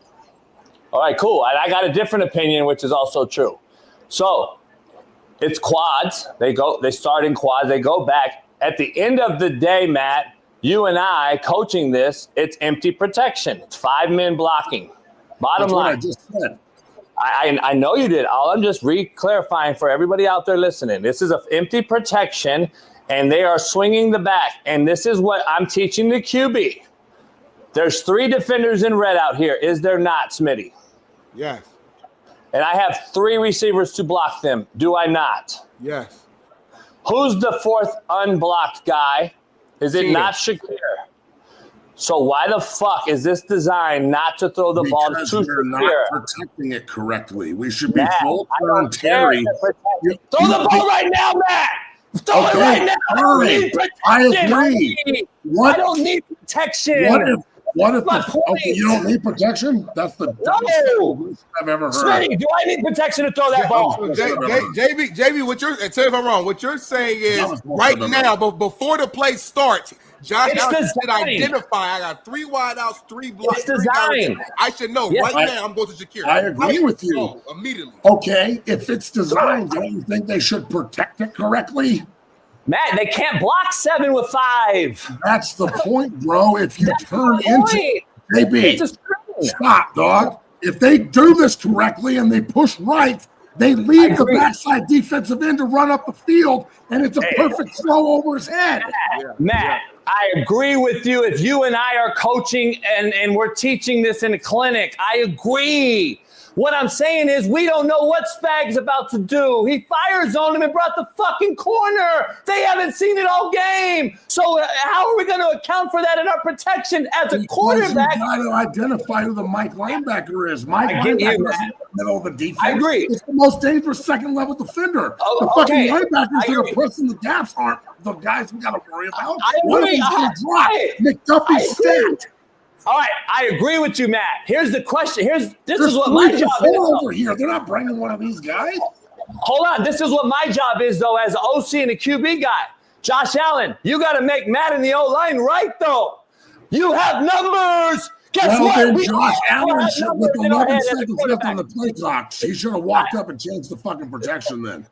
All right, cool. And I got a different opinion, which is also true. So it's quads. They start in quads. They go back. At the end of the day, Matt, you and I coaching this, it's empty protection. It's 5 men blocking. Bottom line. That's what I just said. I know you did. All I'm just re-clarifying for everybody out there listening. This is an empty protection, and they are swinging the back. And this is what I'm teaching the QB. There's 3 defenders in red out here. Is there not, Smitty? Yes. And I have 3 receivers to block them. Do I not? Yes. Who's the 4th unblocked guy? Is it not Shakir? So why the fuck is this designed not to throw the ball to Shakir? We're not protecting it correctly. We should be full turn Terry. Throw the ball right now, Matt. Throw it right now. I don't need protection. I agree. I don't need protection. What if you don't need protection? That's the dumbest I've ever heard. Smitty, do I need protection to throw that ball? JB, what you're, and tell me if I'm wrong, what you're saying is right now, but before the play starts, Josh Allen should identify. I got 3 wideouts, 3 blocks. It's designed. I should know right now. I'm going to Shakir. I agree with you. Immediately. Okay, if it's designed, don't you think they should protect it correctly? Matt, they can't block 7 with 5. That's the point, bro. If you turn into JB, stop, dog. If they do this correctly and they push right, they leave the backside defensive end to run up the field, and it's a perfect throw over his head. Matt, I agree with you. If you and I are coaching and we're teaching this in a clinic, I agree. What I'm saying is we don't know what Spag's about to do. He fires on him and brought the fucking corner. They haven't seen it all game. So how are we going to account for that in our protection as a quarterback? You got to identify who the Mike linebacker is. Mike linebacker is in the middle of the defense. I agree. It's the most dangerous second-level defender. The fucking linebackers that are pressing the gaps aren't the guys we got to worry about. I agree. McDuffie's stacked. All right, I agree with you, Matt. Here's the question. This is what my job is. Over here. They're not bringing one of these guys. Hold on. This is what my job is, though, as an OC and a QB guy. Josh Allen, you got to make Matt in the O-line right, though. You have numbers. Guess what? Then Josh Allen, with 11 seconds left on the play clock, he should have walked up and changed the fucking protection then.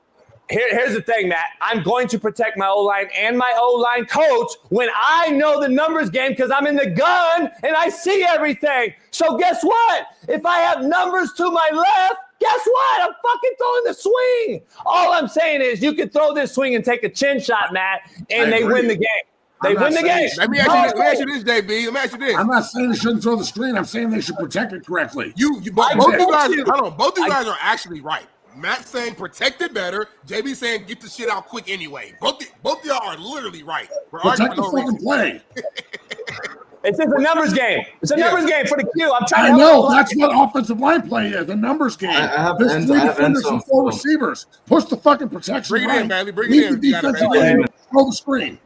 Here's the thing, Matt. I'm going to protect my O-line and my O-line coach when I know the numbers game because I'm in the gun and I see everything. So guess what? If I have numbers to my left, guess what? I'm fucking throwing the swing. All I'm saying is you can throw this swing and take a chin shot, Matt, and they win the game. They win the game. Let me ask you this, JB. Let me ask you this. I'm not saying they shouldn't throw the screen. I'm saying they should protect it correctly. Both you guys are actually right. Matt saying protect it better. JB saying get the shit out quick anyway. Both of y'all are literally right. Protect the fucking play. It's just a numbers game. It's a numbers game for the Q. I'm trying to I help know. That's what offensive line play is, a numbers game. I have There's ends- three I have defenders ends and on- four receivers. Push the fucking protection Bring it right. in, Bailey. Bring Leave it in. the You got it, defensive Bailey. end. Throw the screen.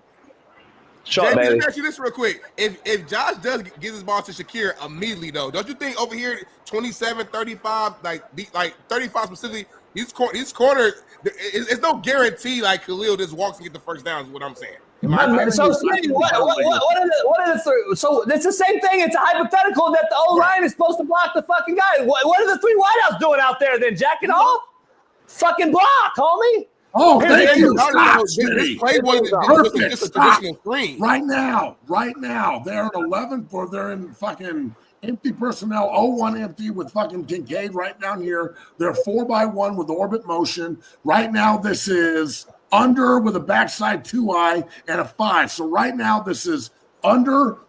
Short, Jamie, let baby. me ask you this real quick. If Josh does give his ball to Shakir immediately, though, don't you think over here 27, 35, like 35 specifically, these corners, it's no guarantee like Khalil just walks and get the first down is what I'm saying. So, Smitty, what are the three? So it's the same thing. It's a hypothetical that the O-line is supposed to block the fucking guy. What are the three wideouts doing out there then? Jacking off? Fucking block, homie. Oh, thank you. Stop, Stop, Smitty. Perfect. Stop. Right now, they're at 11 for they're in fucking empty personnel, 0-1 empty with fucking Kincaid right down here. They're 4x1 with orbit motion. Right now, this is under with a backside 2-eye and a 5. So right now, this is under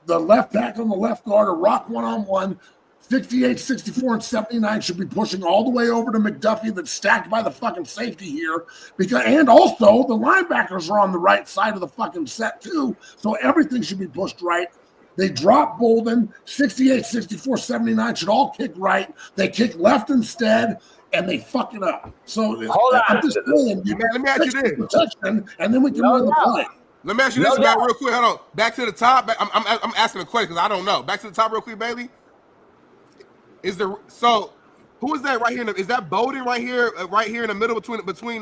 the left tackle on the left guard, a rock one-on-one. 68, 64, and 79 should be pushing all the way over to McDuffie that's stacked by the fucking safety here. And also, the linebackers are on the right side of the fucking set too, so everything should be pushed right. They drop Bolden, 68, 64, 79 should all kick right. They kick left instead, and they fuck it up. So hold on. I'm just saying, let me ask you this. Protection, and then we can run the play. Let me ask you this, man, real quick. Hold on. Back to the top. I'm asking a question because I don't know. Back to the top real quick, Bailey. Who is that right here? Is that Bowden right here in the middle between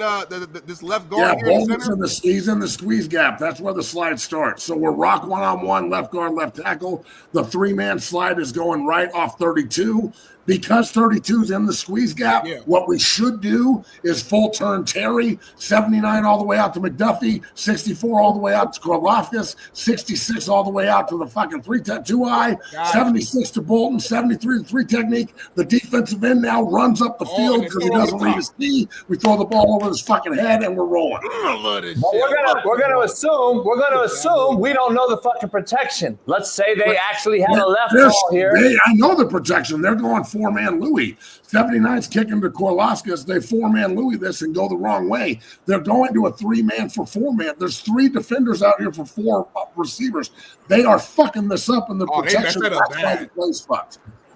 this left guard here in the center? He's in the squeeze gap. That's where the slide starts. So we're rock one-on-one, left guard, left tackle. The 3-man slide is going right off 32. Because 32 is in the squeeze gap, what we should do is full turn Terry, 79 all the way out to McDuffie, 64 all the way out to Karlaftis, 66 all the way out to the fucking 2-eye, 76 to Bolton, 73 to 3 technique. The defensive end now runs up the field because he doesn't read his knee. We throw the ball over his fucking head and we're rolling. We're gonna assume we don't know the fucking protection. Let's say they actually have a left ball here. I know the protection. They're going 4-man Louis. 79's kicking to Korlaskis. They 4-man Louis this and go the wrong way. They're going to a 3-man for 4-man. There's 3 defenders out here for 4 receivers. They are fucking this up in the protection.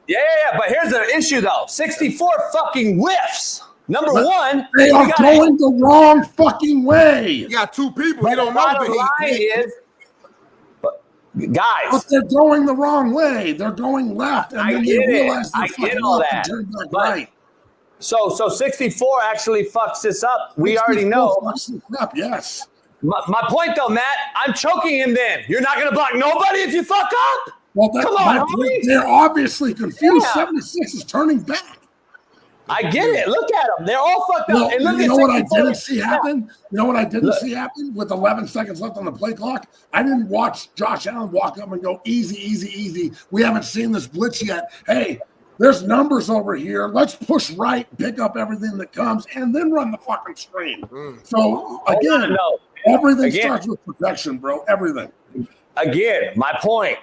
Yeah, but here's the issue though. 64 fucking whiffs. Number one, they are going the wrong fucking way. You got 2 people. You don't know. Guys, but they're going the wrong way. They're going left, and then they realize they're fucking all that. Turn back right. So 64 actually fucks this up. We already know. Fucks this up, yes. My point though, Matt, I'm choking him. Then you're not going to block nobody if you fuck up. Well, come on, homie. They're obviously confused. 76 is turning back. I get it. Look at them. They're all fucked up. And look you at know what I didn't see happen? You know what I didn't see happen with 11 seconds left on the play clock? I didn't watch Josh Allen walk up and go, easy, easy, easy. We haven't seen this blitz yet. Hey, there's numbers over here. Let's push right, pick up everything that comes, and then run the fucking screen. So, again, everything starts with protection, bro. Everything. Again, my point.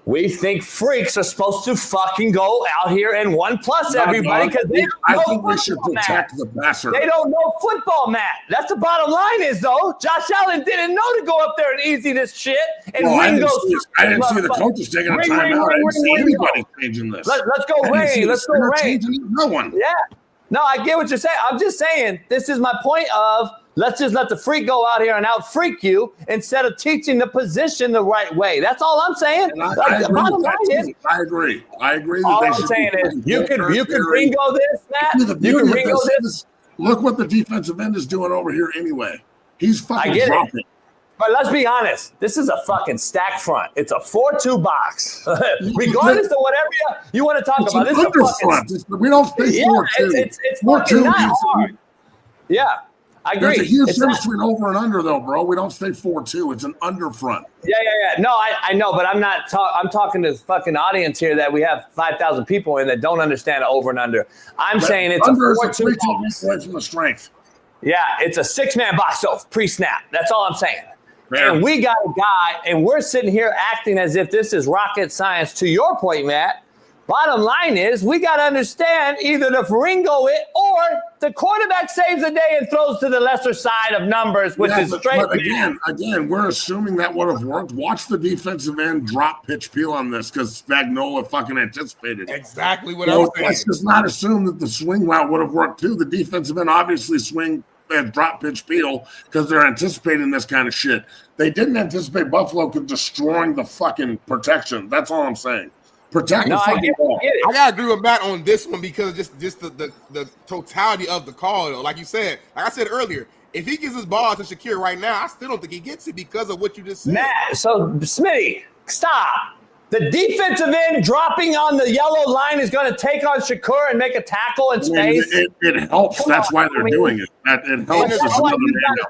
We think freaks are supposed to fucking go out here and 1+ everybody because they I don't think know we should football, protect Matt. the passer. They don't know football, Matt. That's the bottom line is, though, Josh Allen didn't know to go up there and easy this shit. And I Ringo. didn't see the coaches taking a timeout. I didn't see anybody changing this. Let's go Ray. Let's go Ray. No one. Yeah. No, I get what you're saying. I'm just saying this is my point of let's just let the freak go out here and out freak you instead of teaching the position the right way. That's all I'm saying. I agree. All I'm saying is you could Ringo this, Matt. You can Ringo this. Look what the defensive end is doing over here anyway. He's fucking dropping. But let's be honest. This is a fucking stack front. It's a 4-2 box. Regardless of whatever you want to talk about. This is a front. We don't stay 4-2. It's 4-2 not hard. Yeah. I agree. There's a huge difference between over and under, though, bro. We don't stay 4-2. It's an under front. Yeah. No, I know, but I'm not. I'm talking to the fucking audience here that we have 5,000 people in that don't understand the over and under. I'm saying it's under a 4-2 box. From the strength. Yeah, it's a 6-man box, so pre-snap. That's all I'm saying. And we got a guy, and we're sitting here acting as if this is rocket science. To your point, Matt, Bottom line is we got to understand either the Faringo it or the quarterback saves the day and throws to the lesser side of numbers, which is straight. But again, we're assuming that would have worked. Watch the defensive end drop pitch peel on this because Spagnuolo fucking anticipated it. Exactly what I was saying. Let's just not assume that the swing route would have worked too. The defensive end obviously swing and drop pitch peel because they're anticipating this kind of shit. They didn't anticipate Buffalo could destroying the fucking protection. That's all I'm saying. Protect the fucking ball. I gotta agree with Matt on this one because just the totality of the call, though. Like you said, like I said earlier, if he gives his ball to Shakir right now, I still don't think he gets it because of what you just said. Matt, so Smitty, stop. The defensive end dropping on the yellow line is going to take on Shakur and make a tackle in space. It helps. That's why they're doing it. It helps.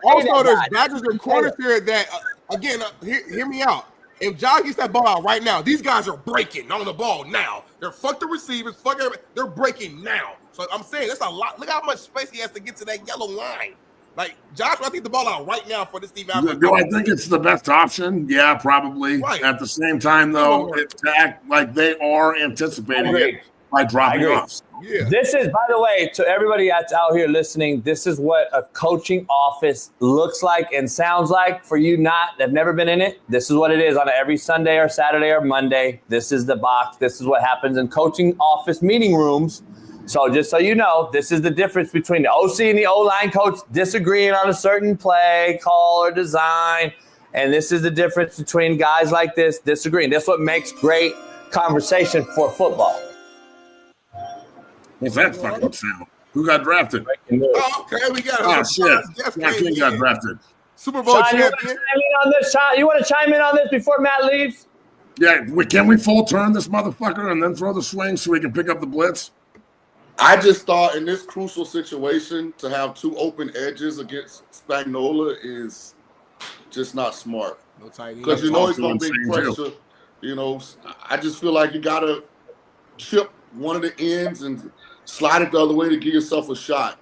Also, there's backers and corners here that, again, hear me out. If Josh gets that ball out right now, these guys are breaking on the ball now. They're fuck the receivers, fuck everybody. They're breaking now. So I'm saying that's a lot. Look how much space he has to get to that yellow line. Like, Josh, I think the ball out right now for this Steve Allen. Do I think it's the best option? Yeah, probably. Right. At the same time, though, it's to act like they are anticipating it by dropping off. Yeah. This is, by the way, to everybody that's out here listening, this is what a coaching office looks like and sounds like. For you that have never been in it, this is what it is on every Sunday or Saturday or Monday. This is the box. This is what happens in coaching office meeting rooms. So just so you know, this is the difference between the OC and the O-line coach disagreeing on a certain play, call, or design. And this is the difference between guys like this disagreeing. That's what makes great conversation for football. What's that fucking sound? Who got drafted? Oh, okay, we got it. Oh, shit. King got drafted. Super Bowl Shaun, champion. You want to chime in on this before Matt leaves? Yeah, can we full turn this motherfucker and then throw the swing so we can pick up the blitz? I just thought in this crucial situation to have two open edges against Spagnuolo is just not smart. No tight end. Because you know it's going to be pressure. You know, I just feel like you got to chip one of the ends and slide it the other way to give yourself a shot.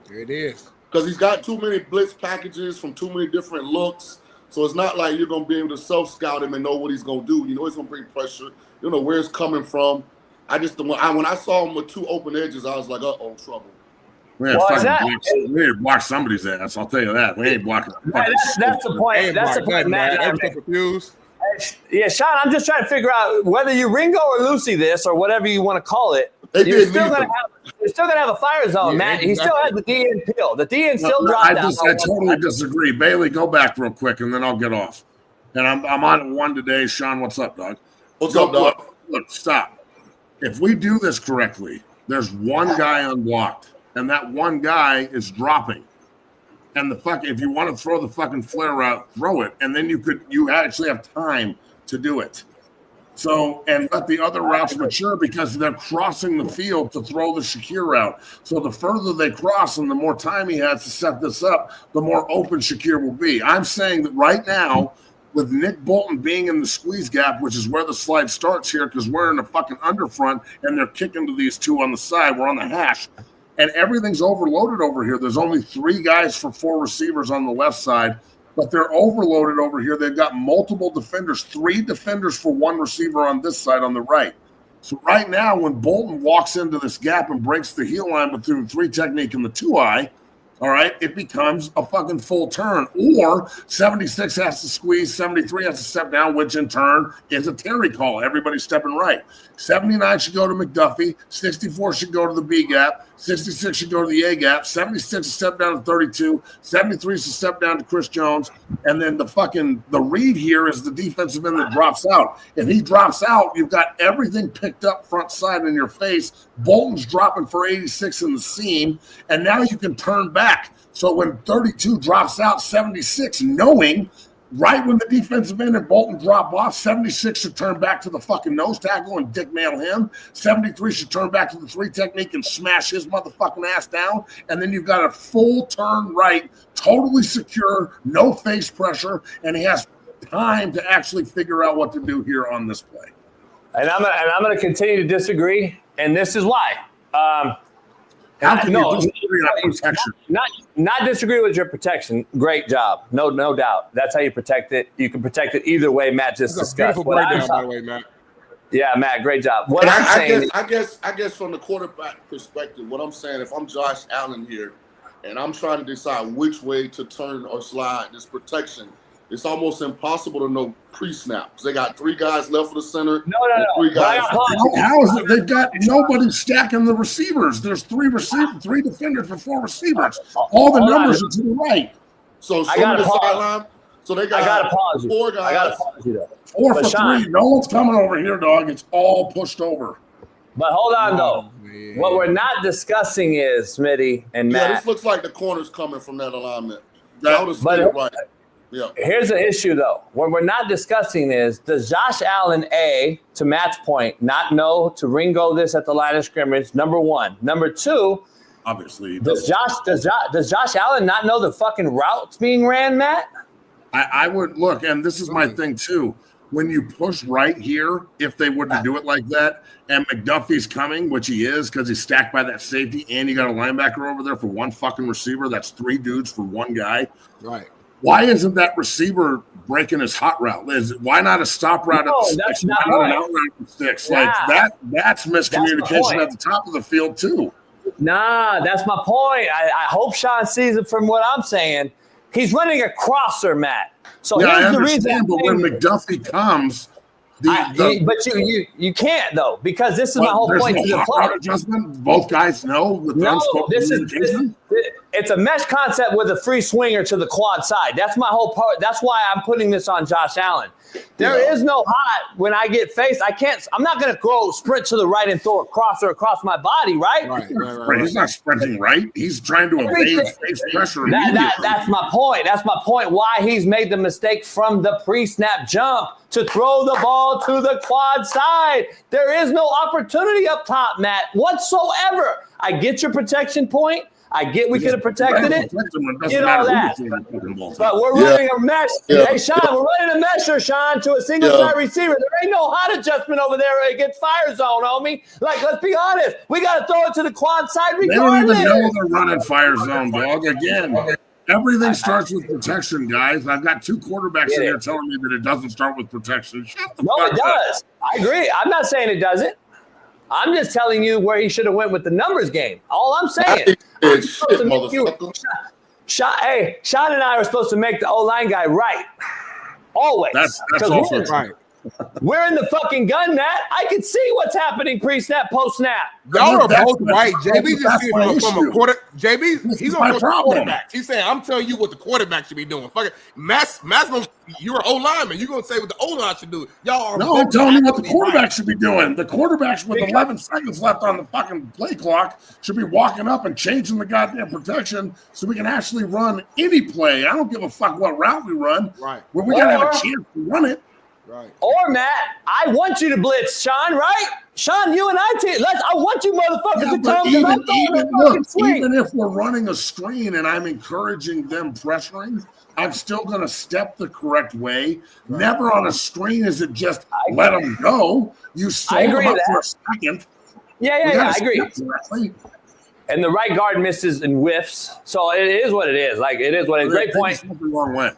There it is. Because he's got too many blitz packages from too many different looks. So it's not like you're going to be able to self-scout him and know what he's going to do. You know he's going to bring pressure. You know where it's coming from. When I saw him with two open edges, I was like, uh-oh, trouble. We ain't block somebody's ass. I'll tell you that. We ain't blocking. That's the point. That's the point, Matt. I'm confused. Yeah, Shaun, I'm just trying to figure out whether you Ringo or Lucy this or whatever you want to call it. You're still going to have a fire zone, Matt. He still has the DN pill. The DN still dropped out. I totally disagree. Bailey, go back real quick, and then I'll get off. And I'm on one today. Shaun, what's up, dog? What's up, dog? Look, stop. If we do this correctly, there's one guy unblocked, and that one guy is dropping. And if you want to throw the fucking flare out, throw it, and then you actually have time to do it. So, and let the other routes mature because they're crossing the field to throw the Shakir route. So the further they cross and the more time he has to set this up, the more open Shakir will be. I'm saying that right now, with Nick Bolton being in the squeeze gap, which is where the slide starts here because we're in the fucking underfront and they're kicking to these two on the side. We're on the hash. And everything's overloaded over here. There's only 3 guys for 4 receivers on the left side, but they're overloaded over here. They've got multiple defenders, 3 defenders for 1 receiver on this side on the right. So right now, when Bolton walks into this gap and breaks the heel line between the 3 technique and the 2-eye, all right, it becomes a fucking full turn. Or 76 has to squeeze, 73 has to step down, which in turn is a Terry call. Everybody's stepping right. 79 should go to McDuffie. 64 should go to the B gap. 66 should go to the A gap. 76 should step down to 32. 73 should step down to Chris Jones. And then the read here is the defensive end that drops out. If he drops out, you've got everything picked up front side in your face. Bolton's dropping for 86 in the seam. And now you can turn back. So when 32 drops out, 76, knowing right when the defensive end and Bolton drop off, 76 should turn back to the fucking nose tackle and dick nail him. 73 should turn back to the 3 technique and smash his motherfucking ass down. And then you've got a full turn right, totally secure, no face pressure, and he has time to actually figure out what to do here on this play. And I'm going to continue to disagree, and this is why. How can you disagree on protection? Not disagree with your protection. Great job. No doubt. That's how you protect it. You can protect it either way Matt just discussed. Beautiful breakdown, by the way, Matt. Yeah, Matt, great job. What And I'm saying, I guess from the quarterback perspective, what I'm saying, if I'm Josh Allen here, and I'm trying to decide which way to turn or slide this protection, it's almost impossible to know pre-snaps. They got 3 guys left for the center. No. 3 guys. How is it they've got nobody stacking the receivers? There's 3 defenders for 4 receivers. All the numbers are to the right. So show me the sideline. So they got. I gotta pause you. 4 guys. I gotta pause you though. 4 for Shaun, 3. No one's coming over here, dog. It's all pushed over. But hold on though. What we're not discussing is Smitty and Matt. Yeah, this looks like the corner's coming from that alignment. But Yeah. here's the issue though. What we're not discussing is, does Josh Allen, to Matt's point, not know to Ringo this at the line of scrimmage? Number 1. Number 2, obviously, does Josh Allen not know the fucking routes being ran, Matt? I would look, and this is my thing too. When you push right here, if they wouldn't do it like that, and McDuffie's coming, which he is because he's stacked by that safety, and you got a linebacker over there for 1 fucking receiver, that's 3 dudes for 1 guy. Right. Why isn't that receiver breaking his hot route? Why not a stop route at the sticks? Why not an out route at the sticks? Nah. Like that's miscommunication at the top of the field too. Nah, that's my point. I hope Shaun sees it from what I'm saying. He's running a crosser, Matt. So yeah, here's I the reason. understand, but when McDuffie comes, but you can't though, because this is my whole point to the play. Adjustment. Both guys know. It's a mesh concept with a free swinger to the quad side. That's my whole part. That's why I'm putting this on Josh Allen. There is no hot when I get faced. I'm not going to go sprint to the right and throw a crosser across my body, right? Right. He's not sprinting right. He's trying to evade face pressure. That's my point. That's my point. Why he's made the mistake from the pre-snap jump to throw the ball to the quad side. There is no opportunity up top, Matt, whatsoever. I get your protection point. I get we could have protected it. Get all that. But we're running a mesh. Hey, Shaun, we're running a mesher, Shaun, to a single side receiver. There ain't no hot adjustment over there against fire zone, homie. Like, let's be honest. We got to throw it to the quad side regardless. They don't even know they're running fire zone, dog. Again, everything starts with protection, guys. I've got 2 quarterbacks in here telling me that it doesn't start with protection. Shut the fuck up. No, it does. I agree. I'm not saying it doesn't. I'm just telling you where he should have went with the numbers game. All I'm saying. Shaun and I are supposed to make the O-line guy right. Always. That's also right. We're in the fucking gun, Matt. I can see what's happening pre-snap, post-snap. Y'all are both right. JB just see it from a quarter. JB, he's on the quarterback. He's saying, I'm telling you what the quarterback should be doing. Fuck it. Matt's gonna, you're an O-lineman. You're going to say what the O-line should do. Y'all are. No, I'm telling you what the quarterback should be doing. The quarterbacks with 11 seconds left on the fucking play clock should be walking up and changing the goddamn protection so we can actually run any play. I don't give a fuck what route we run. Right. Well, we got to have a chance to run it. Right. Or Matt, I want you to blitz, Shaun, right? Shaun, you and I want you motherfuckers to come. Even if we're running a screen and I'm encouraging them pressuring, I'm still going to step the correct way. Right. Never on a screen is it just let them go. You slow them up for a second. Yeah, I agree. And the right guard misses and whiffs. So it is what it is. Like, it is what it is. Great point. The wrong way.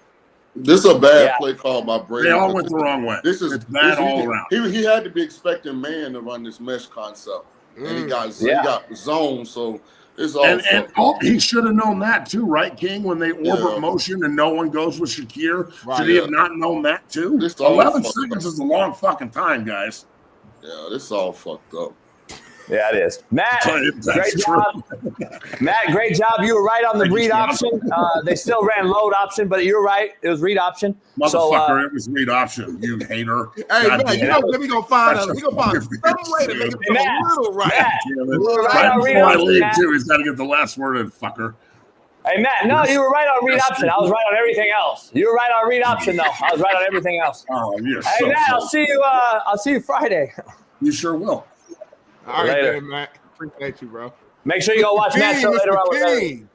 This is a bad play call by Brady. They all went the wrong way. It's bad all around. He had to be expecting man to run this mesh concept. And he got zone, so it's all. And he should have known that too, right, King? When they orbit motion and no one goes with Shakir, should he have not known that too? 11 seconds is a long fucking time, guys. Yeah, this is all fucked up. Yeah, it is. Matt, great job. Matt, great job. You were right on the read option. They still ran load option, but you're right. It was read option. Motherfucker, it was read option, you hater. Hey, man, we're going to find some way to make it a little right. Matt, you were right on read option, too. He's got to get the last word in, fucker. Hey, Matt, no, you were right on read option. I was right on everything else. You were right on read option, though. I was right on everything else. Oh, you're Hey, Matt, I'll see you Friday. You sure will. All right, then, Matt. Appreciate you, bro. Make sure you go watch Matt show later on.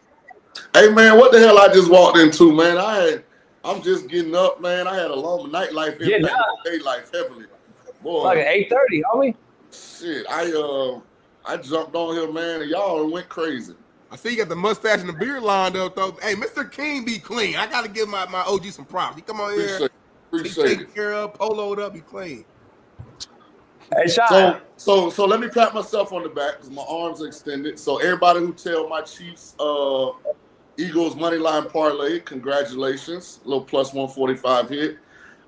Hey, man, what the hell I just walked into, man? I'm just getting up, man. I had a long nightlife impact day life heavily. Boy, like 8:30, homie. Shit, I jumped on here, man, and y'all went crazy. I see you got the mustache and the beard lined up, though. Hey, Mr. King be clean. I got to give my OG some props. He come on here, he taken care of, poloed up, he clean. Hey, Shaun. So let me pat myself on the back because my arms are extended. So everybody who tell my Chiefs Eagles money line parlay, congratulations. A little plus 145 hit.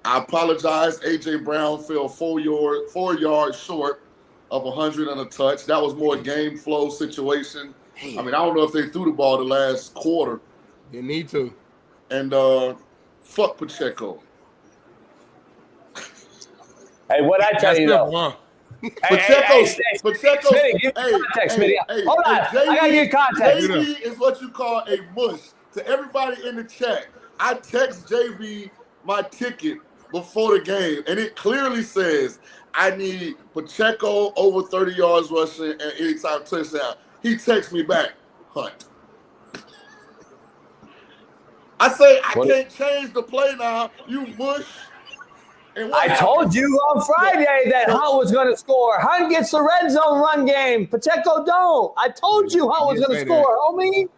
I apologize. A.J. Brown fell 4 yards short of 100 and a touch. That was more a game flow situation. I mean, I don't know if they threw the ball the last quarter. You need to. And fuck Pacheco. Hey, what I tell you though? Pacheco. Smitty, give me context, Smitty. Hold on, I gotta get context. JB is what you call a mush. To everybody in the chat, I text JB my ticket before the game, and it clearly says I need Pacheco over 30 yards rushing and anytime touchdown. He texts me back, Hunt. I say I can't change the play now. You mush. I told you on Friday that Hunt was going to score. Hunt gets the red zone run game. Pacheco don't. I told you Hunt was going to score, homie.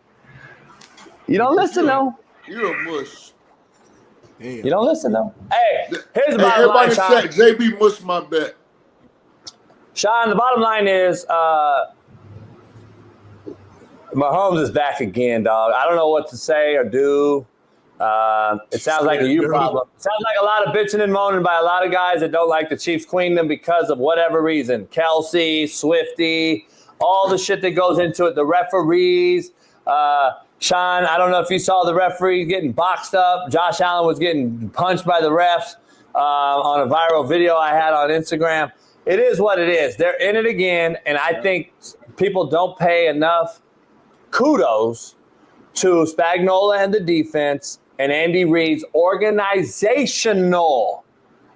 You don't listen, though. You're a mush. Damn. You don't listen, though. Hey, here's the bottom line, Shaun. JB mushed my bet. Shaun, the bottom line is Mahomes is back again, dog. I don't know what to say or do. It sounds like a you problem. It sounds like a lot of bitching and moaning by a lot of guys that don't like the Chiefs Queendom because of whatever reason. Kelsey, Swifty, all the shit that goes into it. The referees. Shaun, I don't know if you saw the referee getting boxed up. Josh Allen was getting punched by the refs on a viral video I had on Instagram. It is what it is. They're in it again, and I think people don't pay enough kudos to Spagnuolo and the defense and Andy Reid's organizational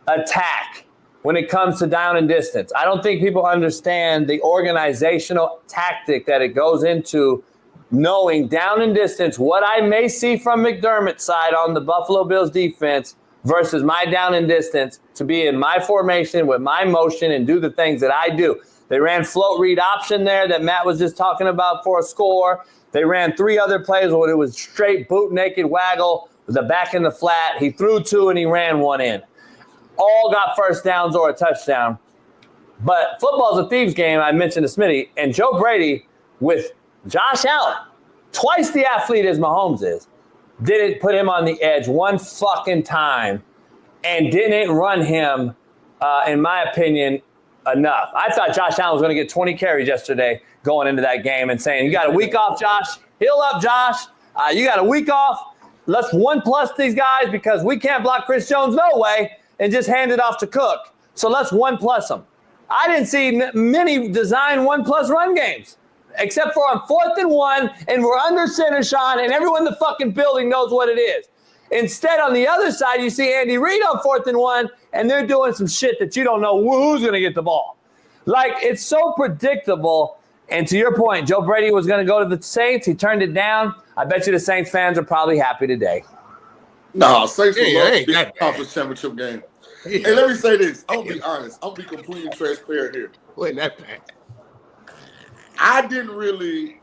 attack when it comes to down and distance. I don't think people understand the organizational tactic that it goes into knowing down and distance what I may see from McDermott's side on the Buffalo Bills defense versus my down and distance to be in my formation with my motion and do the things that I do. They ran float read option there that Matt was just talking about for a score. They ran 3 other plays when it was straight boot naked waggle with the back in the flat. He threw 2 and he ran 1 in. All got first downs or a touchdown. But football's a thieves game, I mentioned to Smitty, and Joe Brady with Josh Allen, twice the athlete as Mahomes is, didn't put him on the edge one fucking time and didn't run him, in my opinion, enough. I thought Josh Allen was going to get 20 carries yesterday going into that game and saying, you got a week off, Josh. Heal up, Josh. You got a week off. Let's 1+ these guys because we can't block Chris Jones no way and just hand it off to Cook. So let's 1+ them. I didn't see many design 1+ run games except for on 4th and 1 and we're under center, Shaun, and everyone in the fucking building knows what it is. Instead, on the other side, you see Andy Reid on 4th and 1 and they're doing some shit that you don't know who's going to get the ball. Like, it's so predictable. And to your point, Joe Brady was going to go to the Saints. He turned it down. I bet you the Saints fans are probably happy today. No, Saints will love the conference championship game. Hey, let me say this. I'll be honest. I'll be completely transparent here. Wasn't that bad? I didn't really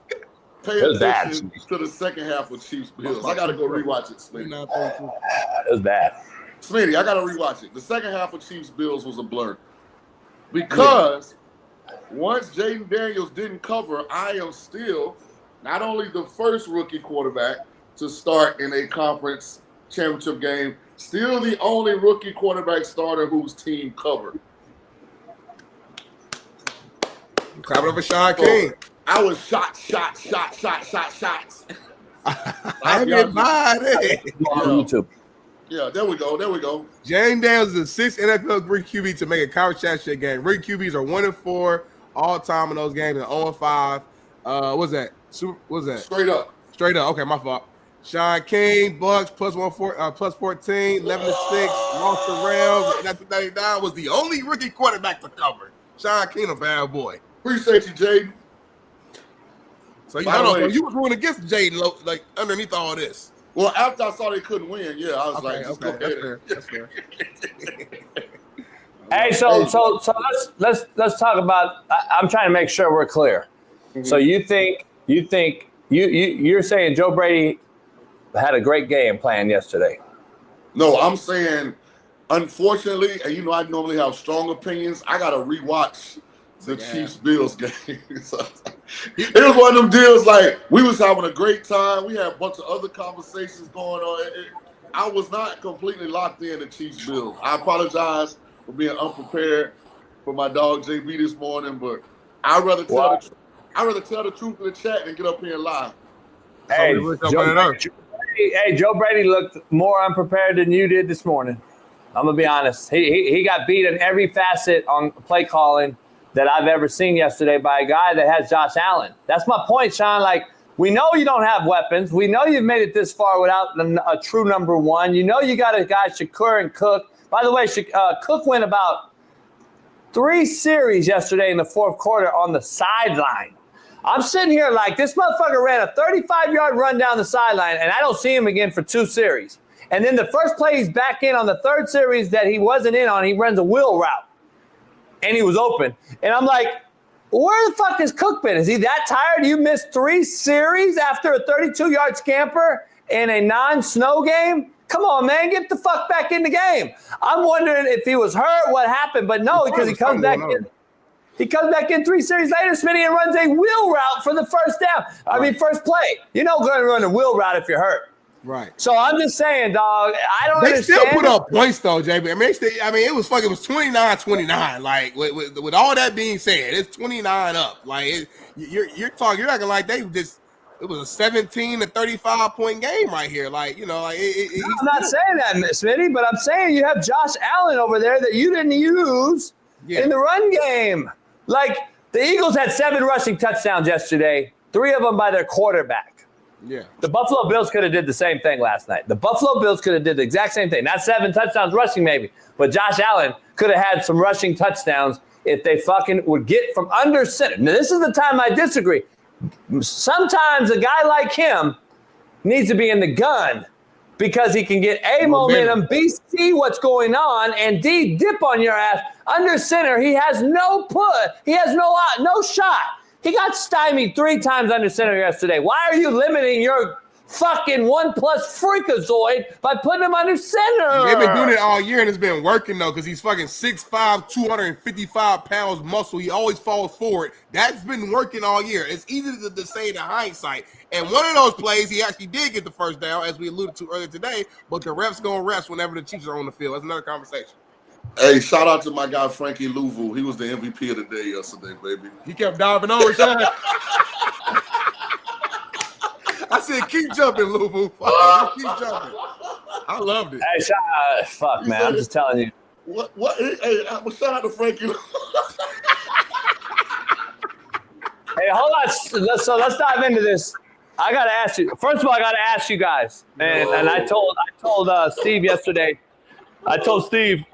pay attention to the second half of Chiefs Bills. I got to go rewatch it, Smitty. It was bad. Smitty, I got to rewatch it. The second half of Chiefs Bills was a blur. Because once Jaden Daniels didn't cover, I am still not only the first rookie quarterback to start in a conference championship game, still the only rookie quarterback starter whose team covered. Clap it up for Shaun King. I was shots. I get mad. On YouTube. Yeah, there we go. Jaden Daniels is the 6th NFL rookie QB to make a conference championship game. Rookie QBs are 1-4 all time in those games and 0-5. What's that? Straight up. Okay, my fault. Shaun King, Bucks plus 14, 11-6, lost the Rams. And that's 99 was the only rookie quarterback to cover. Shaun King, a bad boy. Appreciate you, Jaden. So you was rooting against Jaden, like underneath all this. Well, after I saw they couldn't win, yeah, I was like, just go ahead. That's fair. Hey, so let's talk about. I'm trying to make sure we're clear. Mm-hmm. So you're saying Joe Brady had a great game plan yesterday? No, I'm saying unfortunately, and I normally have strong opinions, I got to rewatch the Chiefs-Bills game. So, it was one of them deals like we was having a great time. We had a bunch of other conversations going on. I was not completely locked in the Chiefs-Bills. I apologize for being unprepared for my dog JB this morning, but I'd rather tell the truth in the chat than get up here and lie. Hey, Joe Brady looked more unprepared than you did this morning. I'm going to be honest. He got beat in every facet on play calling that I've ever seen yesterday by a guy that has Josh Allen. That's my point, Shaun. Like, we know you don't have weapons. We know you've made it this far without a true number one. You know you got a guy, Shakur and Cook. By the way, Cook went about 3 series yesterday in the fourth quarter on the sideline. I'm sitting here like this motherfucker ran a 35-yard run down the sideline, and I don't see him again for 2 series. And then the first play he's back in on the 3rd series that he wasn't in on, he runs a wheel route. And he was open. And I'm like, where the fuck has Cook been? Is he that tired? You missed 3 series after a 32-yard scamper in a non-snow game? Come on, man, get the fuck back in the game. I'm wondering if he was hurt, what happened. But no, because he comes back in. He comes back in 3 series later, Smitty, and runs a wheel route for the first down. First play. You're not going to run a wheel route if you're hurt. Right. So I'm just saying, dog, I don't understand. They still put up points, though, JB. It was 29-29. Like, with all that being said, it's 29 up. Like, you're acting like they just – it was a 17 to 35 point game right here. Like, I'm not saying that, Smitty, but I'm saying you have Josh Allen over there that you didn't use in the run game. Like, the Eagles had 7 rushing touchdowns yesterday, 3 of them by their quarterback. Yeah. The Buffalo Bills could have did the same thing last night. The Buffalo Bills could have did the exact same thing. Not 7 touchdowns rushing maybe, but Josh Allen could have had some rushing touchdowns if they fucking would get from under center. Now, this is the time I disagree. Sometimes a guy like him needs to be in the gun because he can get A, momentum, B, see what's going on, and D, dip on your ass. Under center, he has no put. He has no shot. He got stymied 3 times under center yesterday. Why are you limiting your fucking 1+ freakazoid by putting him under center? They've been doing it all year, and it's been working, though, because he's fucking 6'5", 255 pounds muscle. He always falls forward. That's been working all year. It's easy to say in hindsight. And one of those plays, he actually did get the first down, as we alluded to earlier today, but the refs going to rest whenever the Chiefs are on the field. That's another conversation. Hey, shout out to my guy Frankie Louvu. He was the MVP of the day yesterday, baby. He kept diving over, Shaun. I said, keep jumping, Louvu. Keep jumping. I loved it. Hey, fuck, man. I'm just telling you. What? Hey, shout out to Frankie. Hey, hold on. So let's dive into this. I got to ask you. First of all, I got to ask you guys. And I told Steve yesterday. I told Steve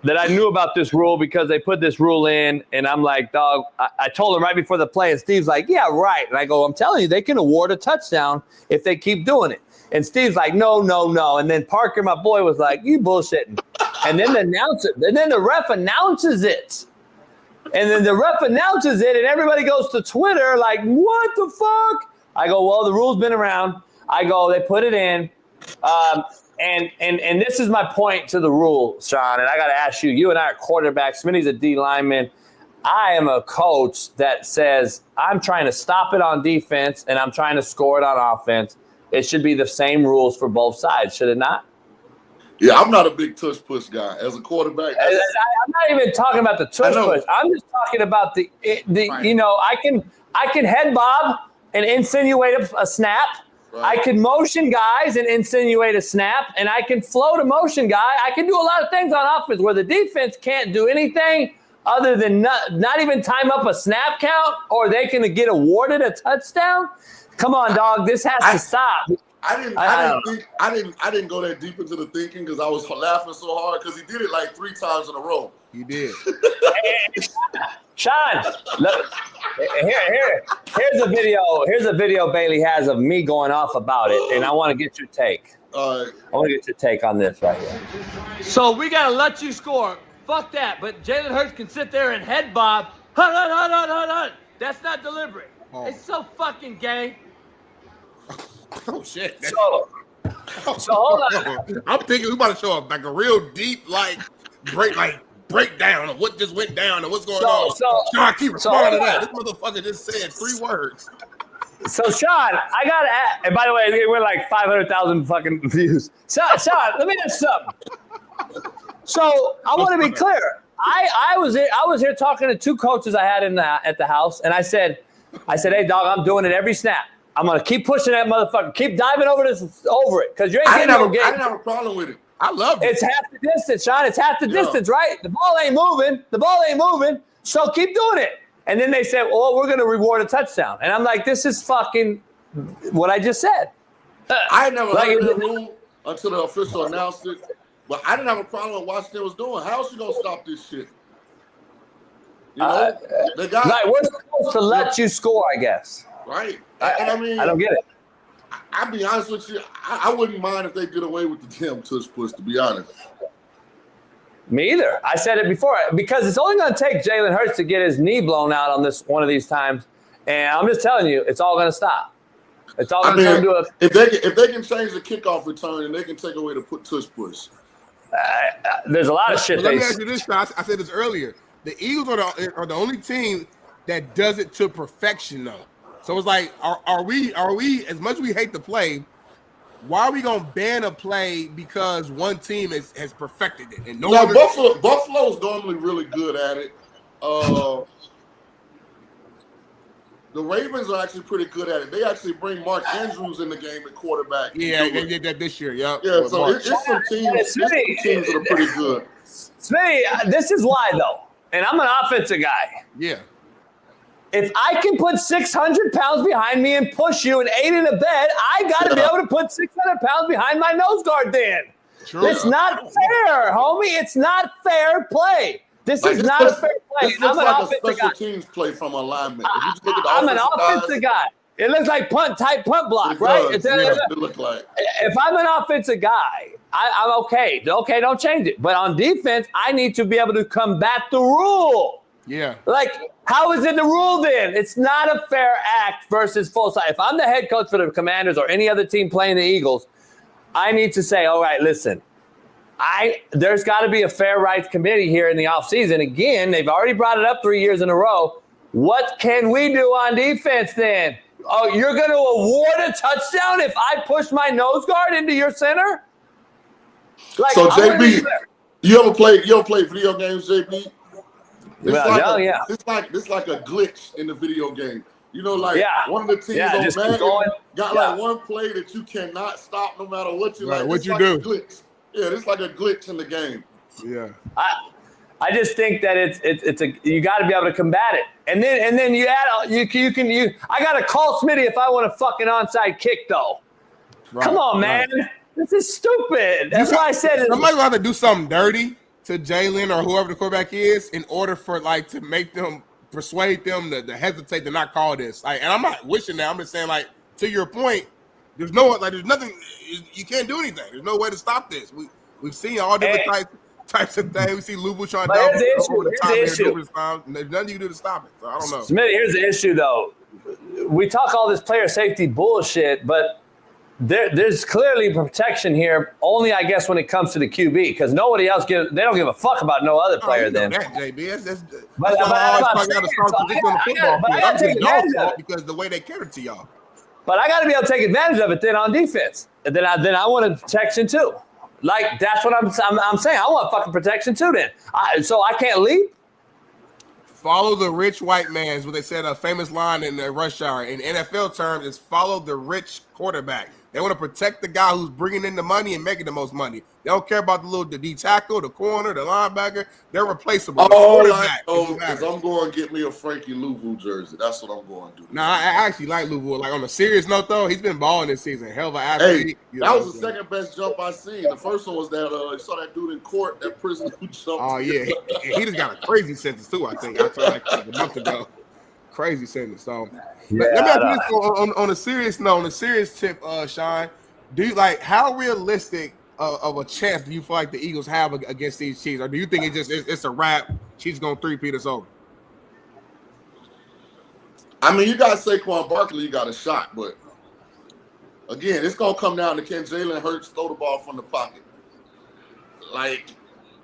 that I knew about this rule because they put this rule in, and I'm like, dog, I told him right before the play, and Steve's like, yeah, right. And I go, I'm telling you, they can award a touchdown if they keep doing it. And Steve's like, no. And then Parker, my boy, was like, you bullshitting. And then the ref announces it. And then the ref announces it, and everybody goes to Twitter like, what the fuck? I go, well, the rule's been around. I go, they put it in. And this is my point to the rule, Shaun, and I got to ask you. You and I are quarterbacks. Smitty's a D lineman. I am a coach that says I'm trying to stop it on defense and I'm trying to score it on offense. It should be the same rules for both sides, should it not? Yeah, I'm not a big tush push guy. As a quarterback, I'm not even talking about the tush push. I'm just talking about the right. I can head bob and insinuate a snap. Right. I can motion guys and insinuate a snap, and I can float a motion guy. I can do a lot of things on offense where the defense can't do anything other than not even time up a snap count, or they can get awarded a touchdown. Come on, dog. This has to stop. I didn't go that deep into the thinking because I was laughing so hard because he did it like 3 times in a row. He did. Shaun, look, here's a video. Here's a video Bailey has of me going off about it, and I want to get your take. I want to get your take on this right here. So we gotta let you score. Fuck that. But Jalen Hurts can sit there and head bob. Hut. That's not deliberate. It's so fucking gay. Oh shit. So hold on. I'm thinking we about to show up like a real deep breakdown of what just went down and what's going on. Sean, keep responding to that. This motherfucker just said 3 words. So Shaun, I gotta ask, and by the way, we're like 500,000 fucking views. Shaun, let me ask you something. So I want to be clear. I was here talking to 2 coaches I had at the house, and I said, hey dog, I'm doing it every snap. I'm gonna keep pushing that motherfucker. Keep diving over it, because you ain't getting no game. I didn't have a problem with it. I love it. It's half the distance, Shaun. It's half the distance, right? The ball ain't moving. So keep doing it. And then they said, well, we're going to reward a touchdown. And I'm like, this is fucking what I just said. I never heard that rule until the official announced it. But I didn't have a problem with what Washington was doing. How else you going to stop this shit? You know, they got we're supposed to let you score, I guess. Right. I mean, I don't get it. I'll be honest with you. I wouldn't mind if they get away with the damn tush push, to be honest. Me either. I said it before because it's only going to take Jalen Hurts to get his knee blown out on this one of these times, and I'm just telling you, it's all going to stop. It's all going to turn to a. If they can change the kickoff return and they can take away the tush push. There's a lot of shit. Let me ask you this, Sean. I said this earlier. The Eagles are the only team that does it to perfection, though. So it's like, are we as much as we hate the play? Why are we gonna ban a play because one team has perfected it? And Buffalo's normally really good at it. The Ravens are actually pretty good at it. They actually bring Mark Andrews in the game at quarterback. Yeah, they did that this year. Yep. Yeah, so it's some teams that are pretty good. Smitty, this is why though, and I'm an offensive guy. Yeah. If I can put 600 pounds behind me and push you and 8 in a bed, I got to be able to put 600 pounds behind my nose guard then. True. It's not fair, homie. It's not fair play. This is not a fair play. This looks like a special teams play from alignment. If you just look at the I'm an offensive guy. It looks like punt block, right? It look like. If I'm an offensive guy, I'm okay. Okay, don't change it. But on defense, I need to be able to combat the rule. Yeah. Like, how is it the rule then? It's not a fair act versus full side. If I'm the head coach for the Commanders or any other team playing the Eagles, I need to say, all right, listen, there's got to be a fair rights committee here in the offseason. Again, they've already brought it up 3 years in a row. What can we do on defense then? Oh, you're going to award a touchdown if I push my nose guard into your center? Like, so, JB, you ever play video games, JB? It's like a glitch in the video game. You know, like one of the teams on Madden got like one play that you cannot stop no matter what you like. What you do? Glitch. Yeah, it's like a glitch in the game. Yeah. I just think that it's you got to be able to combat it, and then you add I got to call Smitty if I want a fucking onside kick though. Right, Come on, man. This is stupid. That's why I said it. Somebody will have to do something dirty to Jalen or whoever the quarterback is in order for to make them persuade them to hesitate to not call this. And I'm not wishing that. I'm just saying, to your point, there's nothing. You can't do anything. There's no way to stop this. We've seen all different types of things. We see Louisville trying to over the top. There's nothing you can do to stop it. So I don't know. Smitty, here's the issue though. We talk all this player safety bullshit, but there's clearly protection here, only I guess when it comes to the QB, because nobody else they don't give a fuck about no other player then. That, JB. That's why I always got a strong position on the football field. I'm just y'all's fault because the way they cater to y'all. But I got to be able to take advantage of it then on defense. And then I want a protection too. Like, that's what I'm saying. I want fucking protection too then. So I can't leap? Follow the rich white man is what they said, a famous line in the rush hour. In NFL terms, is follow the rich quarterback. They want to protect the guy who's bringing in the money and making the most money. They don't care about the D tackle, the corner, the linebacker. They're replaceable. Because I'm going to get me a Frankie Louisville jersey. That's what I'm going to do. Nah, I actually like Louisville. Like, on a serious note, though, he's been balling this season. Hell of an athlete. Hey, that was the second best jump I seen. The first one was that you saw that dude in court, that prison who jumped. Oh, yeah. He just got a crazy sentence, too, I think. I saw like a month ago. Crazy sentence. So let me ask you this on a serious note, on a serious tip, Shaun. Do you how realistic of a chance do you feel like the Eagles have against these Chiefs, or do you think it's a wrap? Chiefs gonna 3-peat us over? I mean, you got Saquon Barkley, you got a shot, but Again, it's gonna come down to can Jalen Hurts throw the ball from the pocket. Like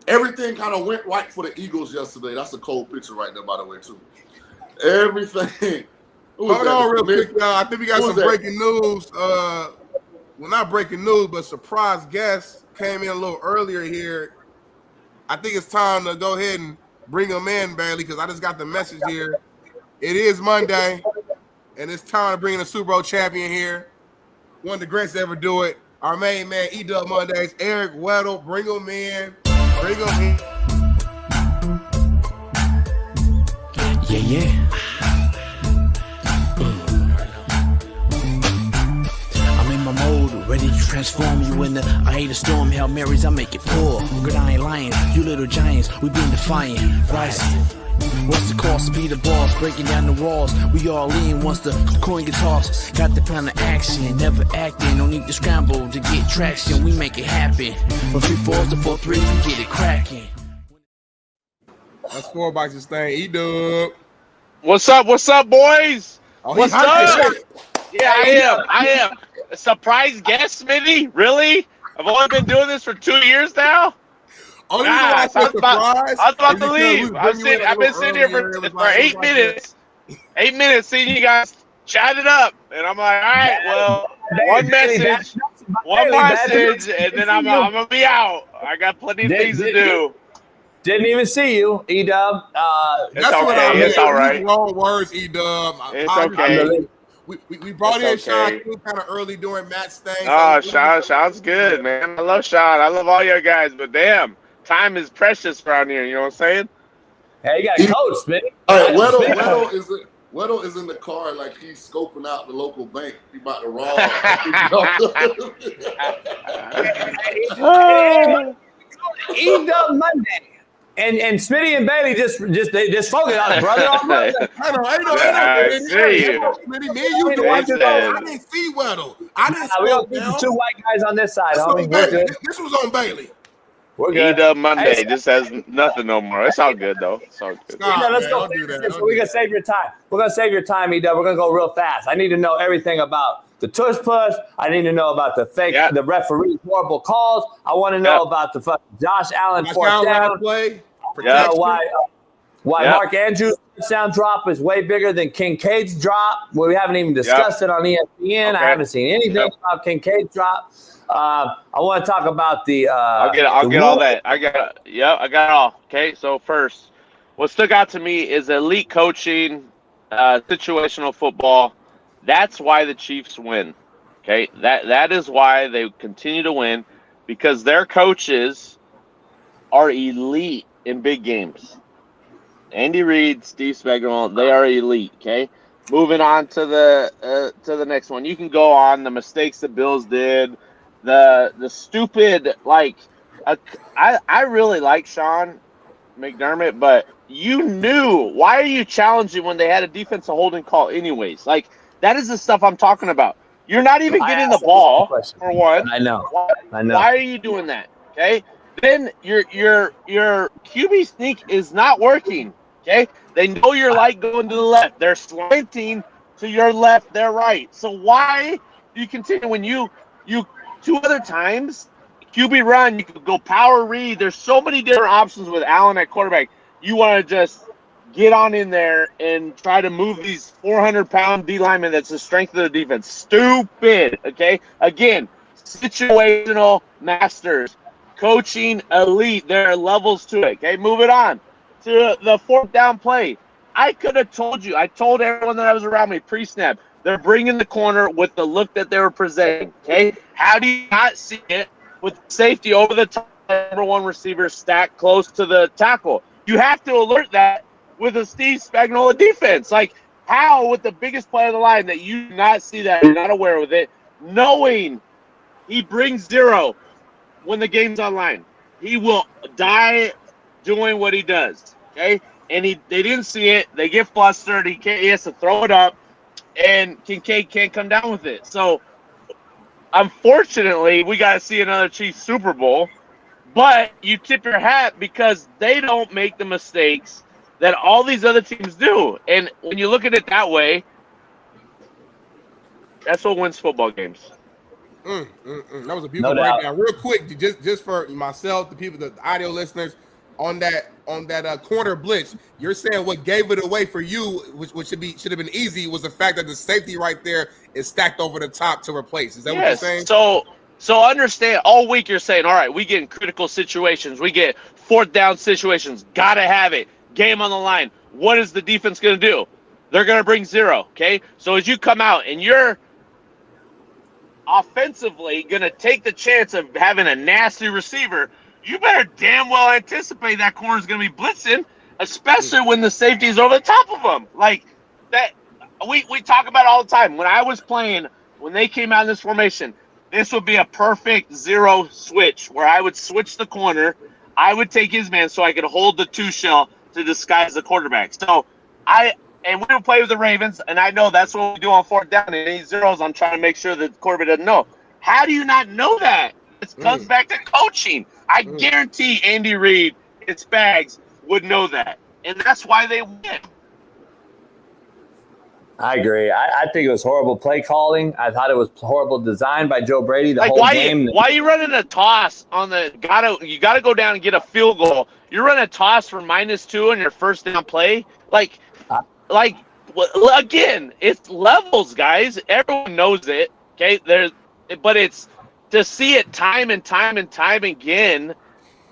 everything kind of went right for the Eagles yesterday. That's a cold picture right there, by the way, too. Everything. Hold on real quick, y'all. I think we got some breaking news. Well, not breaking news, but surprise guest came in a little earlier here. I think it's time to go ahead and bring him in, Bailey, because I just got the message here. It is Monday, and it's time to bring in a Super Bowl champion here. One of the greats to ever do it. Our main man, E-Dub Mondays, Eric Weddle. Bring him in. Bring him in. Yeah. I'm in my mode, ready to transform you into I hate a storm, Hail Marys, I make it pour. Good, I ain't lying, you little giants, we been defiant, rising. What's the cost to be the boss, breaking down the walls? We all in once the coin gets tossed. Got the plan of action, never acting. No need to scramble to get traction. We make it happen. From 3-4s to 4-3, we get it cracking. That's 4 boxes thing. E-Dub. What's up, boys? Oh, what's up? Yeah, I am. A surprise guest, Smitty? Really? I've only been doing this for 2 years now? Oh, I was about to leave. I've been sitting here for 8 minutes. 8 minutes seeing you guys chat it up. And I'm like, all right, well, one message, and then I'm going to be out. I got plenty of things to do. Didn't even see you, E-Dub. That's what I mean. It's all right. Wrong words, E-Dub. It's okay. We brought in Shaun kind of early doing Matt's thing. Oh, Shaun's good, man. I love Shaun. I love all your guys, but damn. Time is precious around here. You know what I'm saying? Hey, you got a coach, Smitty. All right, Weddle is in the car like he's scoping out the local bank. He about to rob. E-Dub Monday. And Smitty and Bailey just focus on it, brother. I know. Smitty, me and you doing it. I didn't see Weddle. I didn't see We'll keep 2 white guys on this side, homie. This was on Bailey. We're good. E-Dub Monday just has nothing no more. It's all good, though. It's all good. Let's go. So we're going to save your time. We're going to save your time, E-Dub. We're going to go real fast. I need to know everything about the tush push. I need to know about the fake, the referee's horrible calls. I want to know about the fucking Josh Allen fourth down play. Why Mark Andrews' touchdown drop is way bigger than Kincaid's drop. We haven't even discussed it on ESPN. I haven't seen anything about Kincaid's drop. I want to talk about the. I'll get all that. I got it all. Okay, so first, what stuck out to me is elite coaching, situational football. That's why the Chiefs win. Okay, that is why they continue to win, because their coaches are elite in big games. Andy Reid, Steve Spagnuolo, they are elite. Okay, moving on to the next one. You can go on the mistakes the Bills did. The stupid, I really like Shaun McDermott, but you knew. Why are you challenging when they had a defensive holding call anyways? Like, that is the stuff I'm talking about. You're not even getting the ball, for one. I know. Why are you doing that? Okay? Then your QB sneak is not working. Okay? They know you're going to the left. They're slanting to your left, their right. So why do you continue when you 2 other times, QB run, you could go power read. There's so many different options with Allen at quarterback. You want to just get on in there and try to move these 400-pound D linemen. That's the strength of the defense. Stupid, okay? Again, situational masters. Coaching elite. There are levels to it, okay? Move it on to the 4th down play. I could have told you. I told everyone that was around me pre-snap. They're bringing the corner with the look that they were presenting, okay? How do you not see it with safety over the top, number 1 receiver stacked close to the tackle? You have to alert that with a Steve Spagnuolo defense. Like, how, with the biggest play of the line, that you do not see that, you're not aware of it, knowing he brings 0 when the game's online. He will die doing what he does, okay? And they didn't see it. They get flustered. He has to throw it up. And Kincaid can't come down with it. So, unfortunately, we got to see another Chiefs Super Bowl. But you tip your hat because they don't make the mistakes that all these other teams do. And when you look at it that way, that's what wins football games. That was a beautiful No doubt. breakdown. Real quick, just for myself, the people, the audio listeners, on that corner blitz, you're saying what gave it away for you, which should have been easy, was the fact that the safety right there is stacked over the top to replace. Is that what you're saying? So understand, all week you're saying, all right, we get in critical situations, we get fourth down situations, gotta have it, game on the line. What is the defense gonna do? They're gonna bring 0. Okay, so as you come out and you're offensively going to take the chance of having a nasty receiver, you better damn well anticipate that corner's going to be blitzing, especially when the safety's over the top of them. Like that, we talk about it all the time. When I was playing, when they came out in this formation, this would be a perfect 0 switch where I would switch the corner, I would take his man so I could hold the 2 shell to disguise the quarterback. So and we would play with the Ravens, and I know that's what we do on fourth down. And any zeros, I'm trying to make sure that the quarterback doesn't know. How do you not know that? It comes back to coaching. I guarantee Andy Reid and Spags would know that, and that's why they win. I agree. I think it was horrible play calling. I thought it was horrible design by Joe Brady the whole game. Why are you running a toss on the you gotta go down and get a field goal? You're running a toss for -2 on your first down play? Again, it's levels, guys. Everyone knows it. Okay, but it's to see it time and time and time again.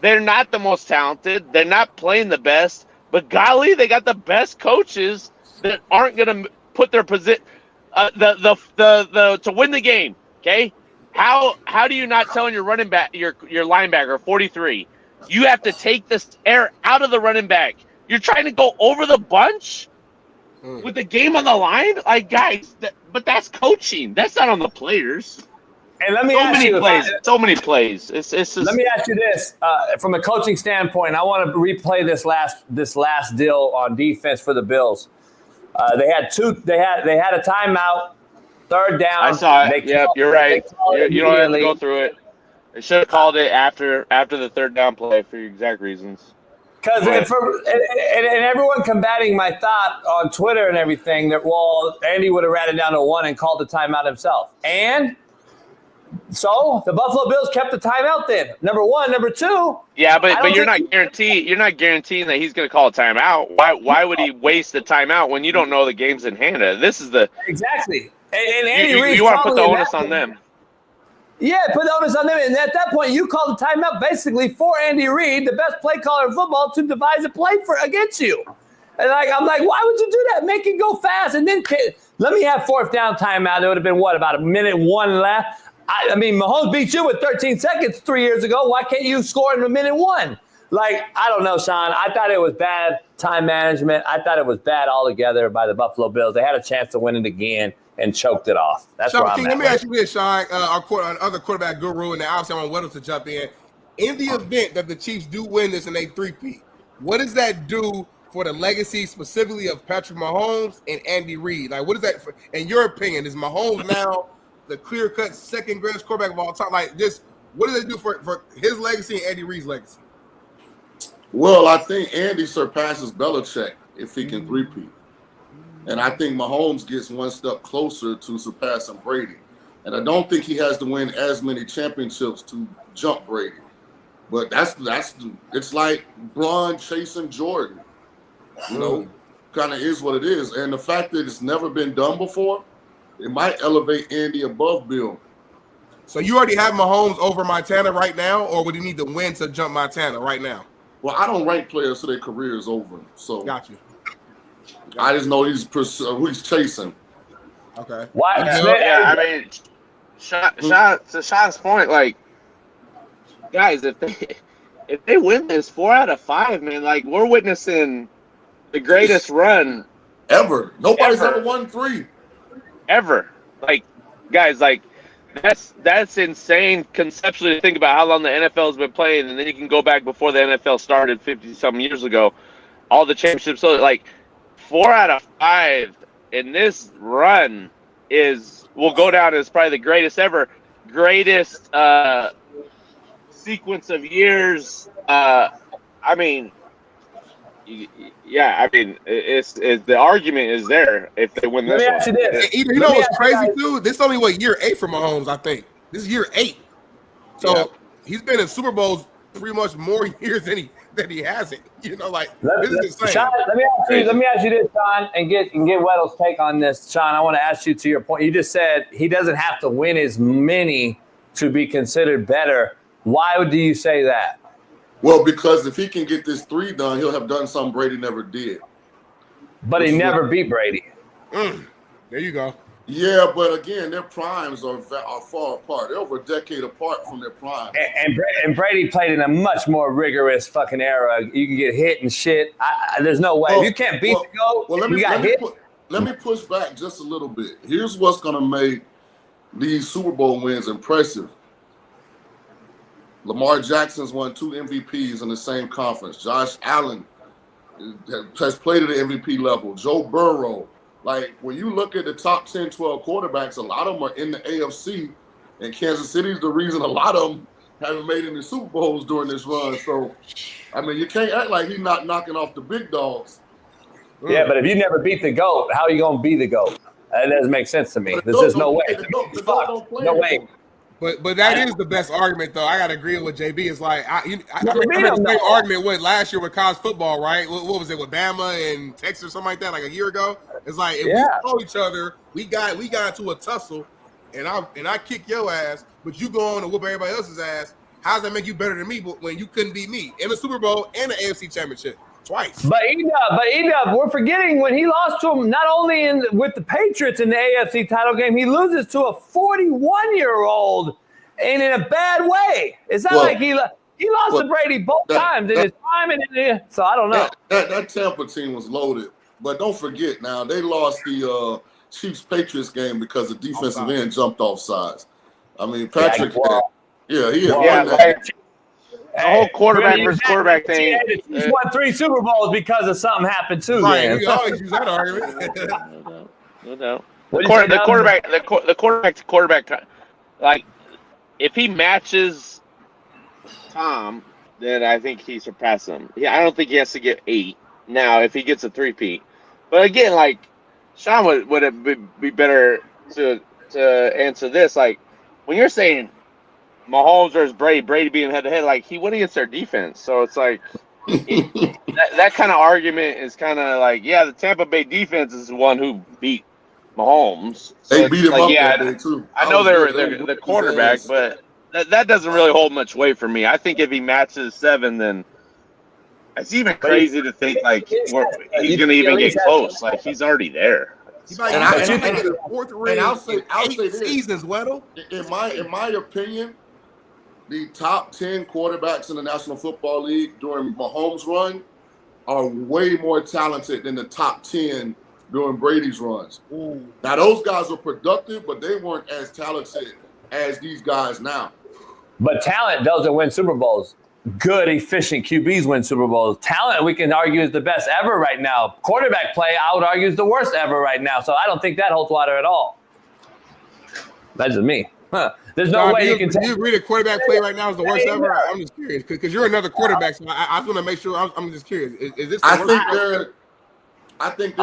They're not the most talented. They're not playing the best. But golly, they got the best coaches that aren't going to put their position to win the game. Okay, how do you not tell your running back, your linebacker 43? You have to take this air out of the running back. You're trying to go over the bunch with the game on the line, like guys. But that's coaching. That's not on the players. And let me ask you, so many plays. It's just, let me ask you this: from a coaching standpoint, I want to replay this last deal on defense for the Bills. They had a timeout, third down. I saw it. Yep, you're right. You don't have to go through it. They should have called it after the third down play for your exact reasons. Because and everyone combating my thought on Twitter and everything that Andy would have ran it down to 1 and called the timeout himself. And so the Buffalo Bills kept the timeout then. Number 1, number 2. Yeah, but you're not guaranteeing that he's going to call a timeout. Why would he waste the timeout when you don't know the game's in hand? This is the exactly. And Andy Reid, you want to put the onus on them. Yeah, put the onus on them. And at that point, you called the timeout basically for Andy Reid, the best play caller in football, to devise a play against you. And I'm like, why would you do that? Make it go fast. And then let me have fourth down timeout. It would have been, about a minute 1 left? I mean, Mahomes beat you with 13 seconds 3 years ago. Why can't you score in a minute 1? I don't know, Shaun. I thought it was bad time management. I thought it was bad altogether by the Buffalo Bills. They had a chance to win it again and choked it off. That's Shaun, where I'm at. let me ask you this, Shaun, our other quarterback guru, and obviously I want Weddle to jump in. In the event that the Chiefs do win this and they three-peat, what does that do for the legacy specifically of Patrick Mahomes and Andy Reid? What is that, in your opinion? Is Mahomes now the clear-cut second greatest quarterback of all time? What does it do for his legacy and Andy Reid's legacy? Well, I think Andy surpasses Belichick if he can three-peat. And I think Mahomes gets one step closer to surpassing Brady. And I don't think he has to win as many championships to jump Brady. But it's like Braun chasing Jordan. Kind of is what it is. And the fact that it's never been done before, it might elevate Andy above Bill. So you already have Mahomes over Montana right now, or would he need to win to jump Montana right now? Well, I don't rank players so their career is over. So got you. I just know who he's chasing. Okay. Why? Yeah, I mean, to Shaun's point, guys, if they win this 4 out of 5, man, we're witnessing the greatest run ever. Nobody's ever won 3 ever. Guys, that's insane conceptually to think about how long the NFL has been playing, and then you can go back before the NFL started 50-something years ago. All the championships, so 4 out of 5 in this run will go down as probably the greatest ever, greatest sequence of years. It's the argument is there if they win this one. You know what's crazy too? This is only year 8 for Mahomes. I think This is year 8. So he's been in Super Bowls pretty much more years than he hasn't. You know, like this is insane. Sean, let me ask you this, Shaun, and get Weddle's take on this. Shaun, I want to ask you to your point. You just said he doesn't have to win as many to be considered better. Why do you say that? Well, because if he can get this 3 done, he'll have done something Brady never did. But he never beat Brady. There you go. Yeah, but again, their primes are far apart. They're over a decade apart from their primes. And Brady played in a much more rigorous fucking era. You can get hit and shit. There's no way. You can't beat the GOAT. Well, let me push back just a little bit. Here's what's going to make these Super Bowl wins impressive. Lamar Jackson's won 2 MVPs in the same conference. Josh Allen has played at the MVP level. Joe Burrow. Like, when you look at the top 10, 12 quarterbacks, a lot of them are in the AFC, and Kansas City is the reason a lot of them haven't made any Super Bowls during this run. So, I mean, you can't act like he's not knocking off the big dogs. Yeah, but if you never beat the GOAT, how are you going to be the GOAT? That doesn't make sense to me. There's just no way. No way. But that is the best argument, though. I got to agree with JB. It's like, I remember the same argument last year with college football, right? What was it with Bama and Texas or something like that, like a year ago? It's like, if we saw each other, we got into a tussle, and I kick your ass, but you go on and whoop everybody else's ass. How does that make you better than me when you couldn't beat me in the Super Bowl and the AFC Championship twice? But Edub, we're forgetting when he lost to him, not only with the Patriots in the AFC title game, he loses to a 41-year-old and in a bad way. It's not like he lost to Brady both times in his time, so I don't know. That Tampa team was loaded, but don't forget now they lost the Chiefs-Patriots game because the defensive end jumped off sides. I mean, Patrick, he had won that. The whole quarterback versus quarterback thing. He's won 3 Super Bowls because of something happened too. Right, we always use that argument. No doubt. The quarterback, like, if he matches Tom, then I think he surpasses him. I don't think he has to get 8 now if he gets a 3-peat. But again, like, Shaun would be better to answer this. Like, when you're saying Mahomes versus Brady being head-to-head, like, he went against their defense. So it's like, that kind of argument is kind of like, the Tampa Bay defense is the one who beat Mahomes. So they beat him up that day, too. I know they're the quarterback, but that doesn't really hold much weight for me. I think if he matches 7, then it's even crazy to think, like, he's going to even get close. Like, he's already there. And I'll say this. Seasons, Weddle. In my opinion, the top 10 quarterbacks in the National Football League during Mahomes' run are way more talented than the top 10 during Brady's runs. Ooh. Now, those guys were productive, but they weren't as talented as these guys now. But talent doesn't win Super Bowls. Good, efficient QBs win Super Bowls. Talent, we can argue, is the best ever right now. Quarterback play, I would argue, is the worst ever right now. So I don't think that holds water at all. That's just me. There's no way you can tell. Do you agree that quarterback play right now is the worst ever? I'm just curious because you're another quarterback, so I just want to make sure. I'm just curious. Is this? I think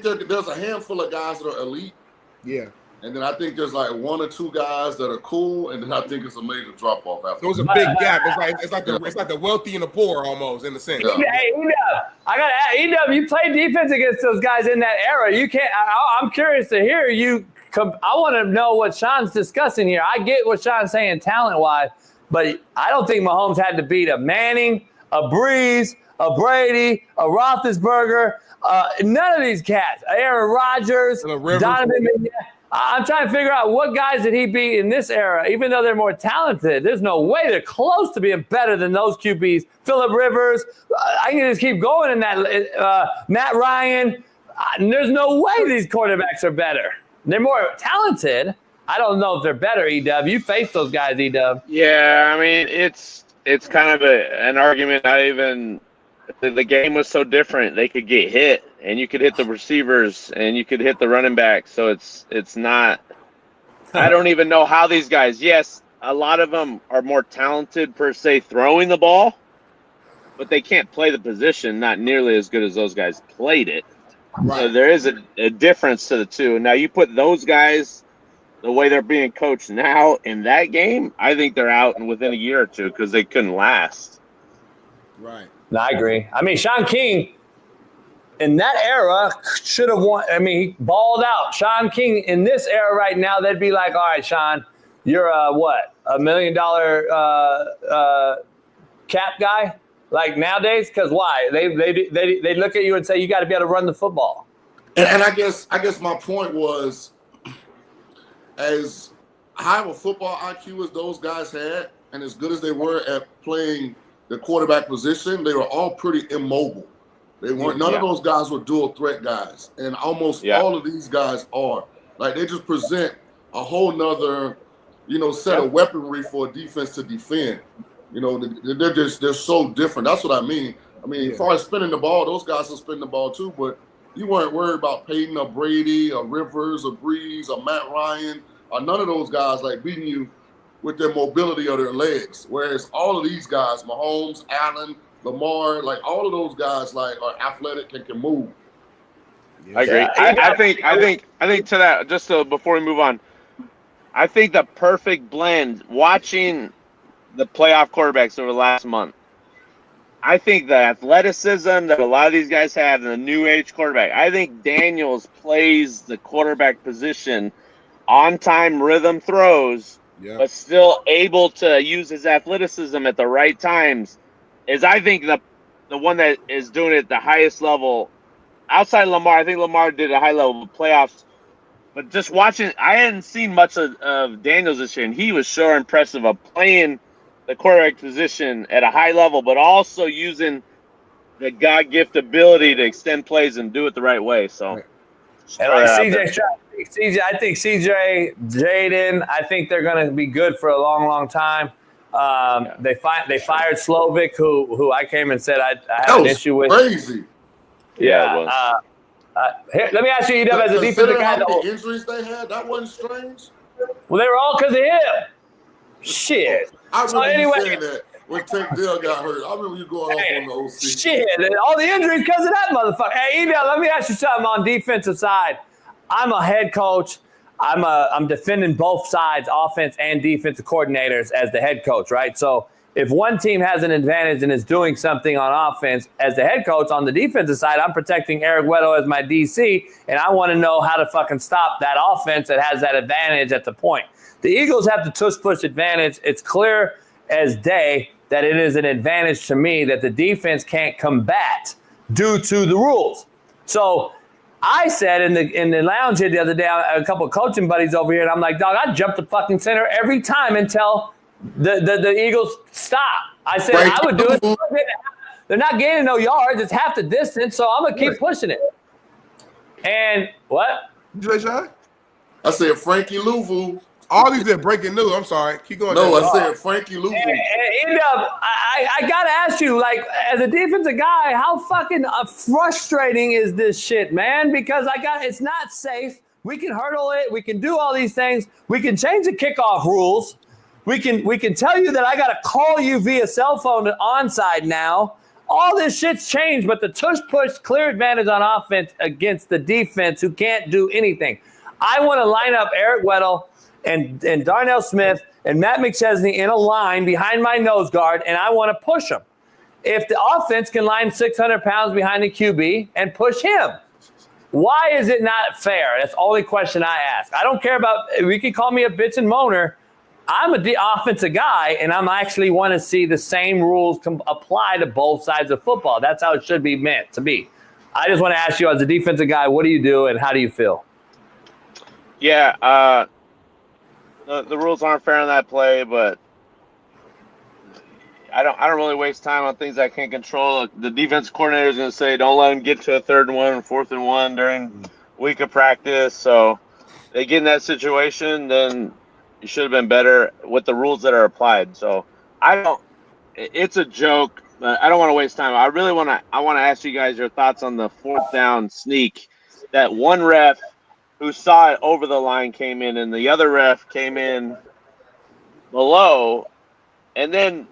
there's a handful of guys that are elite. Yeah. And then I think there's like 1 or 2 guys that are cool, and then I think it's a major drop off after. So it's a big gap. It's like the wealthy and the poor almost in a sense. Hey, I gotta ask, you played defense against those guys in that era. You can't. I'm curious to hear you. I want to know what Shaun's discussing here. I get what Shaun's saying talent-wise, but I don't think Mahomes had to beat a Manning, a Breeze, a Brady, a Roethlisberger, none of these cats. Aaron Rodgers, Donovan McNabb. I'm trying to figure out what guys did he beat in this era, even though they're more talented. There's no way they're close to being better than those QBs. Phillip Rivers, I can just keep going in that. Matt Ryan, there's no way these quarterbacks are better. They're more talented. I don't know if they're better, E-Dub. You face those guys, E-Dub. Yeah, I mean, it's kind of an argument. The game was so different. They could get hit, and you could hit the receivers, and you could hit the running back. So it's not – I don't even know how these guys – yes, a lot of them are more talented per se throwing the ball, but they can't play the position not nearly as good as those guys played it. Right. So there is a difference to the two. Now, you put those the way they're being coached now in that game, I think they're out within a year or two because they couldn't last. Right. No, I agree. I mean, Shaun King in that era should have won. I mean, he balled out. Shaun King in this era right now, they'd be like, all right, Shaun, you're $1 million cap guy? Like nowadays? Because why? They look at you and say, you got to be able to run the football. And I guess my point was, as high of a football IQ as those guys had, and as good as they were at playing the quarterback position, they were all pretty immobile. They weren't. None of those guys were dual threat guys, and almost all of these guys are. Like they just present a whole nother, set of weaponry for a defense to defend. They're so different. That's what I mean. I mean, as far as spinning the ball, those guys will spin the ball too, but you weren't worried about Peyton or Brady or Rivers or Breeze or Matt Ryan or none of those guys like beating you with their mobility or their legs. Whereas all of these guys, Mahomes, Allen, Lamar, like all of those guys like are athletic and can move. I agree. I think to that, just before we move on, I think the perfect blend, watching the playoff quarterbacks over the last month, I think the athleticism that a lot of these guys have and the new age quarterback, I think Daniels plays the quarterback position on time rhythm throws, but still able to use his athleticism at the right times. Is I think the one that is doing it at the highest level outside Lamar. I think Lamar did a high level of playoffs, but just watching, I hadn't seen much of Daniels this year, and he was sure impressive of playing the quarterback position at a high level, but also using the God gift ability to extend plays and do it the right way. So, and like CJ, I think CJ, Jaden, I think they're going to be good for a long, long time. They fired Slovic, who I came and said I have an issue with. Crazy. Yeah. Here, let me ask you, as a defensive guy, how many injuries they had, that wasn't strange. Well, they were all because of him. Shit. I remember you saying that when Tank Dell got hurt. I remember you going off on the OC. Shit, all the injuries because of that motherfucker. Hey, Edel, let me ask you something on defensive side. I'm a head coach. I'm defending both sides, offense and defensive coordinators as the head coach, right? So if one team has an advantage and is doing something on offense, as the head coach on the defensive side, I'm protecting Eric Weddle as my DC, and I want to know how to fucking stop that offense that has that advantage at the point. The Eagles have the tush-push advantage. It's clear as day that it is an advantage to me that the defense can't combat due to the rules. So I said in the lounge here the other day, a couple of coaching buddies over here, and I'm like, dog, I jump the fucking center every time until the Eagles stop. I said I would do it. They're not gaining no yards. It's half the distance, so I'm going to keep pushing it. And what? Did you say Shaun? I said Frankie Louvu. All these are breaking news. I'm sorry. Keep going. No, I said Frankie Louvu. And I got to ask you, like, as a defensive guy, how fucking frustrating is this shit, man? Because it's not safe. We can hurdle it. We can do all these things. We can change the kickoff rules. We can tell you that I got to call you via cell phone to onside now. All this shit's changed, but the tush-push clear advantage on offense against the defense who can't do anything. I want to line up Eric Weddle and Darnell Smith and Matt McChesney in a line behind my nose guard, and I want to push them. If the offense can line 600 pounds behind the QB and push him, why is it not fair? That's the only question I ask. I don't care about – we can call me a bitch and moaner. I'm a offensive guy, and I'm actually want to see the same rules apply to both sides of football. That's how it should be meant to be. I just want to ask you, as a defensive guy, what do you do and how do you feel? Yeah, the rules aren't fair on that play, but I don't really waste time on things I can't control. The defense coordinator is going to say, don't let them get to a 3rd and 1 and 4th and 1 during week of practice. So they get in that situation, then you should have been better with the rules that are applied. So it's a joke. But I don't want to waste time. I want to ask you guys your thoughts on the 4th down sneak. That one ref who saw it over the line came in, and the other ref came in below. And then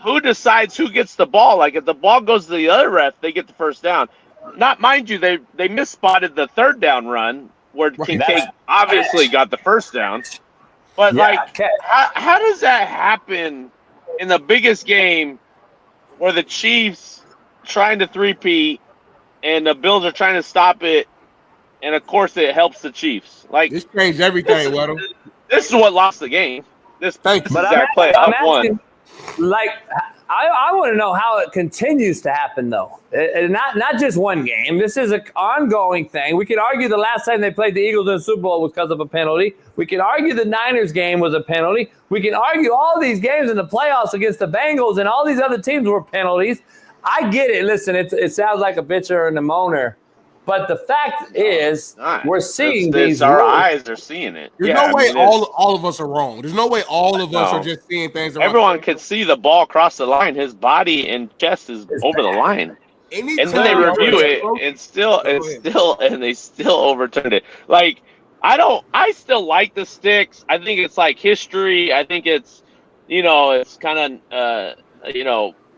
who decides who gets the ball? Like, if the ball goes to the other ref, they get the 1st down. Not, mind you, they misspotted the 3rd down run where Kincaid obviously got the first down. But how does that happen in the biggest game where the Chiefs trying to three-peat and the Bills are trying to stop it, and of course it helps the Chiefs? Like, this changed everything, Weddle. This is what lost the game. This exact play I'm won. asking, like, I want to know how it continues to happen, though. Not just one game. This is an ongoing thing. We could argue the last time they played the Eagles in the Super Bowl was because of a penalty. We could argue the Niners game was a penalty. We can argue all these games in the playoffs against the Bengals and all these other teams were penalties. I get it. Listen, it sounds like a bitcher and a moaner. But the fact is, we're seeing these. Our eyes are seeing it. There's no way all of us are wrong. There's no way all of us are just seeing things. Everyone can see the ball cross the line. His body and chest is over the line. And then they review it, and they still overturned it. Like, I still like the sticks. I think it's like history. I think it's, it's kind of,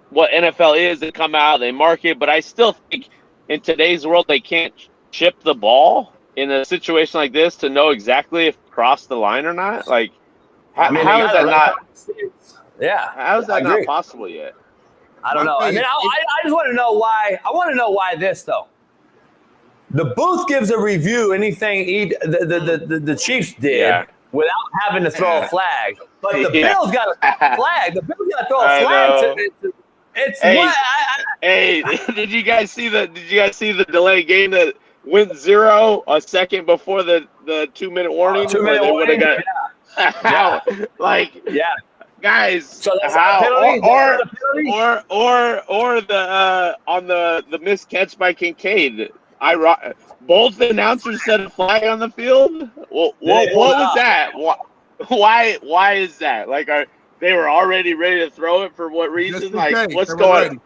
what NFL is. They come out, they mark it, but I still think in today's world, they can't chip the ball in a situation like this to know exactly if it crossed the line or not. Like, how is that not? Yeah, how is that not possible yet? I don't know. And then I just want to know why. I want to know why this though. The booth gives a review anything the Chiefs did without having to throw a flag, but the Bills got a flag. The Bills got to throw a flag to. It's hey, did you guys see the delay game that went 0 a second before the 2-minute warning? 2-minute warning. Guys. So that's or the on the missed catch by Kincaid. Both the announcers said a flag on the field. What was that? Why is that? Like, they were already ready to throw it for what reason? Like, what's going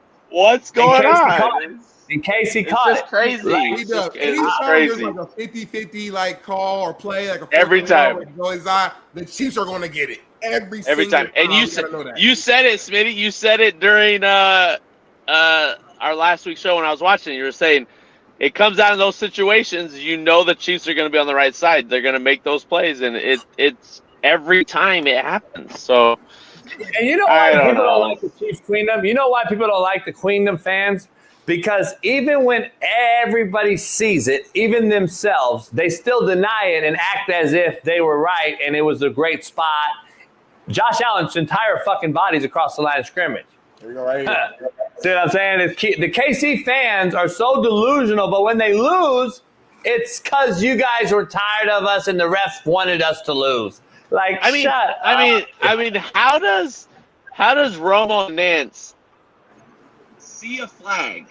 on? In case he caught it. Crazy. It's crazy. Like a 50-50 like call or play, like a every time. The Chiefs are going to get it every time. And you said it, Smitty. You said it during our last week's show when I was watching. You were saying it comes out in those situations. The Chiefs are going to be on the right side. They're going to make those plays, and it's every time it happens. So. And you know why people don't like the Chiefs Queendom? You know why people don't like the Queendom fans? Because even when everybody sees it, even themselves, they still deny it and act as if they were right and it was a great spot. Josh Allen's entire fucking body's across the line of scrimmage. There we go, right here. See what I'm saying? The KC fans are so delusional, but when they lose, it's because you guys were tired of us and the refs wanted us to lose. Like, I mean, how does Romo Nance see a flag,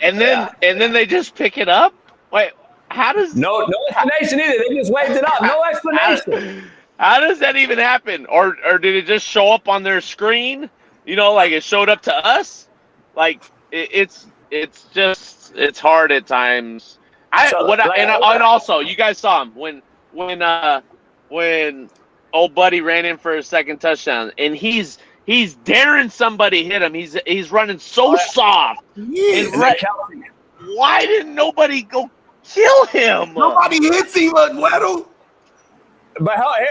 and then they just pick it up? Wait, how does no explanation either? They just waved it up. No explanation. How does that even happen? Or did it just show up on their screen? Like it showed up to us. Like it's hard at times. And also you guys saw him when old buddy ran in for his second touchdown, and he's daring somebody hit him. He's running so soft. Why didn't nobody go kill him? Nobody hits him, Weddle. But I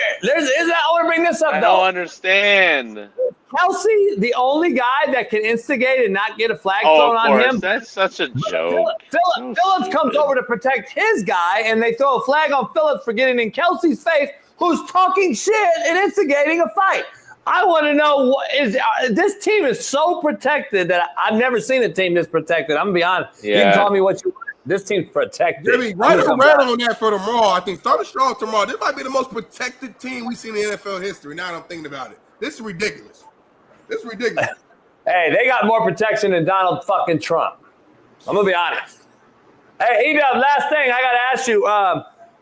want to bring this up. I don't understand. Kelsey, the only guy that can instigate and not get a flag thrown on him. That's such a joke. Phillips comes over to protect his guy, and they throw a flag on Phillips for getting in Kelsey's face, who's talking shit and instigating a fight. I want to know this team is so protected that I've never seen a team this protected. I'm gonna be honest. Yeah. You can call me what you want. This team's protected. Jimmy, write a red on that for tomorrow. I think start a strong tomorrow. This might be the most protected team we've seen in NFL history. Now that I'm thinking about it. This is ridiculous. Hey, they got more protection than Donald fucking Trump. I'm going to be honest. Hey, E-Dub, last thing I got to ask you.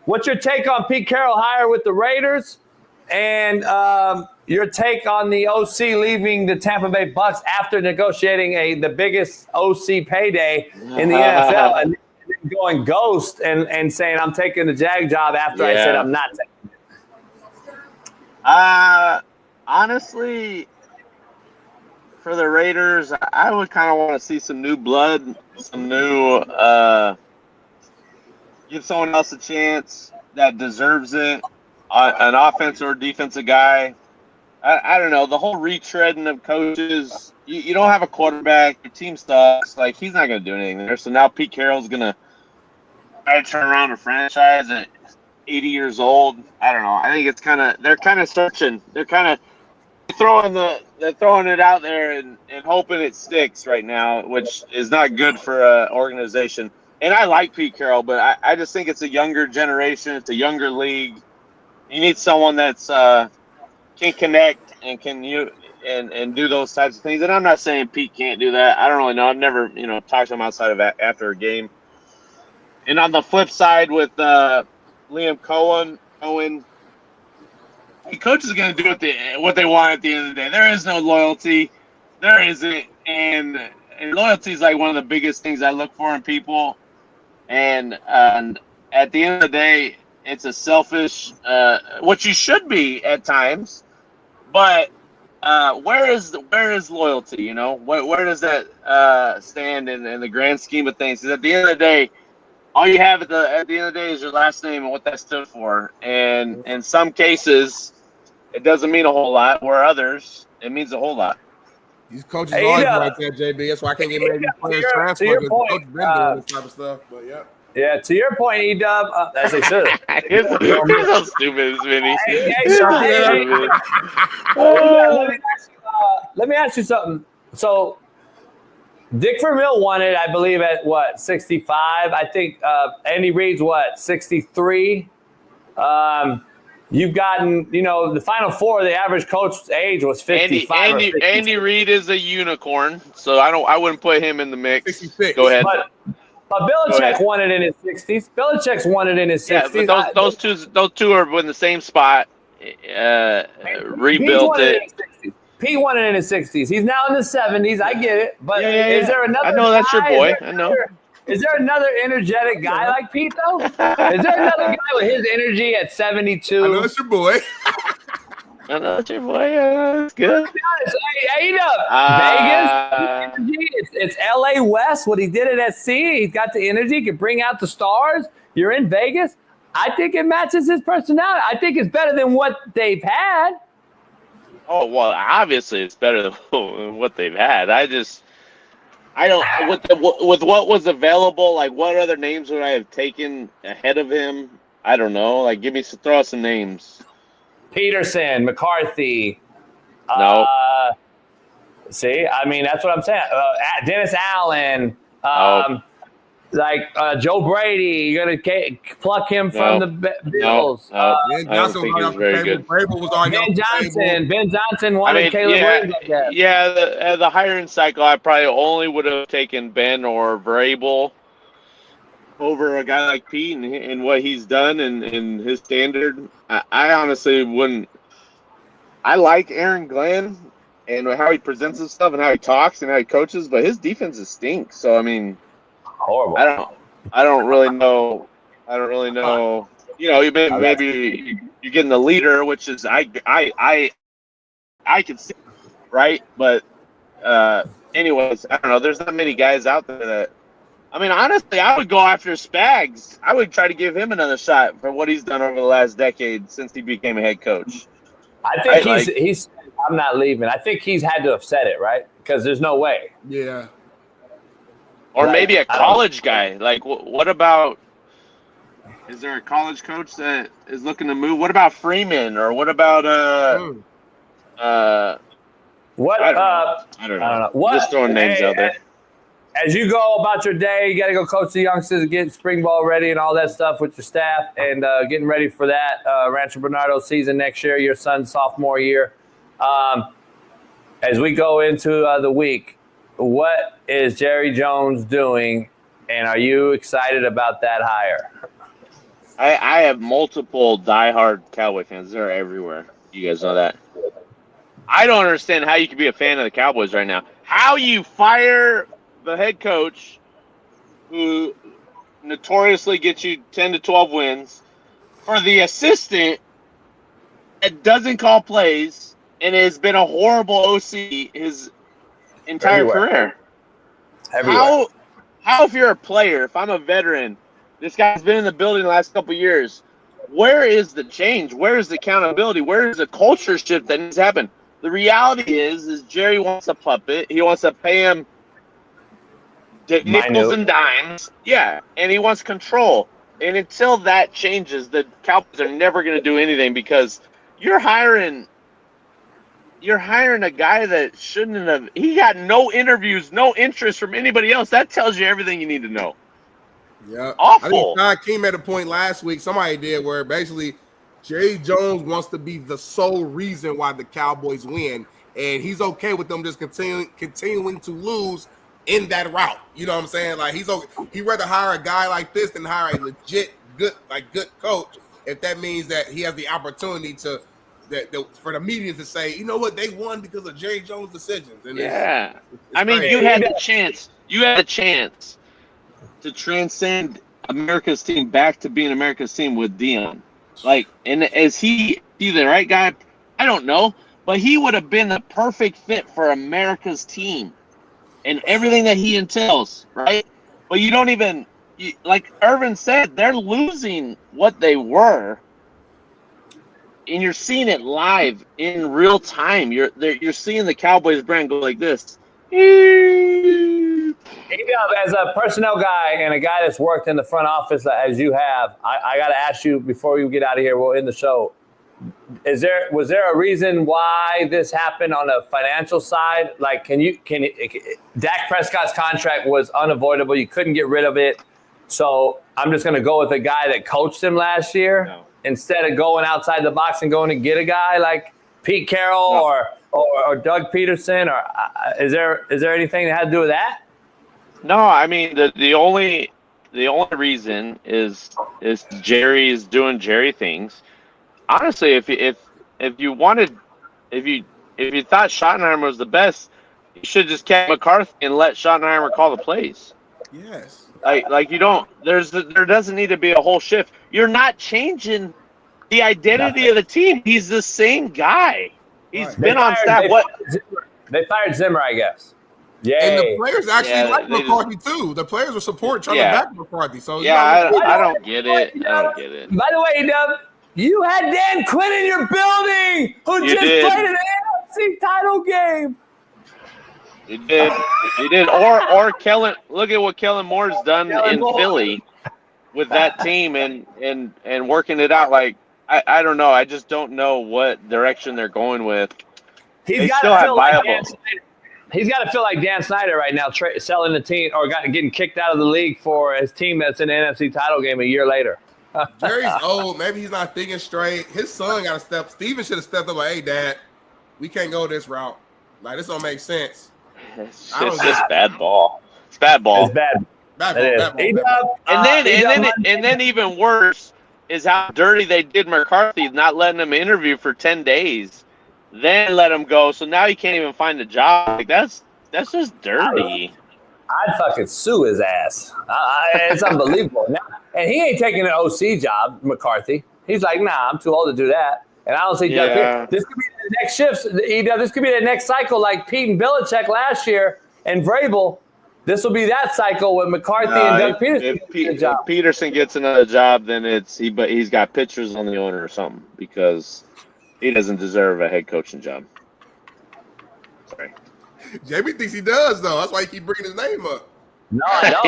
What's your take on Pete Carroll hire with the Raiders? And your take on the OC leaving the Tampa Bay Bucks after negotiating the biggest OC payday in the NFL and going ghost and saying, I'm taking the Jag job after I said I'm not taking it? Honestly, for the Raiders, I would kind of want to see some new blood, some new give someone else a chance that deserves it, an offensive or defensive guy. I don't know. The whole retreading of coaches, you don't have a quarterback. Your team sucks. Like, he's not going to do anything there. So now Pete Carroll's going to try to turn around a franchise at 80 years old. I don't know. I think it's they're kind of searching. They're kind of throwing it out there and hoping it sticks right now, which is not good for an organization. And I like Pete Carroll, but I just think it's a younger generation. It's a younger league. You need someone that's can connect and and do those types of things. And I'm not saying Pete can't do that. I don't really know. I've never talked to him outside of after a game. And on the flip side with Liam Cohen, coaches are going to do what they want at the end of the day. There is no loyalty. There isn't. And loyalty is like one of the biggest things I look for in people. And at the end of the day, it's a selfish, what you should be at times. But where is loyalty? Where does that stand in the grand scheme of things? Because at the end of the day, all you have at the end of the day is your last name and what that stood for. And in some cases, it doesn't mean a whole lot. Where others, it means a whole lot. These coaches always like that, JB. That's why I can't get many players transferred. To your Because point, coaches been doing this type of stuff. But yeah. Yeah, to your point, E-Dub, as they should. You're so stupid, Smitty. Let me ask you something. So, Dick Vermeil won it, I believe, at what, 65? I think Andy Reid's what, 63? You've gotten, the Final Four, the average coach's age was 55. Andy Reid is a unicorn, so I wouldn't put him in the mix. 66. Go ahead. But Belichick won it in his 60s. Belichick's won it in his 60s. Yeah, but those two are in the same spot. Rebuilt it. Pete won it in his 60s. He's now in the 70s. I get it. But is there another I know that's your boy. I know. Is there another energetic guy like Pete, though? Is there another guy with his energy at 72? I know it's your boy. I know it's your boy. That's good. Hey, Vegas, energy. It's LA West. What he did at SC, he's got the energy, can bring out the stars. You're in Vegas. I think it matches his personality. I think it's better than what they've had. Oh, well, obviously it's better than what they've had. I don't with what was available, like what other names would I have taken ahead of him? I don't know. Like throw out some names. Peterson, McCarthy. No. See, I mean, that's what I'm saying. Dennis Allen. Joe Brady, you're going to pluck him from the Bills. Ben Johnson was very good. Ben Johnson wanted Caleb Williams. The hiring cycle, I probably only would have taken Ben or Vrabel over a guy like Pete and what he's done and his standard. I honestly wouldn't. I like Aaron Glenn and how he presents himself and how he talks and how he coaches, but his defenses stink. So, I mean, horrible. I don't really know. Maybe you're getting the leader, which is I can see, right? But anyways, I don't know. There's not many guys out there that. I mean, honestly, I would go after Spags. I would try to give him another shot for what he's done over the last decade since he became a head coach. I think he's. I'm not leaving. I think he's had to have said it, right? Because there's no way. Yeah. Or maybe a college guy. Like, what about? Is there a college coach that is looking to move? What about Freeman? Or what about What? I don't know. What? Just throwing names out there. As you go about your day, you got to go coach the youngsters, get spring ball ready and all that stuff with your staff, and getting ready for that Rancho Bernardo season next year, your son's sophomore year. As we go into the week, what is Jerry Jones doing, and are you excited about that hire? I have multiple diehard Cowboy fans. They're everywhere. You guys know that. I don't understand how you can be a fan of the Cowboys right now. How you fire the head coach who notoriously gets you 10 to 12 wins for the assistant that doesn't call plays and has been a horrible OC his entire career. How if you're a player, if I'm a veteran, This guy's been in the building the last couple of years. Where is the change? Where is the accountability? Where is the culture shift that needs to happen? The reality is Jerry wants a puppet. He wants to pay him nickels and dimes. Yeah, and he wants control. And until that changes, the Cowboys are never going to do anything because you're hiring a guy that shouldn't have. He got no interviews, no interest from anybody else. That tells you everything you need to know. Yeah, awful. I think Todd came at a point last week. Somebody did where basically Jerry Jones wants to be the sole reason why the Cowboys win, and he's okay with them just continuing to lose in that route. You know what I'm saying? Like he'd rather hire a guy like this than hire a legit good coach if that means that he has the opportunity to for the media to say, you know what, they won because of Jerry Jones' decisions. And yeah, it's I mean, crazy. you had the chance. You had a chance to transcend America's team back to being America's team with Dion. Like, and is he the right guy? I don't know, but he would have been the perfect fit for America's team and everything that he entails, right? But you don't even, like Irvin said, they're losing what they were, and you're seeing it live in real time. You're seeing the Cowboys brand go like this. As a personnel guy and a guy that's worked in the front office as you have, I got to ask you before we get out of here, we'll end the show. Was there a reason why this happened on a financial side? Like, Dak Prescott's contract was unavoidable. You couldn't get rid of it. So I'm just going to go with a guy that coached him last year instead of going outside the box and going to get a guy like Pete Carroll or Doug Peterson. Or is there anything that had to do with that? No, I mean the only reason is Jerry's doing Jerry things. Honestly, if you thought Schottenheimer was the best, you should just kept McCarthy and let Schottenheimer call the plays. Yes. Like you don't. There doesn't need to be a whole shift. You're not changing the identity of the team. He's the same guy. He's been on staff. They fired Zimmer, I guess. Yeah, and the players actually like McCarthy too. The players will support trying to back McCarthy. So I don't get it. I don't get it. By the way, Dub, you had Dan Quinn in your building, who just played an NFC title game. He did. Or Kellen. Look at what Kellen Moore's done in Philly with that team and working it out. Like I don't know. I just don't know what direction they're going with. He's got to feel like Dan Snyder right now, selling the team or getting kicked out of the league for his team that's in the NFC title game a year later. Jerry's old. Maybe he's not thinking straight. His son got to step. Steven should have stepped up like, hey, Dad, we can't go this route. Like, this don't make sense. It's just bad ball. It's bad ball. It's bad. And then even worse is how dirty they did McCarthy, not letting him interview for 10 days. Then let him go, so now he can't even find a job. Like that's just dirty. I'd fucking sue his ass. It's unbelievable. And he ain't taking an OC job, McCarthy. He's like, nah, I'm too old to do that. And I don't see Doug Peterson. This could be the next shift. This could be the next cycle, like Pete and Belichick last year and Vrabel. This will be that cycle with McCarthy and Doug Peterson. If Peterson gets another job, then he's got pictures on the owner or something because he doesn't deserve a head coaching job. Sorry. JB thinks he does, though. That's why he keep bringing his name up. No, I don't.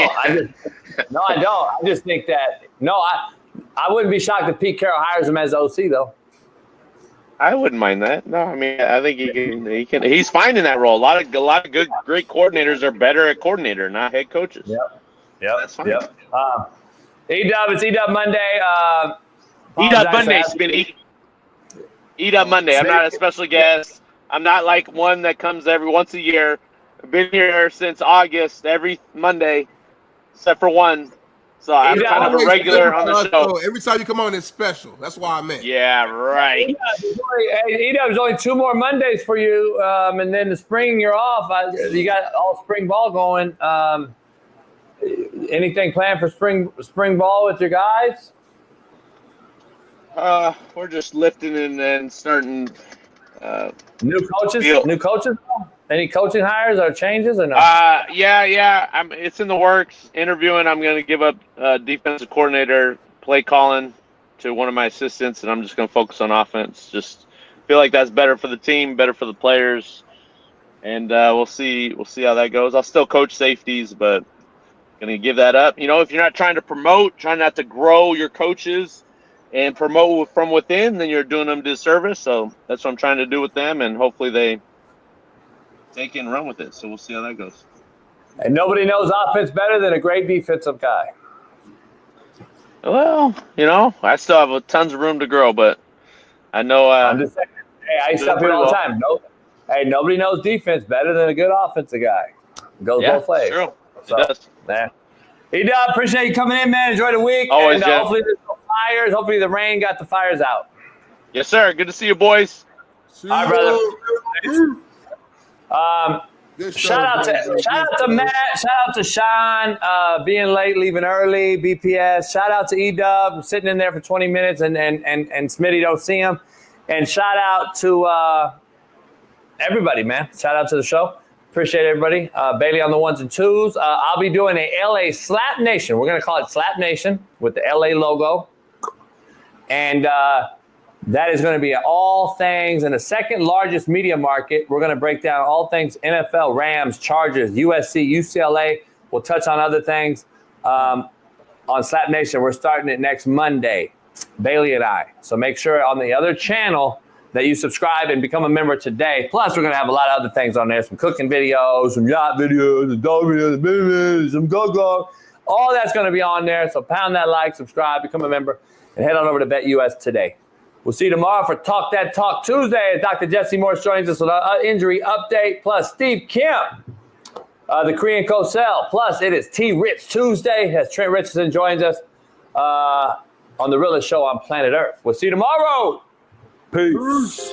I don't. I just think that I wouldn't be shocked if Pete Carroll hires him as OC, though. I wouldn't mind that. No, I mean I think he can. He's fine in that role. A lot of great coordinators are better at coordinator, not head coaches. Yep. That's fine. Yep. It's E-Dub Monday. E-Dub Monday, Smitty. E-Dub Monday. I'm not a special guest. I'm not like one that comes every once a year. I've been here since August, every Monday, except for one. So I'm kind of a regular on the show. Every time you come on, it's special. That's why I meant. Yeah, right. There's only 2 more Mondays for you, and then the spring you're off. You got all spring ball going. Anything planned for spring ball with your guys? We're just lifting and then starting New coaches? Any coaching hires or changes or no? Yeah. It's in the works. Interviewing. I'm going to give up defensive coordinator, play calling to one of my assistants, and I'm just going to focus on offense. Just feel like that's better for the team, better for the players, and we'll see how that goes. I'll still coach safeties, but going to give that up. If you're not trying to promote, trying not to grow your coaches and promote from within, then you're doing them disservice. So that's what I'm trying to do with them, and hopefully they take it and run with it. So we'll see how that goes. And nobody knows offense better than a great defensive guy. Well, I still have tons of room to grow, but I know. I'm just saying. Hey, I tell people all the time. Nobody knows defense better than a good offensive guy. It goes both ways. True. It does. Nah. E-Dub, appreciate you coming in, man. Enjoy the week. Always, and hopefully there's no fires. Hopefully the rain got the fires out. Yes, sir. Good to see you, boys. All right, brother. Shout out to Matt. Shout out to Shaun, being late, leaving early. BPS. Shout out to E-Dub, sitting in there for 20 minutes, and Smitty don't see him. And shout out to everybody, man. Shout out to the show. Appreciate everybody. Bailey on the ones and twos. I'll be doing a LA Slap Nation. We're going to call it Slap Nation with the LA logo. And that is going to be all things in the second largest media market. We're going to break down all things NFL, Rams, Chargers, USC, UCLA. We'll touch on other things on Slap Nation. We're starting it next Monday, Bailey and I. So make sure on the other channel that you subscribe and become a member today. Plus, we're going to have a lot of other things on there, some cooking videos, some yacht videos, some dog videos, some go-go. All that's going to be on there. So pound that like, subscribe, become a member, and head on over to BetUS today. We'll see you tomorrow for Talk That Talk Tuesday as Dr. Jesse Morse joins us with an injury update, plus Steve Kim, the Korean Cosell. Plus, it is T-Rich Tuesday as Trent Richardson joins us on the realest show on planet Earth. We'll see you tomorrow. Peace.